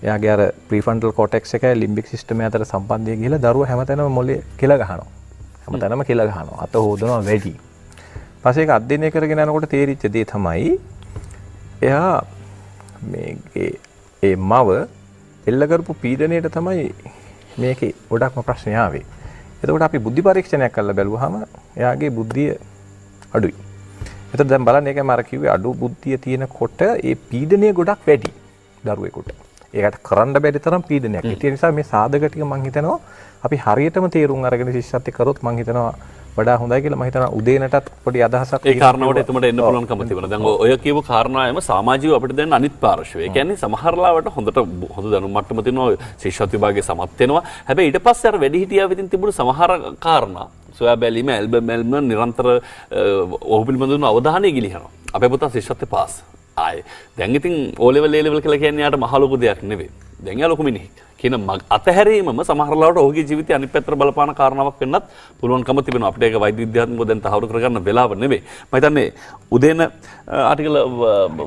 එයාගේ අර ප්‍රීෆ්‍රන්ටල් කෝටෙක්ස් එකයි ලිම්බික් සිස්ටම් එක අතර සම්බන්ධය ගිහලා දරුවා හැමතැනම මොලේ කෙල ගහනවා. අත හොදනවා වැඩි. පස්සේ ඒක අධ්‍යයනය කරගෙන යනකොට තේරිච්ච දේ තමයි එයා මේකේ ඒ මව එල්ල කරපු පීඩණයට තමයි මේකේ ගොඩක්ම ප්‍රශ්න ආවේ. එතකොට අපි බුද්ධි පරීක්ෂණයක් කරලා බැලුවාම එයාගේ බුද්ධිය අඩුයි. එතකොට දැන් බලන්න ඒකම අර කිව්වේ අඩු බුද්ධිය තියෙනකොට ඒ පීඩනය ගොඩක් වැඩි දරුවෙකුට. ඒකට කරන්න බැරි තරම් පීඩනයක්. ඒ නිසා මේ සාධක ටික මම හිතනවා අපි හරියටම තේරුම් අරගෙන ශිෂ්‍යත්වය කරොත් මම හිතනවා වඩා හොඳයි කියලා. මම හිතනවා උදේනටත් පොඩි අදහසක් ඒ කාරණාවට එතමට එන්න පුළුවන්කම තිබුණා. දැන් ඔය කියපු කාරණාවම සමාජීව අපිට දැන් අනිත් පාර්ශවය. ඒ කියන්නේ සමහර ලාවට හොඳ දැනුම් මට්ටම තියෙනවා ශිෂ්‍යත්ව විභාගයේ සමත් වෙනවා. හැබැයි ඊට පස්සේ අර වැඩිහිටියා විදිහින් තිබුණු සමහර කාරණා සොයා බැලීම ඇල්බම් නිරන්තර ඔහු පිළිබඳව අවධානය ගිලිහනවා. අපේ පුතා ශිෂ්‍යත්වයේ පාස්. දැන් ඉතින් O level A level කියලා කියන්නේ යාට මහ ලොකු දෙයක් නෙවෙයි. දැන් යා ලොකු මිනිහෙක්. කියන අතහැරීමම සමහර ලාවට ඔහුගේ ජීවිතය අනිත් පැත්තට බලපාන කාරණාවක් වෙන්නත් පුළුවන්කම තිබෙනවා. අපිට ඒක වෛද්‍ය විද්‍යාත්මකව දැන් තහවුරු කරගන්න වෙලාව නෙවෙයි. මම හිතන්නේ උදේන ආටිකල්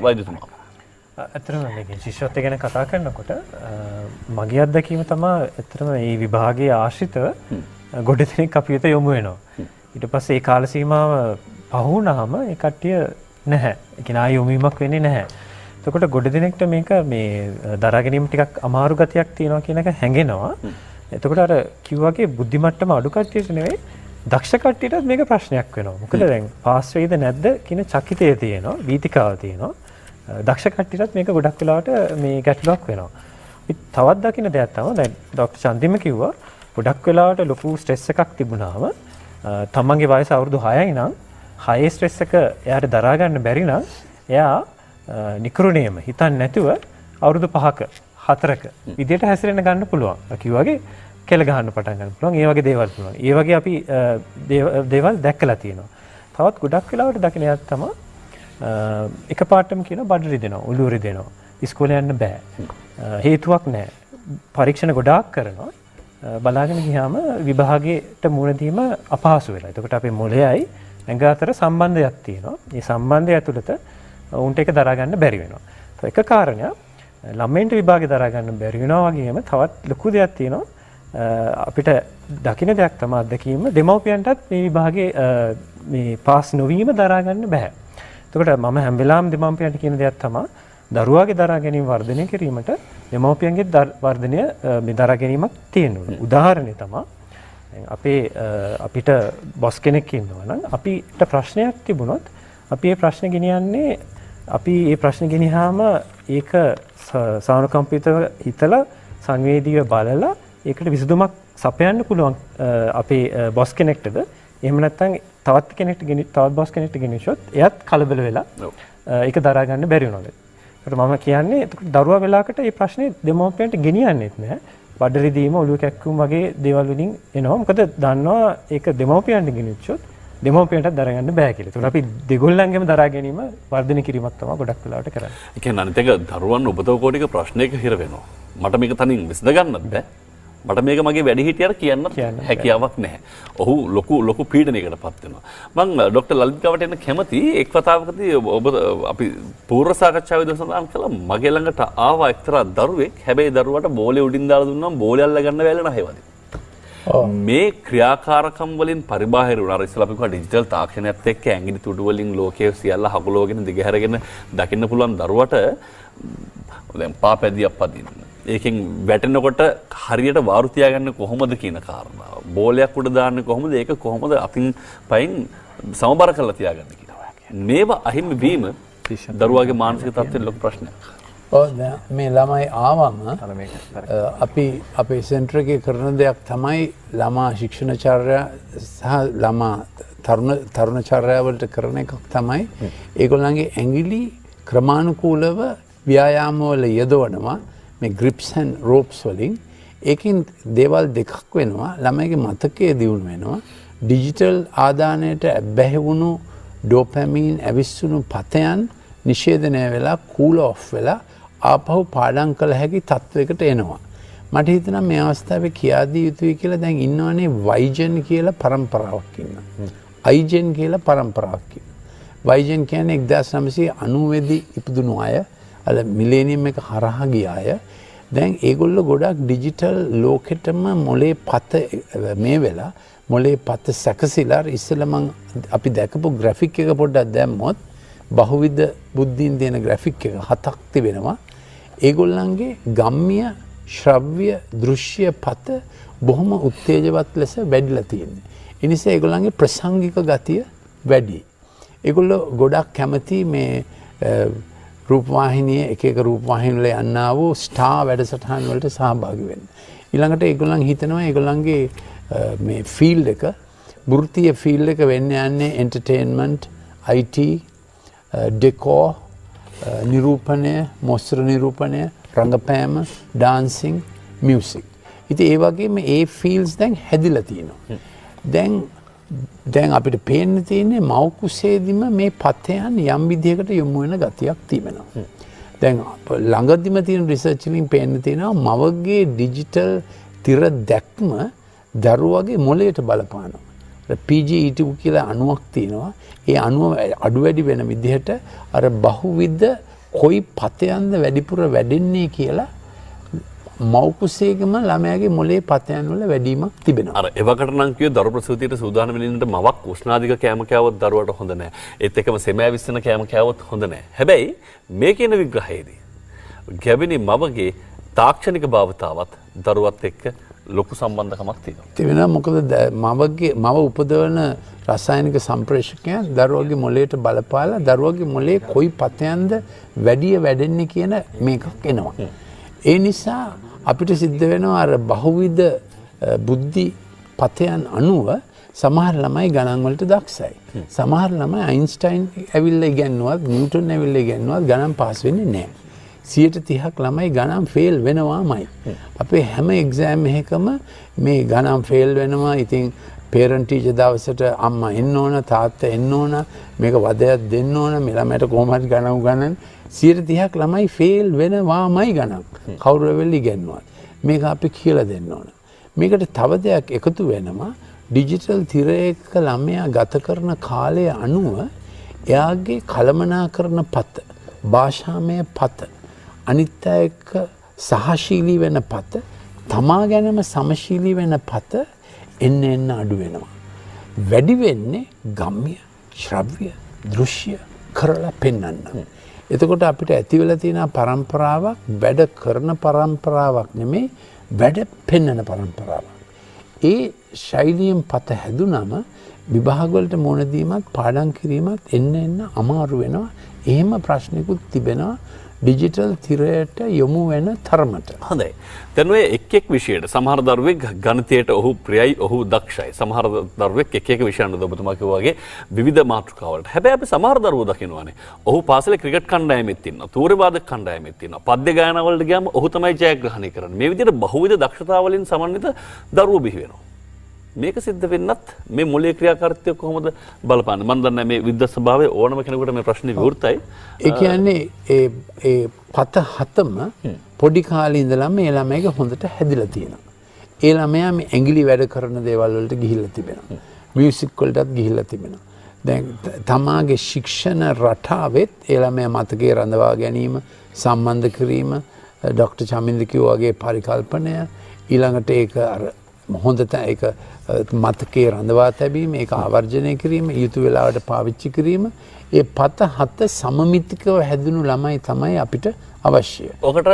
වෛද්‍යතුමා. ඇත්තටම මේක ශිෂ්‍යත්වය ගැන කතා කරනකොට මගේ අත්දැකීම තමයි ඇත්තටම මේ විභාගයේ ආශ්‍රිතව ගොඩ දෙනෙක් අපි වෙත යොමු වෙනවා. ඊට පස්සේ ඒ කාල සීමාව පහ වුණාම ඒ කට්ටිය නැහැ. ඒ කියන්නේ ආයෙ යොමුවීමක් වෙන්නේ නැහැ. එතකොට ගොඩ දෙනෙක්ට මේක මේ දරා ගැනීම ටිකක් අමාරු ගතියක් තියෙනවා කියන එක හැඟෙනවා. එතකොට අර කිව්වාගේ බුද්ධි මට්ටම අඩු කට්ටියට නෙවෙයි දක්ෂ කට්ටියටත් මේක ප්‍රශ්නයක් වෙනවා. මොකද දැන් පාස් වෙයිද නැද්ද කියන චකිතය තියෙනවා, වීතිකාව තියෙනවා. දක්ෂ කට්ටියටත් මේක ගොඩක් වෙලාවට මේ ගැටලුවක් වෙනවා. තවත් දකින්න දෙයක් තමයි දැන් ડોක්ටර් චන්දිම කිව්වා ගොඩක් වෙලාවට ලොකු ස්ට්‍රෙස් එකක් තිබුණාම තමන්ගේ වයස අවුරුදු 6යි නම් 6 ස්ට්‍රෙස් එක එයාට දරා ගන්න බැරි නම් එයා නිකරුණේම හිතන්නේ නැතුව අවුරුදු 5ක 4ක විදියට හැසිරෙන්න ගන්න පුළුවන්. කිව්වාගේ කෙල ගහන්න පටන් ගන්න පුළුවන්. ඒ වගේ දේවල් පුළුවන්. ඒ වගේ අපි දේවල් දැක්කලා තියෙනවා. තවත් ගොඩක් වෙලාවට දකින්න යක් තමයි එකපාරටම කියන බඩ රිදෙනවා, ඔළුව රිදෙනවා. ඉස්කෝලේ යන්න බෑ. හේතුවක් නැහැ. පරීක්ෂණ ගොඩාක් කරනවා. බලාගෙන ගියාම විභාගයට මුහුණ දීම අපහසු වෙලා. එතකොට අපේ මොළයයි ඇඟ අතර සම්බන්ධයක් තියෙනවා. මේ සම්බන්ධය ඇතුළත උන්ට ඒක දරා ගන්න බැරි වෙනවා. එක කාරණයක් ළමයින්ට විභාගේ දරා ගන්න බැරි වෙනවා වගේම තවත් ලොකු දෙයක් තියෙනවා. අපිට දකින්න දෙයක් තමයි අත්දැකීම දෙමව්පියන්ටත් මේ විභාගේ මේ පාස් නොවීම දරා ගන්න බෑ. එතකොට මම හැම වෙලාවෙම දෙමව්පියන්ට කියන දෙයක් තමයි දරුවාගේ දරා ගැනීම වර්ධනය කිරීමට දෙමව්පියන්ගේ වර්ධනය මේ දරා ගැනීමක් තියෙන්න ඕනේ. උදාහරණය තමයි අපිට බොස් කෙනෙක් ඉන්නවා නම් අපිට ප්‍රශ්නයක් තිබුණොත් අපි ඒ ප්‍රශ්නේ ගෙනියන්නේ අපි ඒ ප්‍රශ්නේ ගෙනියාම ඒක සානුකම්පිතව හිතලා සංවේදීව බලලා ඒකට විසඳුමක් සපයන්න පුළුවන් අපේ බොස් කෙනෙක්ටද එහෙම නැත්නම් තවත් බොස් කෙනෙක්ට ගෙනියොත් එයත් කලබල වෙලා ඒක දරා ගන්න බැරි වෙනවා. ඒකට මම කියන්නේ එතකොට දරුවා වෙලාවකට මේ ප්‍රශ්නේ දෙමව්පියන්ට ගෙනියන්නෙත් නෑ. බඩරි දීම ඔළුව කැක්කුම් වගේ දේවල් වලින් එනවා. මොකද දන්නවා ඒක දෙමව්පියන්ට ගෙනියොත් දෙමව්පියන්ටත් දරා ගන්න බෑ කියලා. ඒකට අපි දෙගොල්ලන්ගේම දරා ගැනීම වර්ධනය කිරීමක් තමයි ගොඩක් වෙලාවට කරන්නේ. ඒ කියන්නේ අනිත් එක දරුවන් උපතව කෝටික ප්‍රශ්නයක හිර වෙනවා. මට මේක තනින් විසඳ ගන්නත් බෑ. මට මේක මගේ වැඩිහිටියට කියන්න හැකියාවක් නැහැ. ඔහු ලොකු පීඩනයකට පත් වෙනවා. මම ડોક્ટર ලලිත් ගාවට එන්න කැමති එක් වතාවකදී ඔබ අපි පූර්ව සාකච්ඡාවේදී සඳහන් කළා මගේ ළඟට ආවා එක්තරා දරුවෙක්. හැබැයි දරුවාට බෝලේ උඩින් දාලා දුන්නාම බෝලේ අල්ල ගන්න බැහැ නැහැවද. මේ ක්‍රියාකාරකම් වලින් පරිබාහිර වුණා. ඉස්සෙල්ලා අපි කිව්වා ඩිජිටල් තාක්ෂණයත් එක්ක ඇඟිලි තුඩු වලින් ලෝකයේ සියල්ල හකුලවගෙන දිගහැරගෙන දකින්න පුළුවන් දරුවට දැන් පාපැදියක් පදින්න. ඒකෙන් වැටෙනකොට හරියට වාරු තියාගන්නේ කොහොමද කියන කාරණාව. බෝලයක් උඩ දාන්නේ කොහොමද? ඒක කොහොමද අතින් පයින් සමබර කරලා තියාගන්නේ කියනවා. මේවා අහිමි වීම දරුවාගේ මානසික තත්ත්වයේ ලොකු ප්‍රශ්නයක්. මේ ළමයි ආවම අපි අපේ සෙන්ටර් එකේ කරන දෙයක් තමයි ළමා ශික්ෂණචර්යා සහ ළමා තරුණචර්යා වලට කරන එකක් තමයි ඒගොල්ලන්ගේ ඇඟිලි ක්‍රමානුකූලව ව්‍යායාම වල යෙදවනවා. මේ ග්‍රිප්ස් ඇන්ඩ් රෝප්ස් වලින් ඒකෙන් දේවල් දෙකක් වෙනවා. ළමයිගේ මතකයේ දියුණු වෙනවා. ඩිජිටල් ආදානයට බැහැ වුණු ඩෝපැමින් ඇවිස්සුණු පතයන් නිෂේධනය වෙලා කූල් ඔෆ් වෙලා ආපහු පාඩම් කළ හැකි තත්වයකට එනවා. මට හිතෙනවා මේ අවස්ථාවේ කියා දී යුතුයි කියලා දැන් ඉන්නවනේ වයිජන් කියලා පරම්පරාවක් ඉන්නවා. අයිජන් කියලා පරම්පරාවක් ඉන්නවා. වයිජන් කියන්නේ 1990 දී ඉපදුණු අය අල මිලේනියම් එක හරහා ගිය අය. දැන් ඒගොල්ලෝ ගොඩක් ඩිජිටල් ලෝකෙටම මොලේ පත මේ වෙලා මොලේ පත සැකසීලා ඉස්සෙල්ලා මං අපි දැකපු ග්‍රැෆික් එක පොඩ්ඩක් දැම්මොත් බහුවිධ බුද්ධීන් දෙන ග්‍රැෆික් එක 7ක් තිබෙනවා. ඒගොල්ලන්ගේ ගම්ම්‍ය ශ්‍රව්‍ය දෘශ්‍ය පත බොහොම උත්තේජවත් ලෙස වැඩිලා තියෙන්නේ. ඒ නිසා ඒගොල්ලන්ගේ ප්‍රසංගික ගතිය වැඩි. ඒගොල්ලෝ ගොඩක් කැමති මේ රූපවාහිනිය එක රූපවාහිනි වල යන්නා වූ ස්ටාර් වැඩසටහන් වලට සහභාගී වෙන්න. ඊළඟට ඒගොල්ලන් හිතනවා ඒගොල්ලන්ගේ මේ ෆීල්ඩ් එක වෘත්තීය ෆීල්ඩ් එක වෙන්න යන්නේ එන්ටර්ටේන්මන්ට්, IT, ඩෙකෝ, නිරූපණය, මොස්තර නිරූපණය, රංගපෑම, ඩාන්සිං, මියුසික්. ඉතින් ඒ වගේම ඒ ෆීල්ඩ්ස් දැන් හැදිලා තියෙනවා. දැන් අපිට පේන්න තියෙන්නේ මව් කුසේදීම මේ පතයන් යම් විදිහකට යොමු වෙන ගතියක් තියෙනවා. දැන් ළඟදිම තියෙන රිසර්ච් වලින් පේන්න තියෙනවා මවගේ ඩිජිටල් තිර දැක්ම දරුවගේ මොළයට බලපානවා. PGE2 කියලා අණුවක් තියෙනවා. ඒ අණුව අඩු වැඩි වෙන විදිහට අර බහුවිධ කොයි පතයන්ද වැඩිපුර වැඩෙන්නේ කියලා මව් කුසේකම ළමයාගේ මොලේ පතයන් වල වැඩිමක් තිබෙනවා. අර එවකට නම් කිව්වේ දරු ප්‍රසූතියට සූදානම් වෙනින්නට මවක් උෂ්ණාධික කෑම කෑවොත් දරුවට හොඳ නැහැ. ඒත් එක්කම සෙමෑ විස්සන කෑම කෑවොත් හොඳ නැහැ. හැබැයි මේ කියන විග්‍රහයේදී ගැබිනි මවගේ තාක්ෂණික භාවිතාවත් දරුවත් එක්ක ලොකු සම්බන්ධකමක් තියෙනවා. තිබෙනවා. මොකද මව උපදවන රසායනික සම්ප්‍රේෂකයන් දරුවගේ මොලේට බලපාලා දරුවගේ මොලේ කොයි පතයන්ද වැඩෙන්නේ කියන මේකක් එනවා. ඒ නිසා අපිට සිද්ධ වෙනවා අර බහුවිධ බුද්ධි පතයන් අනුව සමහර ළමයි ගණන් වලට දක්ෂයි. සමහර ළමයි අයින්ස්ටයින් ඇවිල්ලා ඉගෙනුවත් නිව්ටන් ඇවිල්ලා ඉගෙනුවත් ගණන් පාස් වෙන්නේ නැහැ. 30% ළමයි ගණන් ෆේල් වෙනවාමයි. අපේ හැම එක්සෑම් එකකම මේ ගණන් ෆේල් වෙනවා. ඉතින් පේරන්ට් ටීචර් දවසට අම්මා එන්න ඕන, තාත්තා එන්න ඕන, මේක වදයක් දෙන්න ඕන, මේ ළමයට කොහොම හරි ගණන් උගන්නන්න. 30% ළමයි ෆේල් වෙනවාමයි ගණන්. කවුරු වෙලි ඉගෙනුවත්. මේක අපි කියලා දෙන්න ඕන. මේකට තව දෙයක් එකතු වෙනවා. ඩිජිටල් තිරයක ළමයා ගත කරන කාලය අනුව එයාගේ කළමනාකරන පත, භාෂාමය පත, අනිත් අය එක්ක සහශීලී වෙන පත, තමා ගැනම සමශීලී වෙන පත එන්න එන්න අඩු වෙනවා. වැඩි වෙන්නේ ගම්‍ය, ශ්‍රව්‍ය, දෘශ්‍ය කරලා පෙන්වන්න. එතකොට අපිට ඇති වෙලා තියෙන පරම්පරාවක් වැඩ කරන පරම්පරාවක් නෙමෙයි, වැඩ පෙන්වන පරම්පරාවක්. ඒ ශෛලියෙන් පත හැදුනම විභාග වලට මුහුණ දීමත් පාඩම් කිරීමත් එන්න එන්න අමාරු වෙනවා. එහෙම ප්‍රශ්නිකුත් තිබෙනවා ඩිජිටල් තිරයට යොමු වෙන තරමට. හොඳයි. දැන් ඔය එක් එක් විෂයට සමහර දරුවෙක් ගණිතයට ඔහු ප්‍රියයි, ඔහු දක්ෂයි. සමහර දරුවෙක් එක එක විෂයන් වලට ඔබතුමා කිව්වා වගේ විවිධ මාතෘකාවලට. හැබැයි අපි සමහර දරුවෝ දකින්නවානේ. ඔහු පාසලේ ක්‍රිකට් කණ්ඩායමෙත් ඉන්නවා, තූර්ය වාදක කණ්ඩායමෙත් ඉන්නවා. පද්‍ය ගායනා වලට ගියාම ඔහු තමයි ජයග්‍රහණය කරන්නේ. මේ විදිහට බහුවිධ දක්ෂතාවලින් සමන්විත දරුවෝ බිහි වෙනවා. මේක සිද්ධ වෙන්නත් මේ මොලේ ක්‍රියාකාරීත්වය කොහොමද බලපාන්නේ? මම දන්නේ මේ විද්‍යා ස්වභාවයේ ඕනම කෙනෙකුට මේ ප්‍රශ්නේ විවෘතයි. ඒ කියන්නේ ඒ පත හතම පොඩි කාලේ ඉඳලම මේ ළමයිගේ හොඳට හැදිලා තියෙනවා. ඒ ළමයා මේ ඇඟිලි වැඩ කරන දේවල් වලට ගිහිල්ලා තිබෙනවා. මියුසික් වලටත් ගිහිල්ලා තිබෙනවා. දැන් තමාගේ ශික්ෂණ රටාවෙත් ඒ ළමයා මතකයේ රඳවා ගැනීම, සම්බන්ධ කිරීම, ඩොක්ටර් චමින්ද කිව්වා වගේ පරිකල්පනය, ඊළඟට ඒක අර හොඳට ඒක මතකයේ රඳවා තැබීම, ඒක ආවර්ජනය කිරීම, යුතු වෙලාවට පාවිච්චි කිරීම, ඒ පත හත සමමිතිකව හැදුණු ළමයි තමයි අපිට අවශ්‍ය. ඔකට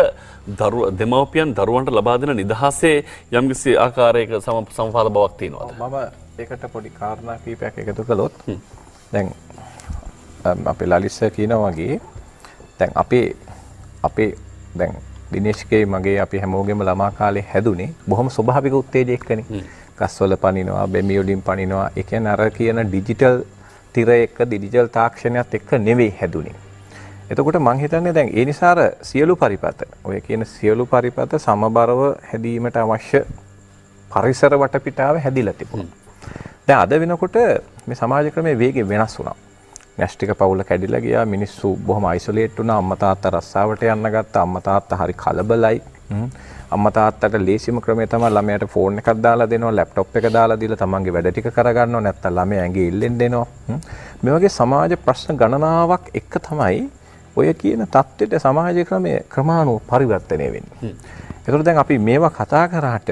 දෙමව්පියන් දරුවන්ට ලබා දෙන නිදහසේ යම්කිසි ආකාරයක සමපාද බවක් තියෙනවද? මම ඒකට පොඩි කාරණා කීපයක් එකතු කළොත් දැන් අපේ ලලිත් සර් කියනවා වගේ දැන් අපේ දැන් දිනේෂ්ගේ මගේ අපි හැමෝගෙම ළමා කාලේ හැදුනේ බොහොම ස්වභාවික උත්තේජයකනේ. ගස්වල පනිනවා, බැමි වලින් පනිනවා. ඒ කියන්නේ අර කියන ඩිජිටල් තිර එක්ක, ඩිජිටල් තාක්ෂණයත් එක්ක නෙවෙයි හැදුනේ. එතකොට මම හිතන්නේ දැන් ඒ නිසා අර සියලු පරිපත, ඔය කියන සියලු පරිපත සමබරව හැදීමට අවශ්‍ය පරිසර වටපිටාව හැදිලා තිබුණා. දැන් අද වෙනකොට මේ සමාජ ක්‍රමයේ වේගය වෙනස් වුණා. න්‍යෂ්ටික පවුල කැඩිලා ගියා, මිනිස්සු බොහොම අයිසොලේට් වුණා, අම්මා තාත්තා රස්සාවට යන්න ගත්තා, අම්මා තාත්තා හරි කලබලයි. අම්මා තාත්තට ලේසිම ක්‍රමය තමයි ළමයාට ෆෝන් එකක් දාලා දෙනවා, ලැප්ටොප් එක දාලා දීලා තමන්ගේ වැඩ ටික කරගන්නවා, නැත්නම් ළමයා ඇඟේ ඉල්ලෙන් දෙනවා. මේ වගේ සමාජ ප්‍රශ්න ගණනාවක් එක තමයි ඔය කියන தත්ත්වෙට සමාජ ක්‍රමයේ ක්‍රමානුව පරිවර්තනය වෙන්නේ. ඒතකොට දැන් අපි මේවා කතා කරාට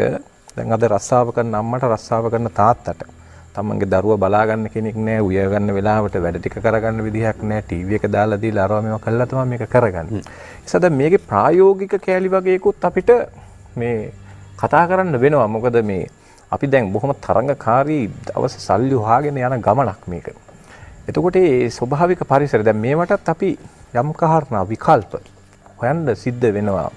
දැන් අද රස්සාව කරන අම්මට, රස්සාව කරන තාත්තට තමන්ගේ දරුවා බලා ගන්න කෙනෙක් නැහැ, උය ගන්න වෙලාවට වැඩ ටික කරගන්න විදිහක් නැහැ, ටීවී එක දාලා දීලා අරවා මේවා කළා තමයි මේක කරගන්නේ. ඒසද මේකේ ප්‍රායෝගික කැලි වගේකුත් අපිට මේ කතා කරන්න වෙනවා. මොකද මේ අපි දැන් බොහොම තරංගකාරී දවස් සල්ලි හොයාගෙන යන ගමනක් මේක. එතකොට මේ ස්වභාවික පරිසරය දැන් මේවටත් අපි යම් කාරණා විකල්ප හොයන්න සිද්ධ වෙනවා.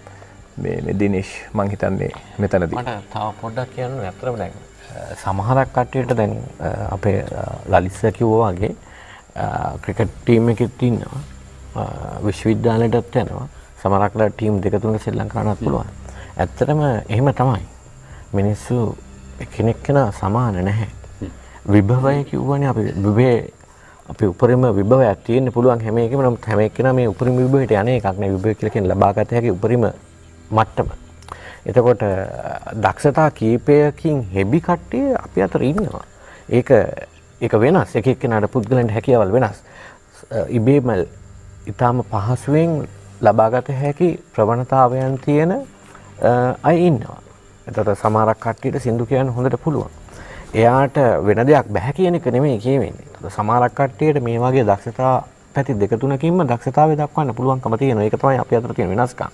මේ දිනේෂ් මං හිතන්නේ මෙතනදී මට තව පොඩ්ඩක් කියන්න ඇත්තටම දැන් සමහරක් කට්ටියට දැන් අපේ ලලිත් සර් කිව්වා වගේ ක්‍රිකට් ටීම් එකෙත් ඉන්නවා, විශ්වවිද්‍යාලයටත් යනවා, සමහරක්ලා ටීම් දෙක තුනක ශ්‍රී ලංකාවටත් පුළුවන්. ඇත්තටම එහෙම තමයි. මිනිස්සු එකිනෙක කෙනා සමාන නැහැ. විභවය කිව්වනේ අපි උපරිම විභවයක් තියෙන්න පුළුවන් හැම එකෙම. නමුත් හැම එක්කෙනා මේ උපරිම විභවයට යන්නේ එකක් නේ. විභවය කියලා කියන්නේ ලබාගත හැකි උපරිම මට්ටම. එතකොට දක්ෂතා කීපයකින් හෙබි කට්ටිය අපි අතර ඉන්නවා. ඒක වෙනස්. එක එක්කෙනාට පුද්ගලයන්ට හැකියාවල් වෙනස්. ඉබේම ඊටාම පහසුවෙන් ලබාගත හැකි ප්‍රවණතාවයන් තියෙන අය ඉන්නවා. එතකොට සමහරක් කට්ටියට සින්දු කියන්න හොඳට පුළුවන්. එයාට වෙන දෙයක් බෑ කියන එක නෙමෙයි කියවෙන්නේ. එතකොට සමහරක් කට්ටියට මේ වගේ දක්ෂතා පැති දෙක තුනකින්ම දක්ෂතාවය දක්වන්න පුළුවන්කම තියෙනවා. ඒක තමයි අපි අතර තියෙන වෙනස්කම්.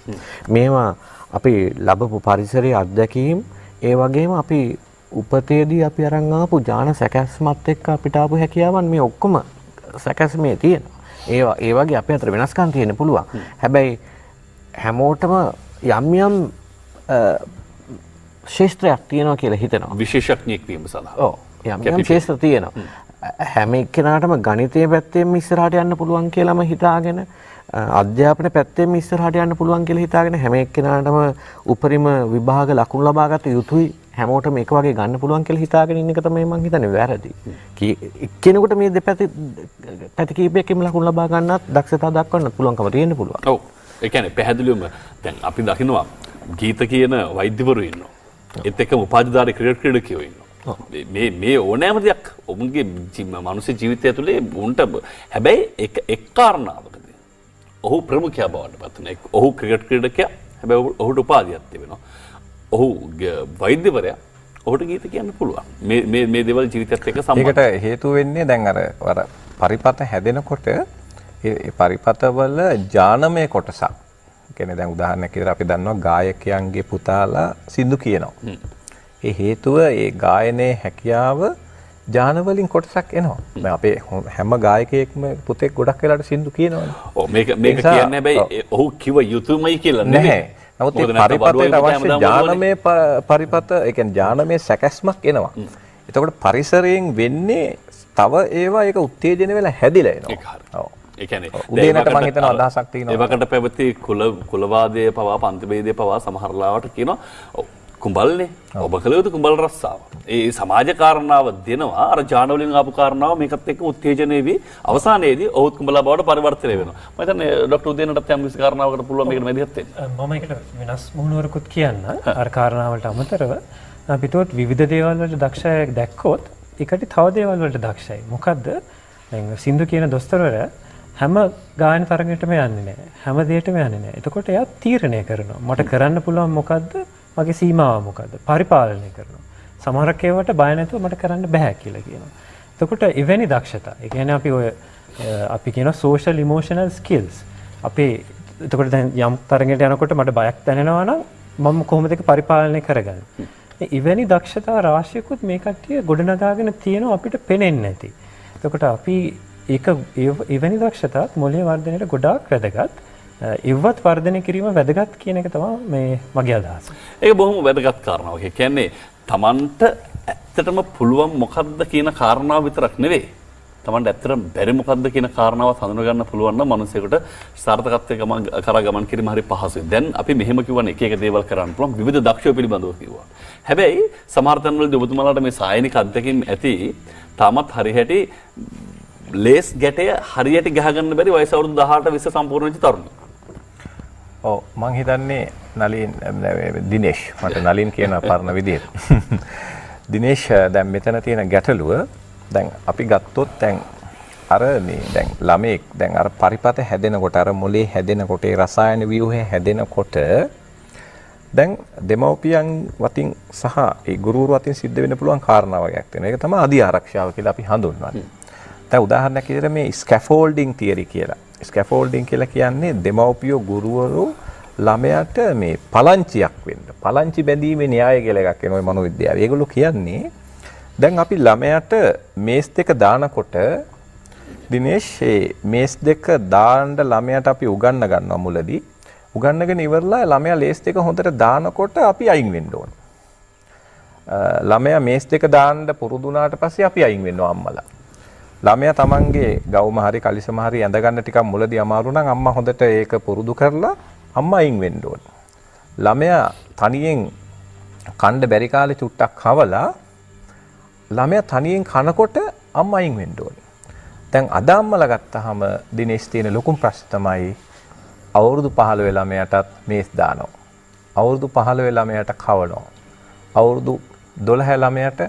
මේවා අපි ලැබපු පරිසරයේ අත්දැකීම්, ඒ වගේම අපි උපතේදී අපි අරන් ආපු ඥාන සැකැස්මත් එක්ක අපිට ආපු හැකියාවන් මේ ඔක්කොම සැකැස්මේ තියෙනවා. ඒ වගේ අපේ අතර වෙනස්කම් තියෙන්න පුළුවන්. හැබැයි හැමෝටම යම් ශේෂ්ත්‍රයක් තියෙනවා කියලා හිතනවා. විශේෂඥයෙක් වීම සඳහා. ඔව්. යම් ශේෂ්ත්‍ර තියෙනවා. හැම එක්කෙනාටම ගණිතයේ පැත්තෙන් ඉස්සරහට යන්න පුළුවන් කියලාම හිතාගෙන, අධ්‍යාපන පැත්තෙන් ඉස්සරහට යන්න පුළුවන් කියලා හිතාගෙන හැම එක්කෙනාටම උපරිම විභාග ලකුණු ලබා ගත යුතුයි, හැමෝටම එක වගේ ගන්න පුළුවන් කියලා හිතාගෙන ඉන්න එක තමයි මම හිතන්නේ වැරදි. එක්කෙනෙකුට මේ පැති කීපයකින්ම ලකුණු ලබා ගන්නත්, දක්ෂතා දක්වන්නත් පුළුවන්කම තියෙන්න පුළුවන්. ඔව්. ඒ කියන්නේ පැහැදිලිවම දැන් අපි දකිනවා ගීත කියන වෛද්‍යවරු ඉන්නවා. ඒත් එක්කම උපාධිධාරී ක්‍රීඩකයෝ ඉන්නවා. මේ ඕනෑම දෙයක් ඔවුන්ගේ මනුෂ්‍ය ජීවිතය තුළේ උන්ට හැබැයි එක් කාරණාවකදී ඔහු ප්‍රමුඛයා බවට පත් වෙනවා. ඔහු ක්‍රිකට් ක්‍රීඩකයා හැබැයි ඔහුට උපාධියක් තිබෙනවා. ඔහු වෛද්‍යවරයා ඔහුට ගීත කියන්න පුළුවන්. මේ දේවල් ජීවිතයත් එක්ක සම්බන්ධ. ඒකට හේතු වෙන්නේ දැන් අර පරිපත හැදෙනකොට ඒ පරිපතවල ඥානමය කොටසක්. කියන්නේ දැන් උදාහරණයක් විදිහට අපි දන්නවා ගායකයන්ගේ පුතාලා සින්දු කියනවා. ඒ හේතුව ඒ ගායනයේ හැකියාව ඥාන වලින් කොටසක් එනවා. දැන් අපේ හැම ගායකයෙක්ම පුතෙක් ගොඩක් වෙලාට සින්දු කියනවනේ. ඔව් මේක කියන්නේ හැබැයි ඔහු කිව යුතුයමයි කියලා නෙමෙයි. නමුත් ඒ පරිපතයට අවශ්‍ය ඥානමය පරිපත ඒ කියන්නේ ඥානමය සැකැස්මක් එනවා. එතකොට පරිසරයෙන් වෙන්නේ තව ඒවා ඒක උත්තේජන වෙලා හැදිලා එනවා. ඔව්. ඒ කියන්නේ උදේනට මම හිතනවා අදහසක් තියෙනවා. ඒවකට පැවති කුලවාදයේ පවා පන්ති ભેදයේ පවා සමහර ලාවට කියනවා කුඹල්නේ ඔබ කළ යුතු කුඹල් රස්සාව. ඒ සමාජ කාරණාව දෙනවා අර ඥාන වලින් ආපු කාරණාව මේකත් එක්ක උත්තේජනය වී අවසානයේදී ඔහුත් කුඹලා බවට පරිවර්තනය වෙනවා. මම හිතන්නේ ડોક્ટર උදේනටත් යම් කිසි කාරණාවකට පුළුවන් මේකට මැදිහත් වෙන්න. මම ඒකට වෙනස් මුහුණුවරකුත් කියන්න අර කාරණාවලට අමතරව අපිටත් විවිධ දේවල් වලට දක්ෂය දැක්කොත් ඒකට තව දේවල් වලට දක්ෂයි. මොකද්ද? දැන් සින්දු කියන දොස්තරවරයා හැම ගායන තරඟයකටම යන්නේ නැහැ. හැම දෙයකටම යන්නේ නැහැ. එතකොට එයා තීරණය කරනවා. මට කරන්න පුළුවන් මොකද්ද? මගේ සීමාව මොකද්ද? පරිපාලනය කරනවා. සමහරක් ඒවාට බය නැතුව මට කරන්න බෑ කියලා කියනවා. එතකොට එවැනි දක්ෂතා. ඒ කියන්නේ අපි කියන social emotional skills. අපි එතකොට දැන් යම් තරඟයකට යනකොට මට බයක් දැනෙනවා නම් මම කොහොමද ඒක පරිපාලනය කරගන්නේ? එවැනි දක්ෂතා රාශියකුත් මේ කට්ටිය ගොඩනගාගෙන තියෙනවා අපිට පේන්නේ නැති. එතකොට අපි ඒක එවැනි දක්ෂතාවක් මොළයේ වර්ධනයට ගොඩාක් වැදගත්. ඉවත් වර්ධනය කිරීම වැදගත් කියන එක තමයි මේ මගේ අදහස. ඒක බොහොම වැදගත් කාරණාවක්. ඒ කියන්නේ Tamanට ඇත්තටම පුළුවන් මොකද්ද කියන කාරණාව විතරක් නෙවෙයි. Tamanට ඇත්තටම බැරි මොකද්ද කියන කාරණාව හඳුනා ගන්න පුළුවන් නම් මිනිසෙකුට සාර්ථකත්වයේ කරා ගමන් කිරීම හරි පහසුයි. දැන් අපි මෙහෙම කියවනේ එක එක දේවල් කරන්න පුළුවන් විවිධ දක්ෂයෝ පිළිබඳව කිව්වා. හැබැයි සමහර තැන්වලදී ඔබතුමාලාට මේ සායනික අත්දැකීම් ඇති තාමත් හරිහැටි ලේස් ගැටය හරියට ගහගන්න බැරි වයස අවුරුදු 18 20 සම්පූර්ණ වෙච්ච තරුණයෝ. ඔව් මං හිතන්නේ නලින් දිනේෂ් මට නලින් කියන පරණ විදියට. දිනේෂ් දැන් මෙතන තියෙන ගැටලුව දැන් අපි ගත්තොත් දැන් අර මේ දැන් ළමෙක් දැන් අර පරිපත හැදෙනකොට අර මොලේ හැදෙනකොට ඒ රසායන ව්‍යුහය හැදෙනකොට දැන් දෙමව්පියන් වතින් සහ ඒ ගුරුවරු වතින් සිද්ධ වෙන්න පුළුවන් කාරණාවක් තියෙනවා. ඒක තමයි අධි ආරක්ෂාව කියලා අපි හඳුන්වන්නේ. දැන් උදාහරණයක් විදිහට මේ ස්කැෆෝල්ඩින් තියරි කියලා. ස්කැෆෝල්ඩින් කියලා කියන්නේ දෙමව්පියෝ ගුරුවරු ළමයාට මේ පලංචියක් වෙන්න. පලංචි බැඳීමේ න්‍යාය කියලා එකක් එනවා මනෝවිද්‍යාවේ. ඒගොල්ලෝ කියන්නේ දැන් අපි ළමයාට මේස් දෙක දානකොට දිනේෂ් මේස් දෙක දාන්න ළමයාට අපි උගන්ව ගන්නවා මුලදී. උගන්වගෙන ඉවරලා ළමයා ලේස් දෙක හොඳට දානකොට අපි අයින් වෙන්න ඕන. ළමයා මේස් දෙක දාන්න පුරුදු වුණාට පස්සේ අපි අයින් වෙනවා අම්මලා. ළමයා තමන්ගේ ගවුම හරි කලිසම හරි ඇඳ ගන්න ටිකක් මුලදී අමාරු නම් අම්මා හොඳට ඒක පුරුදු කරලා අම්මා අයින් වෙන්න ඕන. ළමයා තනියෙන් කන්න බැරි කාලේ චුට්ටක් කවලා ළමයා තනියෙන් කනකොට අම්මා අයින් වෙන්න ඕන. දැන් අද අම්මලා ගත්තාම දිනේෂ් තියෙන ලොකුම ප්‍රශ්න තමයි අවුරුදු 15 ළමයාටත් මේස් දානවා. අවුරුදු 15 ළමයාට කවනවා. අවුරුදු 12 ළමයාට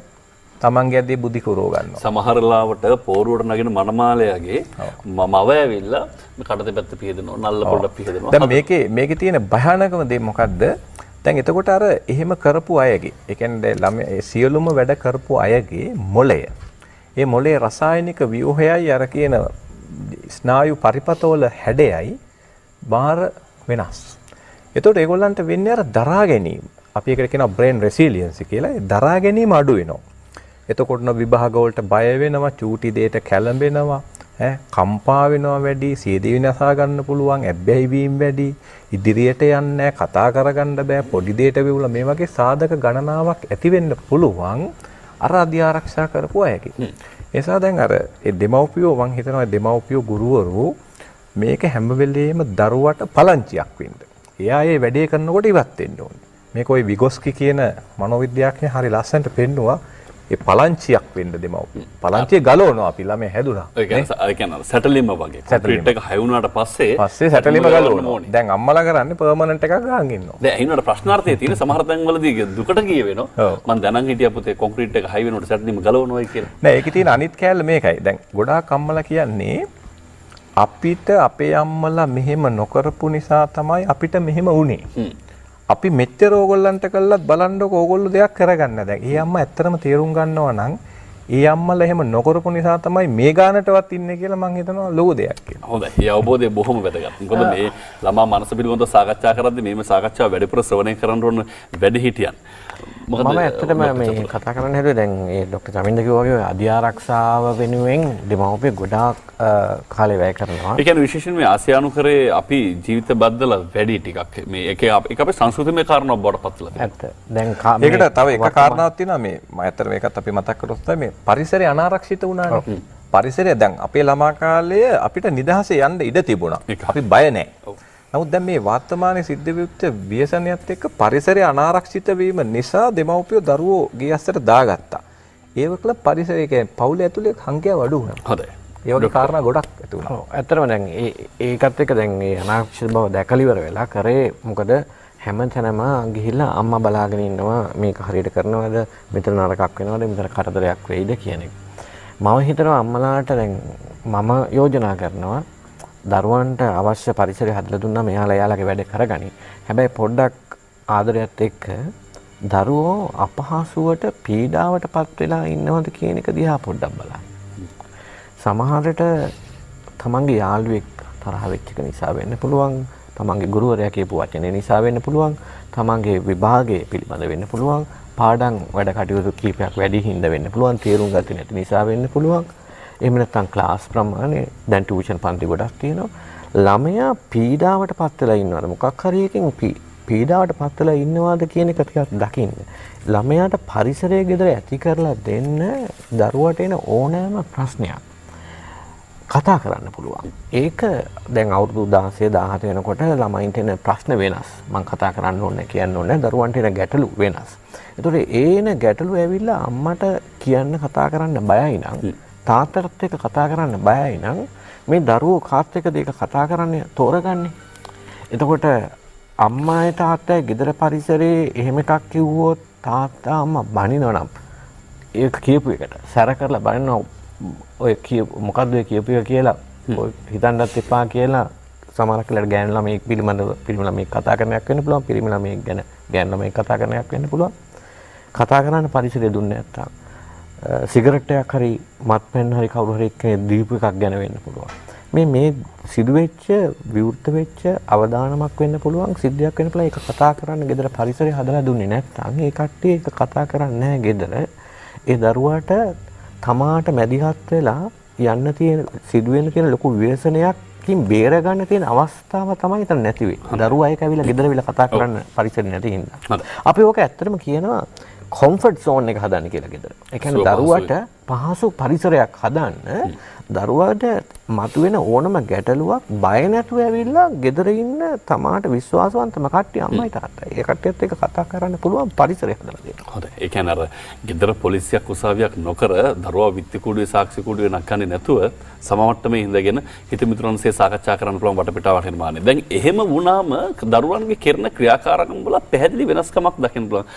තමන්ගේ ඇදී බුද්ධි කරව ගන්නවා. සමහර ලාවට පෝරුවට නගින මනමාලයාගේ මම ඇවිල්ලා කඩත පැත්ත පිහදෙනවා නල්ල පොඩ පිහදෙනවා. දැන් මේකේ තියෙන භයානකම දේ මොකද්ද? දැන් එතකොට අර එහෙම කරපු අයගේ ඒ කියන්නේ ළමයි සියලුම වැඩ කරපු අයගේ මොළය. ඒ මොළයේ රසායනික ව්‍යුහයයි අර කියන ස්නායු පරිපතවල හැඩයයි බාහිර වෙනස්. එතකොට ඒගොල්ලන්ට වෙන්නේ අර දරා ගැනීම. අපි ඒකට කියනවා බ්‍රේන් රෙසිලියන්සි කියලා. ඒ දරා ගැනීම අඩු වෙනවා. එතකොට විභාග වලට බය වෙනවා, චූටි දෙයට කැළඹෙනවා, කම්පා වෙනවා වැඩි, සියදිවි නසා ගන්න පුළුවන්, ඇබ්බැහි වීම වැඩි, ඉදිරියට යන්නේ නැහැ, කතා කරගන්න බෑ, පොඩි දෙයට වෙවුලා මේ වගේ සාධක ගණනාවක් ඇති වෙන්න පුළුවන් අර අධි ආරක්ෂා කරපු අයගේ. ඒ නිසා දැන් අර ඒ දෙමව්පියෝ මං හිතනවා දෙමව්පියෝ ගුරුවරු මේක හැම වෙලේම දරුවට පලංචියක් වෙන්න. එයා ඒ වැඩේ කරනකොට ඉවත් වෙන්න ඕනේ. මේක ওই විගොස්කි කියන මනෝවිද්‍යාඥයා හරි ලස්සනට පෙන්නුවා. ඒ පලංචියක් වෙන්න දෙමව්පිය. පලංචිය ගලවනවා අපි ළමයි හැදුනා. ඒ කියන්නේ සැටලීම වගේ. කොන්ක්‍රීට් එක හයි වුණාට පස්සේ සැටලීම ගලවනවා. දැන් අම්මලා කරන්නේ පර්මනන්ට් එකක් ගහන් ඉන්නවා. දැන් ඒනට ප්‍රශ්නාර්ථය තියෙන සමහර තැන්වලදී දුකට ගිය වෙනවා. මම දැනන් හිටියා පුතේ කොන්ක්‍රීට් එක හයි වෙනකොට සැටලීම ගලවනවායි කියලා. නෑ ඒකේ තියෙන අනිත් කෑල්ල මේකයි. දැන් ගොඩාක් අම්මලා කියන්නේ අපිට අපේ අම්මලා මෙහෙම නොකරපු නිසා තමයි අපිට මෙහෙම වුනේ. අපි මෙච්චර ඕගොල්ලන්ට කළත් බලන්නකො ඕගොල්ලෝ දෙයක් කරගන්න. දැන් ඒ අම්මා ඇත්තටම තේරුම් ගන්නවා නම් ඒ අම්මලා එහෙම නොකරපු නිසා තමයි මේ ගානටවත් ඉන්නේ කියලා මම හිතනවා ලොකු දෙයක් කියලා. හොඳයි. ඒ අවබෝධය බොහොම වැදගත්. මොකද මේ ළමා මනස පිළිබඳව සාකච්ඡා කරද්දී මේ සාකච්ඡාව වැඩිපුර ශ්‍රවණය කරන්න ඕන වැඩිහිටියන්. මම ඇත්තටම මේ කතා කරන්න හැදුවේ දැන් ඒ ડોક્ટર චමින්ද කිව්වා වගේ අධි ආරක්ෂාව වෙනුවෙන් දෙමව්පිය ගොඩාක් කාලය වැය කරනවා. ඒ කියන්නේ විශේෂයෙන් මේ ආසියානු කරේ අපි ජීවිත බද්දලා වැඩි ටිකක් මේ ඒක අපේ සංස්කෘතිමය කාරණාවක් බවට පත් වෙලා. ඇත්ත. දැන් ඒකට තව එක කාරණාවක් තියෙනවා මේ මම ඇත්තට මේකත් අපි මතක් කරොත් තමයි මේ පරිසරය අනාරක්ෂිත වුණානේ. පරිසරය දැන් අපේ ළමා කාලයේ අපිට නිදහසේ යන්න ඉඩ තිබුණා. අපි බය නැහැ. නමුත් දැන් මේ වර්තමානයේ සිද්ධ වෙච්ච ව්‍යසනයත් එක්ක පරිසරය අනාරක්ෂිත වීම නිසා දෙමව්පියෝ දරුවෝ ගේ අස්සට දාගත්තා. ඒවකල පරිසරය කියන්නේ පවුල ඇතුලේ සංඛ්‍යාව අඩු වුණා. හොඳයි. ඒ වගේ කාරණා ගොඩක් ඇති වුණා. ඔව් ඇත්තටම දැන් ඒකත් එක්ක දැන් මේ අනාරක්ෂිත බව දැකලා ඉවර වෙලා කරේ මොකද හැමතැනම ගිහිල්ලා අම්මා බලාගෙන ඉන්නවා මේක හරියට කරනවද මෙතන නරකක් වෙනවද මෙතන කරදරයක් වෙයිද කියන එක. මම හිතනවා අම්මලාට දැන් මම යෝජනා කරනවා දරුවන්ට අවශ්‍ය පරිසරය හදලා දුන්නා මෙයාලා එයාලගේ වැඩ කරගනි. හැබැයි පොඩ්ඩක් ආදරයත් එක්ක දරුවෝ අපහසුවට පීඩාවට පත් වෙලා ඉන්නවද කියන එක දිහා පොඩ්ඩක් බලන්න. සමහරට තමන්ගේ යාළුවෙක් තරහ වෙච්ච එක නිසා වෙන්න පුළුවන්. තමන්ගේ ගුරුවරයා කියපු වචනේ නිසා වෙන්න පුළුවන්. තමන්ගේ විභාගයේ පිළිබඳ වෙන්න පුළුවන්. පාඩම් වැඩ කටයුතු කීපයක් වැඩි හින්දා වෙන්න පුළුවන්. තේරුම් ගත්තේ නැති නිසා වෙන්න පුළුවන්. එහෙම නැත්නම් ක්ලාස් ප්‍රමාණය දැන් ටියුෂන් පන්ති ගොඩක් තියෙනවා. ළමයා පීඩාවට පත් වෙලා ඉන්නවද මොකක් හරි එකකින් පීඩාවට පත් වෙලා ඉන්නවද කියන එක ටිකක් දකින්න. ළමයාට පරිසරය ගෙදර ඇති කරලා දෙන්න දරුවට එන ඕනෑම ප්‍රශ්නයක් කතා කරන්න පුළුවන්. ඒක දැන් අවුරුදු 16 17 වෙනකොට ළමයින්ට එන ප්‍රශ්න වෙනස්. මම කතා කරන්න ඕනේ කියන්න ඕනේ දරුවන්ට එන ගැටලු වෙනස්. ඒතකොට ඒන ගැටලු ඇවිල්ලා අම්මට කියන්න කතා කරන්න බයයි නම් තාත්තට එක්ක කතා කරන්න බයයි නම් මේ දරුවෝ කාත් එක්කද ඒක කතා කරන්න තෝරගන්නේ. එතකොට අම්මායි තාත්තයි ගෙදර පරිසරයේ එහෙම එකක් කිව්වොත් තාත්තා අම්මා බනිනවා නම් ඒක කියපු එකට සැර කරලා බලනවා ඔය මොකද්ද ඔය කියපු එක කියලා ඔය හිතන්නත් එපා කියලා සමහරක් වෙලාවට ගෑනු ළමයෙක් පිළිබඳව පිළිම ළමයෙක් කතා කරනයක් වෙන්න පුළුවන් පිරිමි ළමයෙක් ගැන ගෑනු ළමයෙක් කතා කරනයක් වෙන්න පුළුවන්. කතා කරන්න පරිසරය දුන්නේ නැත්තම් සිගරට් එකක් හරි මත්පැන් හරි කවුරු හරි එක්කෙනෙක් දීපු එකක් ගැන වෙන්න පුළුවන්. මේ සිදුවෙච්ච විවෘත වෙච්ච අවදානමක් වෙන්න පුළුවන් සිද්ධියක් වෙන්න පුළුවන්. ඒක කතා කරන්න ගෙදර පරිසරය හදලා දුන්නේ නැත්නම් ඒ කට්ටිය ඒක කතා කරන්නේ නැහැ ගෙදර. ඒ දරුවාට තමාට මැදිහත් වෙලා යන්න තියෙන සිදුවෙන්න තියෙන ලොකු ව්‍යසනයකින් බේර ගන්න තියෙන අවස්ථාව තමයි එතන නැති වෙන්නේ. දරුවා ඒක ඇවිල්ලා ගෙදර විලා කතා කරන්න පරිසරය නැති හින්දා. අපි ඕක ඇත්තටම කියනවා කොම්ෆර්ට් සෝන් එක හදන්න කියලා ගෙදර. ඒ කියන්නේ දරුවට පහසු පරිසරයක් හදන්න දරුවාට මතුවෙන ඕනම ගැටලුවක් බය නැතුව ඇවිල්ලා ගෙදර ඉන්න තමාට විශ්වාසවන්තම කට්ටිය අම්මයි තාත්තයි. ඒ කට්ටියත් එක්ක කතා කරන්න පුළුවන් පරිසරයක් හදලා දෙන්න. හොඳයි. ඒ කියන්නේ අර ගෙදර පොලිසියක් උසාවියක් නොකර දරුවා විත්ති කුඩුවේ සාක්ෂි කුඩුවේ නක්කන්නේ නැතුව සමමට්ටමේ ඉඳගෙන හිත මිතුරන්සේ සාකච්ඡා කරන්න පුළුවන් වටපිටාවක් නිර්මාණය. දැන් එහෙම වුණාම දරුවන්ගේ කරන ක්‍රියාකාරකම් වල පැහැදිලි වෙනස්කමක් දකින්න පුළුවන්.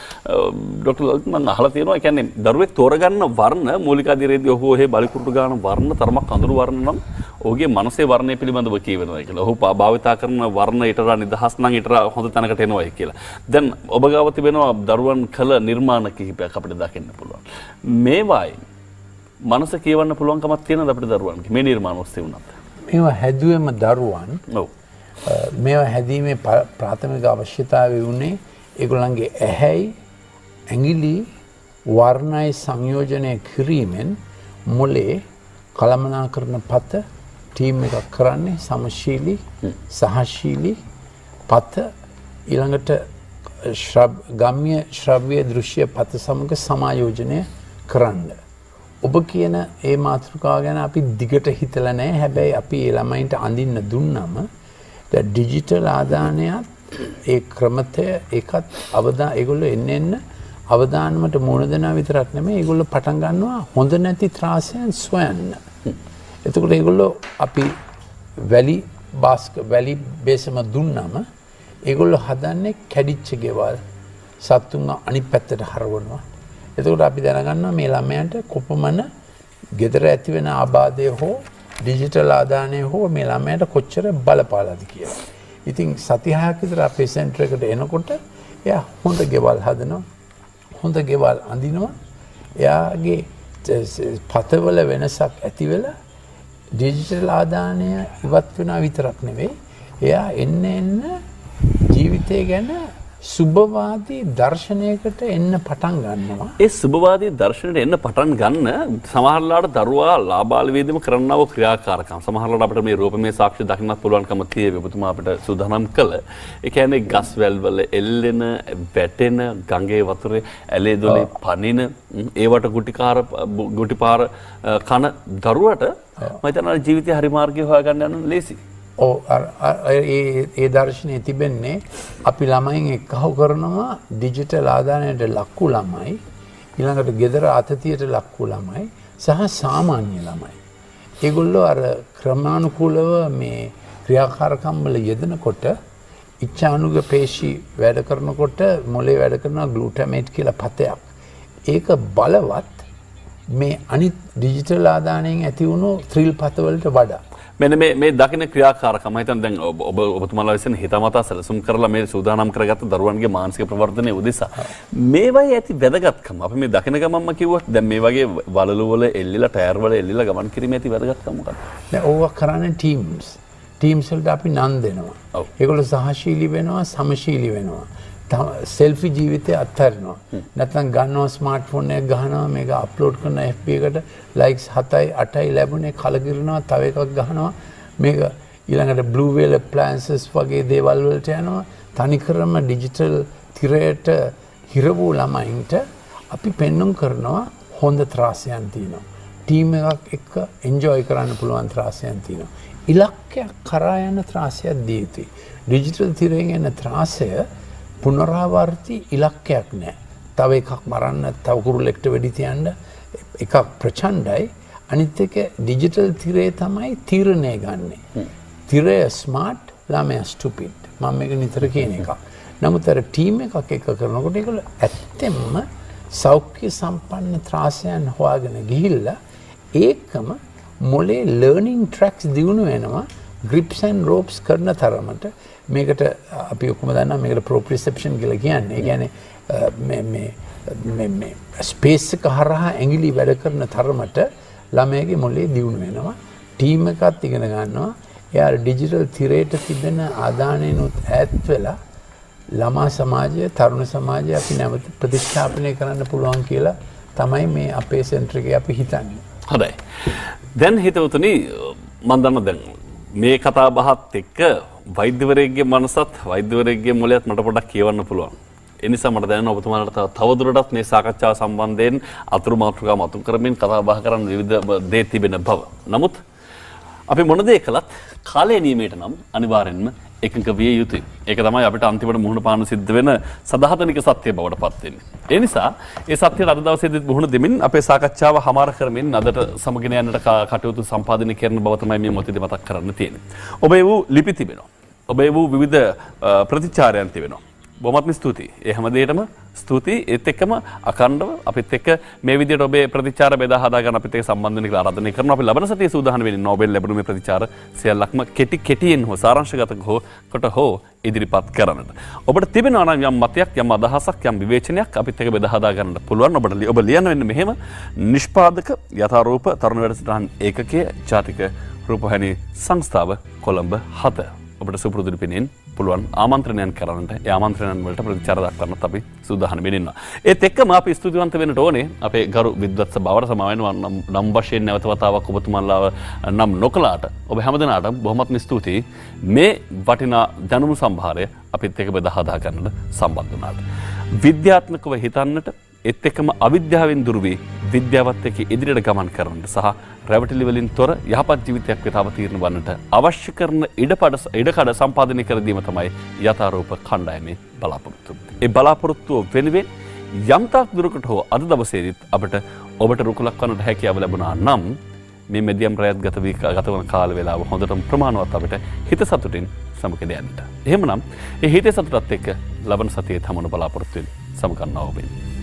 ડોક્ટર ලලිත් මම අහලා තියෙනවා. ඒ කියන්නේ දරුවෙක් තෝරගන්න වර්ණ මූලික අධිරේදී ඔහු ඔහේ බලකුරුට ගන්න වර්ණ තරමක් අඳුරු වර්ණ නම් ඔහුගේ මනසේ වර්ණය පිළිබඳව කියවෙනවා කියලා. ඔහු භාවිතා කරන වර්ණ ඊටර නිදහස් නම් ඊටර හොඳ තැනකට එනවා කියලා. දැන් ඔබ ගාව තිබෙනවා දරුවන් කළ නිර්මාණ කිහිපයක් අපිට දකින්න පුළුවන්. මේවායි මනස කියවන්න පුළුවන්කමක් තියෙනවද අපිට දරුවන්ගේ මේ නිර්මාණ ඔස්සේ වුණත්? මේවා හැදුවෙම දරුවන්. ඔව්. මේවා හැදීමේ ප්‍රාථමික අවශ්‍යතාවය උනේ ඒගොල්ලන්ගේ ඇහැයි ඇඟිලි වර්ණයි සංයෝජනය කිරීමෙන් මොලේ කළමනාකරන පත ටීම් එකක් කරන්නේ සමශීලී සහශීලී පත ඊළඟට ගම්‍ය ශ්‍රව්‍ය දෘශ්‍ය පත සමග සමායෝජනය කරන්න. ඔබ කියන ඒ මාතෘකාව ගැන අපි දිගට හිතලා නැහැ. හැබැයි අපි ඒ ළමයින්ට අඳින්න දුන්නම ඩිජිටල් ආදානයත් ඒ ක්‍රමතය ඒකත් ඒගොල්ලෝ එන්න අවදානමට මුණ දෙනා විතරක් නෙමෙයි ඒගොල්ලෝ පටන් ගන්නවා හොඳ නැති ත්‍රාසයන් සොයන්න. එතකොට ඒගොල්ලෝ අපි වැලි බේසම දුන්නම ඒගොල්ලෝ හදන්නේ කැඩිච්ච ගෙවල් සත්තුන්ව අනිත් පැත්තට හරවනවා. එතකොට අපි දැනගන්නවා මේ ළමයන්ට කොපමණ ගෙදර ඇති වෙන ආබාධය හෝ ඩිජිටල් ආදානය හෝ මේ ළමයට කොච්චර බලපාලාද කියලා. ඉතින් සති 6ක් විතර අපේ සෙන්ටර් එකට එනකොට එයා හොඳ ගෙවල් හදනවා. හොඳ ගෙවල් අඳිනවා. එයාගේ පතවල වෙනසක් ඇති වෙලා ඩිජිටල් ආදානය ඉවත් වෙනවා විතරක් නෙවෙයි. එයා එන්න ජීවිතය ගැන සුබවාදී දර්ශනයකට එන්න පටන් ගන්නවා. ඒ සුබවාදී දර්ශනයට එන්න පටන් ගන්න සමහරලාට දරුවා ලාබාල වේදම කරන්නව ක්‍රියාකාරකම්. සමහරලාට අපිට මේ රූපමය සාක්ෂි දකින්නත් පුළුවන්කම තියෙවි. ඔබතුමා අපිට සූදානම් කළ. ඒ කියන්නේ ගස් වැල් වල එල්ලෙන, වැටෙන, ගඟේ වතුරේ ඇලේ දොලේ පනින, ඒවට ගුටිපාර කන දරුවට මම හිතනවා ජීවිතය හරි මාර්ගය හොයාගන්න යන ලේසි. ඒ දර්ශනය තිබෙන්නේ අපි ළමයින් එක්කහු කරනවා ඩිජිටල් ආදානයට ලක්වු ළමයි ඊළඟට ගෙදර අතතියට ලක්වු ළමයි සහ සාමාන්‍ය ළමයි. ඒගොල්ලෝ අර ක්‍රමානුකූලව මේ ක්‍රියාකාරකම් වල යෙදෙනකොට ඉච්ඡානුග පේශි වැඩ කරනකොට මොලේ වැඩ කරන ග්ලූටමේට් කියලා පතයක්. ඒක බලවත් මේ අනිත් ඩිජිටල් ආදානයෙන් ඇති වුණු ත්‍රිල් පතවලට වඩා. මෙන්න මේ දකින්න ක්‍රියාකාරකම මම හිතන්නේ දැන් ඔබතුමාලා විසින් හිතමතා සැලසුම් කරලා මේ සූදානම් කරගත්ත දරුවන්ගේ මානසික ප්‍රවර්ධනය උදෙසා මේවයි ඇති වැදගත්කම අපි මේ දකින ගමන්ම කිව්වොත් දැන් මේ වගේ වලලු වල එල්ලිලා ටයර් වල එල්ලිලා ගමන් කිරීමේ ඇති වැදගත්කම මොකක්ද? දැන් ඕවා කරන්නේ ටීම්ස් වලට අපි නම් දෙනවා. ඒගොල්ලෝ සහශීලී වෙනවා, සමශීලී වෙනවා. සෙල්ෆි ජීවිතය අත්හරිනවා. නැත්නම් ගන්නවා ස්මාර්ට්ෆෝන් එක ගහනවා මේක අප්ලෝඩ් කරන FB එකට ලයික්ස් 7යි 8යි ලැබුණේ කලකිරනවා තව එකක් ගහනවා මේක ඊළඟට බ්ලූ වේල් ඇප්ලයන්සස් වගේ දේවල් වලට යනවා තනිකරම ඩිජිටල් තිරයට හිර වූ ළමයින්ට අපි පෙන්වුම් කරනවා හොඳ ත්‍රාසයන් තියෙනවා. ටීම් එකක් එක්ක එන්ජොයි කරන්න පුළුවන් ත්‍රාසයන් තියෙනවා. ඉලක්කයක් කරා යන ත්‍රාසයක් දී යුතුයි. ඩිජිටල් තිරයෙන් එන ත්‍රාසය පුනරාවර්ති ඉලක්කයක් නෑ. තව එකක් මරන්න, තව කුරුල්ලෙක්ට වෙඩි තියන්න එකක් ප්‍රචණ්ඩයි. අනිත් එක ඩිජිටල් තිරේ තමයි තීරණය ගන්නෙ. තිරය ස්මාර්ට්, ළමයා ස්ටුපිඩ්. මම මේක නිතර කියන එකක්. නමුත් අර ටීම් එකක් එක කරනකොට ඒගොල්ලෝ ඇත්තෙන්ම සෞඛ්‍ය සම්පන්න ත්‍රාසයන් හොයාගෙන ගිහිල්ලා ඒකම මොලේ ලර්නින් ට්‍රැක්ස් දියුණු වෙනවා. ග්‍රිප්ස් ඇන්ඩ් රෝප්ස් කරන තරමට මේකට අපි ඔක්කොම දන්නවා මේකට ප්‍රොප්‍රිසෙප්ෂන් කියලා කියන්නේ. ඒ කියන්නේ මේ ස්පේස් එක හරහා ඇඟිලි වැඩ කරන තරමට ළමයාගේ මොලේ දියුණු වෙනවා. ටීම් එකත් ඉගෙන ගන්නවා. එයා ඩිජිටල් තිරයට තිබෙන ආදානයනොත් ඈත් වෙලා ළමා සමාජය, තරුණ සමාජය අපි නැවත ප්‍රතිස්ථාපනය කරන්න පුළුවන් කියලා තමයි මේ අපේ සෙන්ටර් එකේ අපි හිතන්නේ. හොඳයි. දැන් හිතවතුනි මම දන්නවා දැන් මේ කතා බහත් එක්ක වෛද්‍යවරයෙක්ගේ මනසත් වෛද්‍යවරයෙක්ගේ මොළයත් මට පොඩ්ඩක් කියවන්න පුළුවන්. ඒ නිසා මට දැනෙනවා ඔබතුමාලට තවදුරටත් මේ සාකච්ඡාව සම්බන්ධයෙන් අතුරු මාතෘකා මතු කරමින් කතා බහ කරන්න විවිධ දේ තිබෙන බව. නමුත් අපි මොන දේ කළත් කාලය නියමයට නම් අනිවාර්යෙන්ම එකඟ විය යුතුයි. ඒක තමයි අපිට අන්තිමට මුහුණ පාන්න සිද්ධ වෙන සදාතනික සත්‍ය බවට පත් වෙන්නේ. ඒ නිසා ඒ සත්‍යයට අද දවසේදී මුහුණ දෙමින් අපේ සාකච්ඡාව හමාර කරමින් අදට සමගින යන්නට කටයුතු සම්පාදනය කරන බව තමයි මේ මොහොතේදී මතක් කරන්න තියෙන්නේ. ඔබේ වූ ලිපි තිබෙනවා. ඔබේ වූ විවිධ ප්‍රතිචාරයන් තිබෙනවා. බොහොමත්ම ස්තුතියි. ඒ හැම දෙයකටම ස්තුතියි. ඒත් එක්කම අඛණ්ඩව අපිත් එක්ක මේ විදිහට ඔබේ ප්‍රතිචාර බෙදා හදා ගන්න අපිත් එක්ක සම්බන්ධ වෙන්න කියලා ආරාධනා කරනවා. අපි ලබන සතියේ සූදානම් වෙන්නේ නෝබෙල් ලැබුණු මේ ප්‍රතිචාර සියල්ලක්ම කෙටියෙන් හෝ සාරාංශගත කොට හෝ ඉදිරිපත් කරන්නට. ඔබට තිබෙනවා නම් යම් මතයක්, යම් අදහසක්, යම් විවේචනයක් අපිත් එක්ක බෙදා හදා ගන්න පුළුවන්. ඔබ ලියන්න වෙන්නේ මෙහෙම නිෂ්පාදක යථාරූප තරුණ වැඩසටහන් ඒකකයේ ජාතික රූපවාහිනී සංස්ථාව කොළඹ 7. ඔබට සුපුරුදු පිනෙන් පුළුවන් ආමන්ත්‍රණයන් කරන්නට ඒ ආමන්ත්‍රණයන් වලට ප්‍රතිචාර දක්වන්නත් අපි සූදානම් වෙනවා. ඒත් එක්කම අපි ස්තුතිවන්ත වෙන්නට ඕනේ අපේ ගරු විද්වත් සභාවට සමාවෙනවා නම් වශයෙන් නැවත වතාවක් ඔබතුමාලාව නම් නොකලාට ඔබ හැමදෙනාටම බොහොමත්ම ස්තුතියි මේ වටිනා දැනුම සම්භාරය අපිත් එක්ක බෙදා හදා ගන්නට සම්බන්ධ වුණාට. විද්‍යාත්මකව හිතන්නට ඒත් එක්කම අවිද්‍යාවෙන් දුර වී විද්‍යාවත් එක්ක ඉදිරියට ගමන් කරන්නට සහ රැවටිලි වලින් තොර යහපත් ජීවිතයක් වෙත අවතීර්ණ වන්නට අවශ්‍ය කරන ඉඩකඩ සම්පාදනය කර දීම තමයි යථාරූප කණ්ඩායමේ බලාපොරොත්තුව. ඒ බලාපොරොත්තුව වෙනුවෙන් යම්තාක් දුරකට හෝ අද දවසේදීත් අපට ඔබට රුකුලක් වන්නට හැකියාව ලැබුණා නම් මේ මෙදියම් රැයත් ගතවන කාල වේලාව හොඳටම ප්‍රමාණවත් අපිට හිත සතුටින් සමග දෙන්නට. එහෙමනම් ඒ හිතේ සතුටත් එක්ක ලබන සතියේ තමන බලාපොරොත්තු වෙන සමගන්නා ඔබෙන්